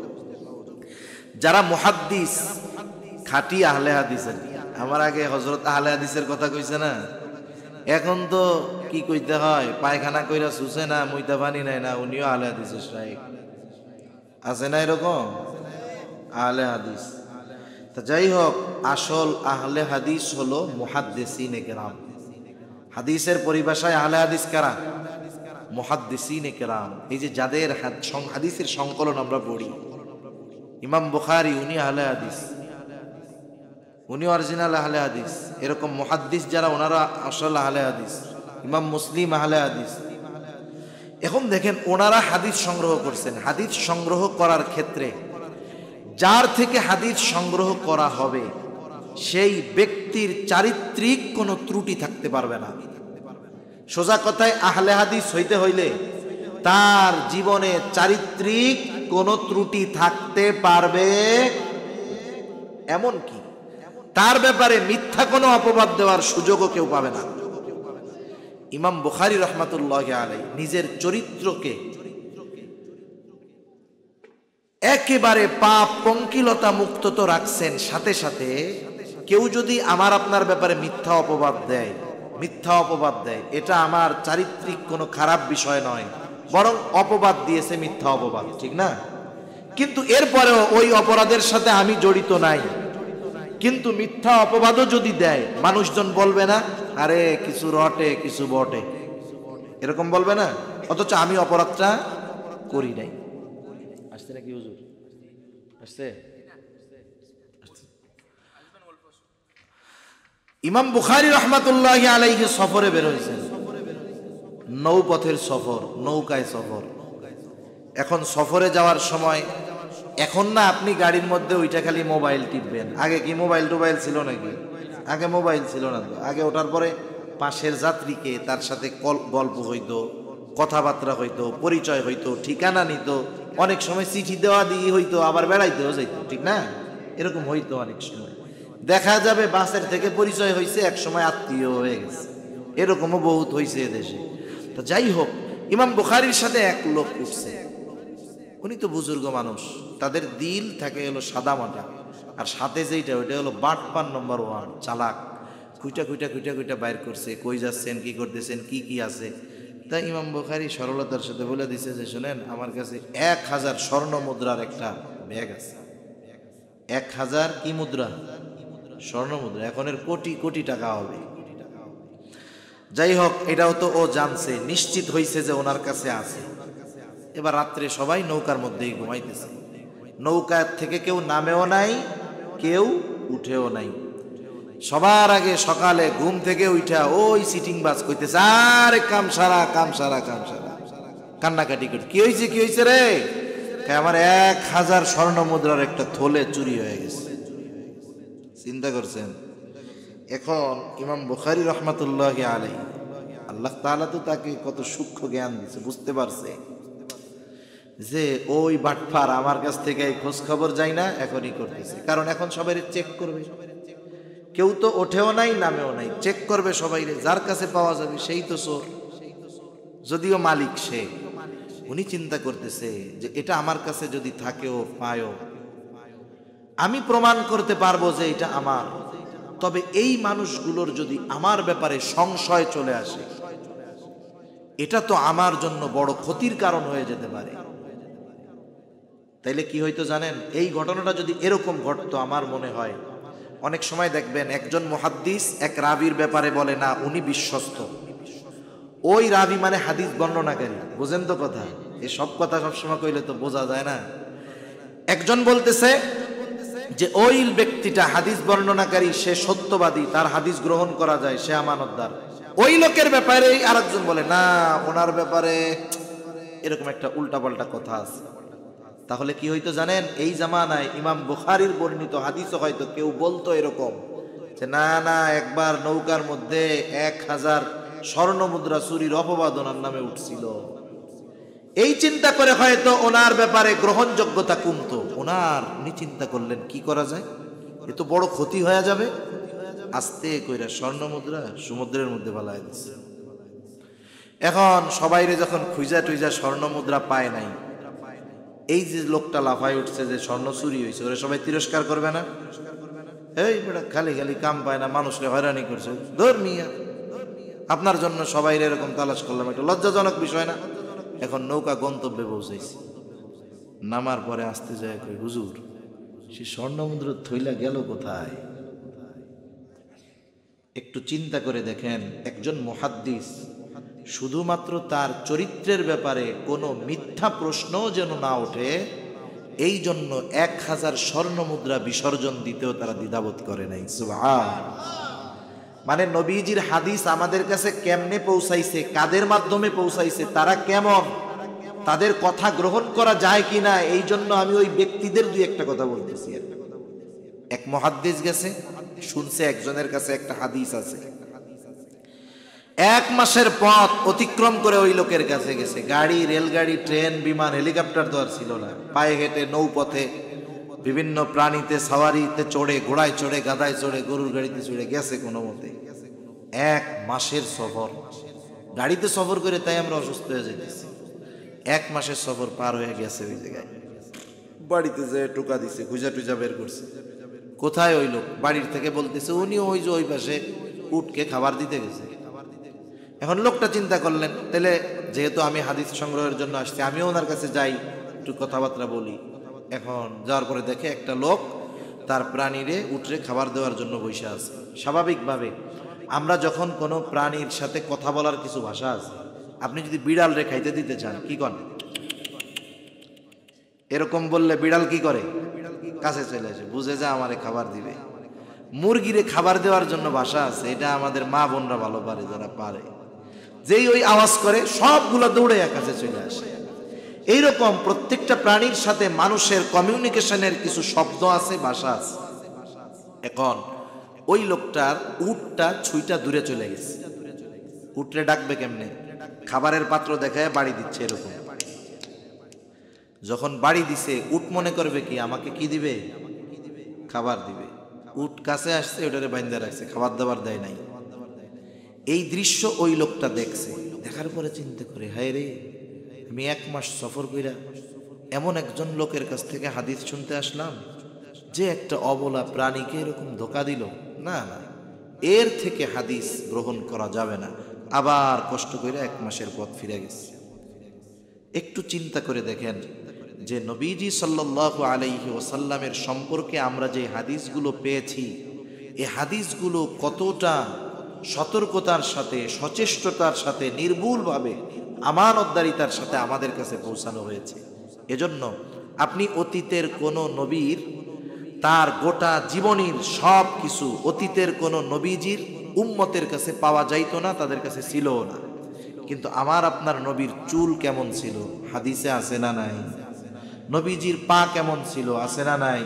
যারা মুহাদ্দিস, খাঁটি আহলে হাদিসের, আমার আগে হযরত আহলে হাদিসের কথা কইছে না, এখন তো কি কইতে হয়, পায়খানা কইরা সুসে না, মুইতা পানি নাই না, উনিও আহলে হাদিসের শাইখ আছে না, এরকম আহলে হাদিস। তা যাই হোক, আসল আহলে হাদিস হলো মুহাদ্দিসিনে কেরাম। হাদিসের পরিভাষায় আহলে হাদিস কারা? মুহাদ্দিসিনে কেরাম। এই যে যাদের হাদিসের সংকলন আমরা পড়ি, ইমাম বুখারী উনি আহলে হাদিস, উনি অরিজিনাল আহলে হাদিস। এরকম মুহাদ্দিস যারা, ওনারা আসল আহলে হাদিস। ইমাম মুসলিম আহলে হাদিস। এখন দেখেন, ওনারা হাদিস সংগ্রহ করছেন। হাদিস সংগ্রহ করার ক্ষেত্রে যার থেকে হাদিস সংগ্রহ করা হবে সেই ব্যক্তির চারিত্রিক কোনো ত্রুটি থাকতে পারবে না। সোজা কথায়, আহলে হাদিস হইতে হইলে তার জীবনে চারিত্রিক কোনো ত্রুটি থাকতে পারবে, এমন কি তার ব্যাপারে মিথ্যা কোনো অপবাদ দেওয়ার সুযোগও কেউ পাবে না। ইমাম বুখারী রাহমাতুল্লাহি আলাইহি নিজের চরিত্রকে একেবারে পাপ পঙ্কিলতা মুক্ত তো রাখছেন, সাথে সাথে কেউ যদি আমার আপনার ব্যাপারে মিথ্যা অপবাদ দেয়, এটা আমার চারিত্রিক কোনো খারাপ বিষয় নয়, বরং অপবাদ দিয়েছে, মিথ্যা অপবাদ, ঠিক না? কিন্তু এরপরেও ওই অপরাধের সাথে আমি জড়িত নাই, কিন্তু মিথ্যা অপবাদও যদি দেয়, মানুষজন বলবে না আরে কিছু রটে কিছু বটে, এরকম বলবে না? অথচ আমি অপরাধটা করি নাই। আসছে নাকি হুজুর? আসছে? ইমাম বুখারী রাহমাতুল্লাহি আলাইহি সফরে বের হয়েছেন, নৌপথের সফর, নৌকায় সফর। এখন সফরে যাওয়ার সময়, এখন না আপনি গাড়ির মধ্যে ওইটা খালি মোবাইল টিপবেন, আগে কি মোবাইল টোবাইল ছিল নাকি? আগে মোবাইল ছিল না তো। আগে ওঠার পরে পাশের যাত্রীকে, তার সাথে গল্প হইতো, কথাবার্তা হইতো, পরিচয় হইতো, ঠিকানা নিত, অনেক সময় চিঠি দেওয়া দিয়ে হইতো, আবার বেড়াইতেও যাইতো, ঠিক না? এরকম হইতো অনেক সময়। দেখা যাবে বাসের থেকে পরিচয় হয়েছে, এক সময় আত্মীয় হয়ে গেছে, এরকমও বহুত হয়েছে এদেশে। তো যাই হোক, ইমাম বুখারীর সাথে এক লোক উঠছে, উনি তো বুজুর্গ মানুষ, তাদের দিল থাকে হলো সাদা মাটা, আর সাথে যেইটা ওইটা হলো বাটপার নম্বর 1, চালাক। কুইটা বাইর করছে, কই যাচ্ছেন, কি করতেছেন, কি কি আছে। তাই ইমাম বুখারী সরলতার সাথে বলে দিছে যে শোনেন, আমার কাছে 1000 স্বর্ণ মুদ্রার একটা ব্যাগ আছে। 1000 কি মুদ্রা? স্বর্ণ মুদ্রা। এখন এর কোটি কোটি টাকা হবে। যাই হোক, এটাও তো ও জানছে, নিশ্চিত হয়েছে যে ওনার কাছে আছে। এবার রাত্রে সবাই নৌকার মধ্যেই ঘুমাইতেছে, নৌকা থেকে কেউ নামেও নাই, কেউ উঠেও নাই। সবার আগে সকালে ঘুম থেকে উঠা ওই সিটিং বাস কইতেছে, আরে কাম সারা, কান্নাকাটি করে, কি হয়েছে রে? আমার 1000 স্বর্ণ মুদ্রার একটা থলে চুরি হয়ে গেছে। চিন্তা করছেন? এখন ইমাম বুখারী রাহমাতুল্লাহি আলাইহি, আল্লাহ তাআলা তো তাকে কত সূক্ষ্ম জ্ঞান দিয়েছে, বুঝতে পারছে যে ওই বাটপার আমার কাছ থেকে খোঁজ খবর যায় না, এখনই করতেছে। কারণ এখন সবাই চেক করবে, কেউ তো ওঠেও নাই নামেও নাই, চেক করবে সবাই, যার কাছে পাওয়া যাবে সেই তো চোর, যদিও মালিক সে। উনি চিন্তা করতেছে যে এটা আমার কাছে যদি থাকেও পায়ও, আমি প্রমাণ করতে পারবো যে এটা আমার। তবে এই মানুষগুলোর যদি আমার ব্যাপারে সংশয় চলে আসে, এটা তো আমার জন্য বড় ক্ষতির কারণ হয়ে যেতে পারে। তাইলে কি হইতো জানেন? এই ঘটনাটা যদি এরকম ঘটতো, আমার মনে হয় অনেক সময় দেখবেন একজন মুহাদ্দিস এক রাবির ব্যাপারে বলে না উনি বিশ্বস্ত, ওই রাবি মানে হাদিস বর্ণনাকারী। বুঝেন তো কথা? এই সব কথা সবসময় কইলে তো বোঝা যায় না। একজন বলতেছে যে ওই ব্যক্তিটা হাদিস বর্ণনাকারী, সে সত্যবাদী, তার হাদিস গ্রহণ করা যায়, সে আমানতদার। ওই লোকের ব্যাপারে আরেকজন বলে না, ওনার ব্যাপারে এরকম একটা উল্টাপাল্টা কথা আছে। তাহলে কি হইতো জানেন? এই জামানায় ইমাম বুখারীর বর্ণিত হাদিসও হয়তো কেউ বলতো এরকম যে না না, একবার নৌকার মধ্যে 1000 স্বর্ণ মুদ্রা চুরির অপবাদ ওনার নামে উঠছিল। এই চিন্তা করে হয়তো ওনার ব্যাপারে গ্রহণযোগ্যতা কমতো। উনি চিন্তা করলেন কি করা যায়, এ তো বড় ক্ষতি হয়ে যাবে। আস্তে কইরা স্বর্ণ মুদ্রা সমুদ্রের মধ্যে ফালায় দিচ্ছে। এখন সবাইরে যখন খুঁজা টুইজা স্বর্ণ মুদ্রা পায় নাই, এই যে লোকটা লাফায় উঠছে যে স্বর্ণ চুরি হয়েছে, ওরা সবাই তিরস্কার করবে না? এই বেটা খালি খালি কাম পায় না, মানুষকে হয়রানি করছে, ধর্মিয়া আপনার জন্য সবাই এরকম তালাশ করলাম, একটা লজ্জাজনক বিষয় না? এখন নৌকা গন্তব্যে পৌঁছাইছে, নামার পরে আসতে যায় কই হুজুর সে স্বর্ণ মুদ্রা থইলা গেল কোথায়? একটু চিন্তা করে দেখেন, একজন মুহাদ্দিস শুধুমাত্র তার চরিত্রের ব্যাপারে কোনো মিথ্যা প্রশ্নও যেন না ওঠে, এই জন্য 1000 স্বর্ণ মুদ্রা বিসর্জন দিতেও তারা দ্বিধাবোধ করে নাই। সুবহানাল্লাহ। মানে নবীজির হাদিস আমাদের কাছে কেমনে পৌঁছাইছে, কাদের মাধ্যমে পৌঁছাইছে, তারা কেমন, তাদের কথা গ্রহণ করা যায় কিনা, এই জন্য আমি ওই ব্যক্তিদের দুই একটা কথা বলতেছি। এক মুহাদ্দিস গেছে, শুনছে একজনের কাছে একটা হাদিস আছে, 1 মাসের পথ অতিক্রম করে ওই লোকের কাছে গেছে। গাড়ি, রেলগাড়ি, ট্রেন, বিমান, হেলিকপ্টার তো আর ছিল না, পায়ে হেঁটে, নৌপথে, বিভিন্ন প্রাণীতে সাওয়ারিতে চড়ে, ঘোড়ায় চড়ে, গাধায় চড়ে, গরুর গাড়িতে চড়ে গেছে কোনো মতে। 1 মাসের সফর, গাড়িতে সফর করে তাই আমরা অসুস্থ হয়ে যেতেছি। 1 মাসের সফর পার হয়ে গেছে। ওই জায়গায় বাড়িতে যে টোকা দিছে, খুঁজা টুজা বের করছে, কোথায় ওই লোক? বাড়ির থেকে বলতেছে উনি ওই যে ওই পাশে উটকে খাবার দিতে গেছে। এখন লোকটা চিন্তা করলেন, তাহলে যেহেতু আমি হাদিস সংগ্রহের জন্য আসছি, আমিও ওনার কাছে যাই, একটু কথাবার্তা বলি। এখন যাওয়ার পরে দেখে একটা লোক তার প্রাণীরে উটরে খাবার দেওয়ার জন্য বসে আছে। স্বাভাবিকভাবে আমরা যখন কোনো প্রাণীর সাথে কথা বলার কিছু ভাষা আছে, আপনি যদি বিড়াল রে খাইতে দিতে চান কি করেন? এরকম বললে বিড়াল কি করে? কাছে চলে আসে, বুঝে যা আমারে খাবার দিবে। মুরগিরে খাবার দেওয়ার জন্য ভাষা আছে, এটা আমাদের মা বোনরা ভালো পারে, যারা পারে, যেই ওই আওয়াজ করে সবগুলো দৌড়ে কাছে চলে আসে। এইরকম প্রত্যেকটা প্রাণীর সাথে মানুষের কমিউনিকেশনের কিছু শব্দ আছে, ভাষা আছে। এখন ওই লোকটার উটটা ছুঁইটা দূরে চলে গেছে, উটরে ডাকবে কেমনে? খাবারের পাত্র দেখায় বাড়ি দিচ্ছে এরকম। যখন বাড়ি দিছে, উট মনে করবে কি আমাকে কি দিবে? খাবার দিবে। উট কাছে আসছে, ওটারে বাইন্দা রাখছে, খাবার দাবার দেয় নাই। এই দৃশ্য ওই লোকটা দেখছে, দেখার পরে চিন্তা করে হায় রে, আমি 1 মাস সফর কইরা এমন একজন লোকের কাছ থেকে হাদিস শুনতে আসলাম যে একটা অবলা প্রাণীকে এরকম ধোকা দিল। না না, এর থেকে হাদিস গ্রহণ করা যাবে না। আবার কষ্ট করে 1 মাসের পথ ফিরে গেছে। একটু চিন্তা করে দেখেন যে নবীজি সাল্লাল্লাহু আলাইহি ওয়াসাল্লামের সম্পর্কে আমরা যে হাদিসগুলো পেয়েছি, এই হাদিসগুলো কতটা সতর্কতার সাথে, সচেষ্টতার সাথে, নির্ভুলভাবে, আমানতদারিতার সাথে আমাদের কাছে পৌঁছানো হয়েছে। এজন্য আপনি অতীতের কোন নবীর তার গোটা জীবনীর সব কিছু অতীতের কোন নবীজির উম্মতের কাছে পাওয়া যাইতো না, তাদের কাছে ছিলও না। কিন্তু আমার আপনার নবীর চুল কেমন ছিল হাদিসে আছে না নাই? নবীজির পা কেমন ছিল আছে না নাই?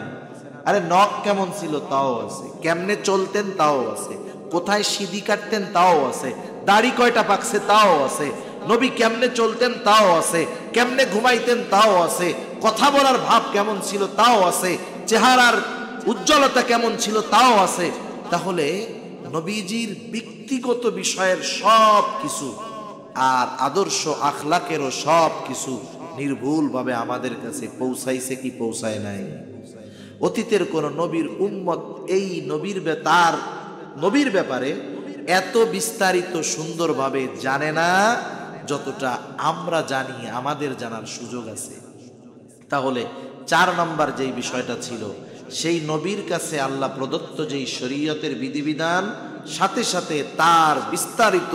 আরে নখ কেমন ছিল তাও আছে, কেমনে চলতেন তাও আছে, কোথায় সিঁধি কাটতেন তাও আছে, দাড়ি কয়টা পাকছে তাও আছে, নবী কেমনে চলতেন তাও আছে, কেমনে ঘুমাইতেন তাও আছে, কথা বলার ভাব কেমন ছিল তাও আছে, চেহারার উজ্জ্বলতা কেমন ছিল তাও আছে। তাহলে নবীজির ব্যক্তিগত বিষয়ের সব কিছু আর আদর্শ আখলাকেরও সব কিছু নির্ভুলভাবে আমাদের কাছে পৌঁছাইছে কি পৌঁছায় নাই? অতীতের কোন নবীর উম্মত এই তার নবীর ব্যাপারে এত বিস্তারিত সুন্দরভাবে জানে না যতটা আমরা জানি, আমাদের জানার সুযোগ আছে। তাহলে 4 নম্বর যেই বিষয়টা ছিল সেই নবীর কাছে আল্লাহ প্রদত্ত যেই শরীয়তের বিধিবিধান, সাথে সাথে তার বিস্তারিত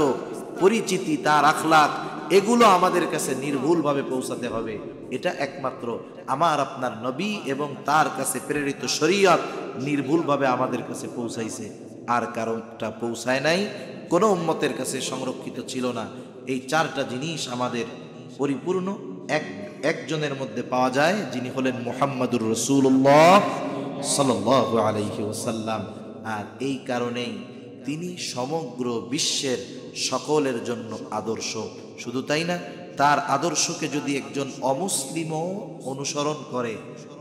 পরিচিতি, তার আখলাক, এগুলো আমাদের কাছে নির্ভুলভাবে পৌঁছাতে হবে। এটা একমাত্র আমার আপনার নবী এবং তার কাছে প্রেরিত শরীয়ত নির্ভুলভাবে আমাদের কাছে পৌঁছাইছে, আর কারণটা পৌঁছায় নাই, কোনো উম্মতের কাছে সংরক্ষিত ছিল না। এই চারটা জিনিস আমাদের পরিপূর্ণ একজনের মধ্যে পাওয়া যায়, যিনি হলেন মুহাম্মাদুর রাসূলুল্লাহ সাল্লাল্লাহু আলাইহি ওয়াসাল্লাম। আর এই কারণেই তিনি সমগ্র বিশ্বের সকলের জন্য আদর্শ। শুধু তাই না, তার আদর্শকে যদি একজন অমুসলিমও অনুসরণ করে,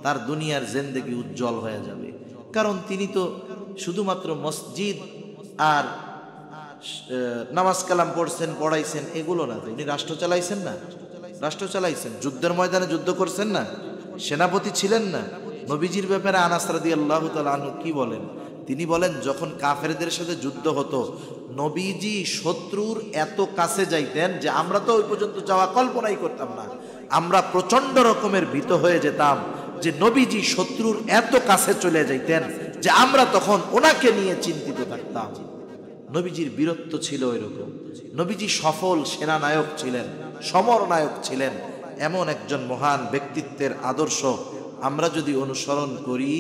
তার দুনিয়ার জিন্দেগি উজ্জ্বল হয়ে যাবে। কারণ তিনি তো শুধুমাত্র মসজিদ আর নামাজ কালাম পড়ছেন, পড়াইছেন, এগুলো না, উনি রাষ্ট্র চালাইছেন না, রাষ্ট্র চালাইছেন, যুদ্ধের ময়দানে যুদ্ধ করছেন না, সেনাপতি ছিলেন না। নবীজির ব্যাপারে আনাস রাদিয়াল্লাহু তাআলা আনহু কি বলেন? তিনি বলেন, যখন কাফেরদের সাথে যুদ্ধ হতো, নবীজি শত্রুর এত কাছে যাইতেন যে আমরা তো ওই পর্যন্ত যাওয়া কল্পনাই করতাম না। আমরা প্রচন্ড রকমের ভীত হয়ে যেতাম যে নবীজি শত্রুর এত কাছে চলে যাইতেন যে আমরা তখন ওনাকে নিয়ে চিন্তিত থাকতাম। নবীজির বীরত্ব ছিল এরকম। নবীজি সফল সেনানায়ক ছিলেন, সমরনায়ক ছিলেন। এমন একজন মহান ব্যক্তিত্বের আদর্শ আমরা যদি অনুসরণ করি,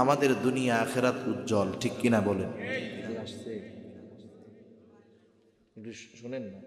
আমাদের দুনিয়া আখিরাত উজ্জ্বল। ঠিক কিনা বলেন? একটু শুনেন না।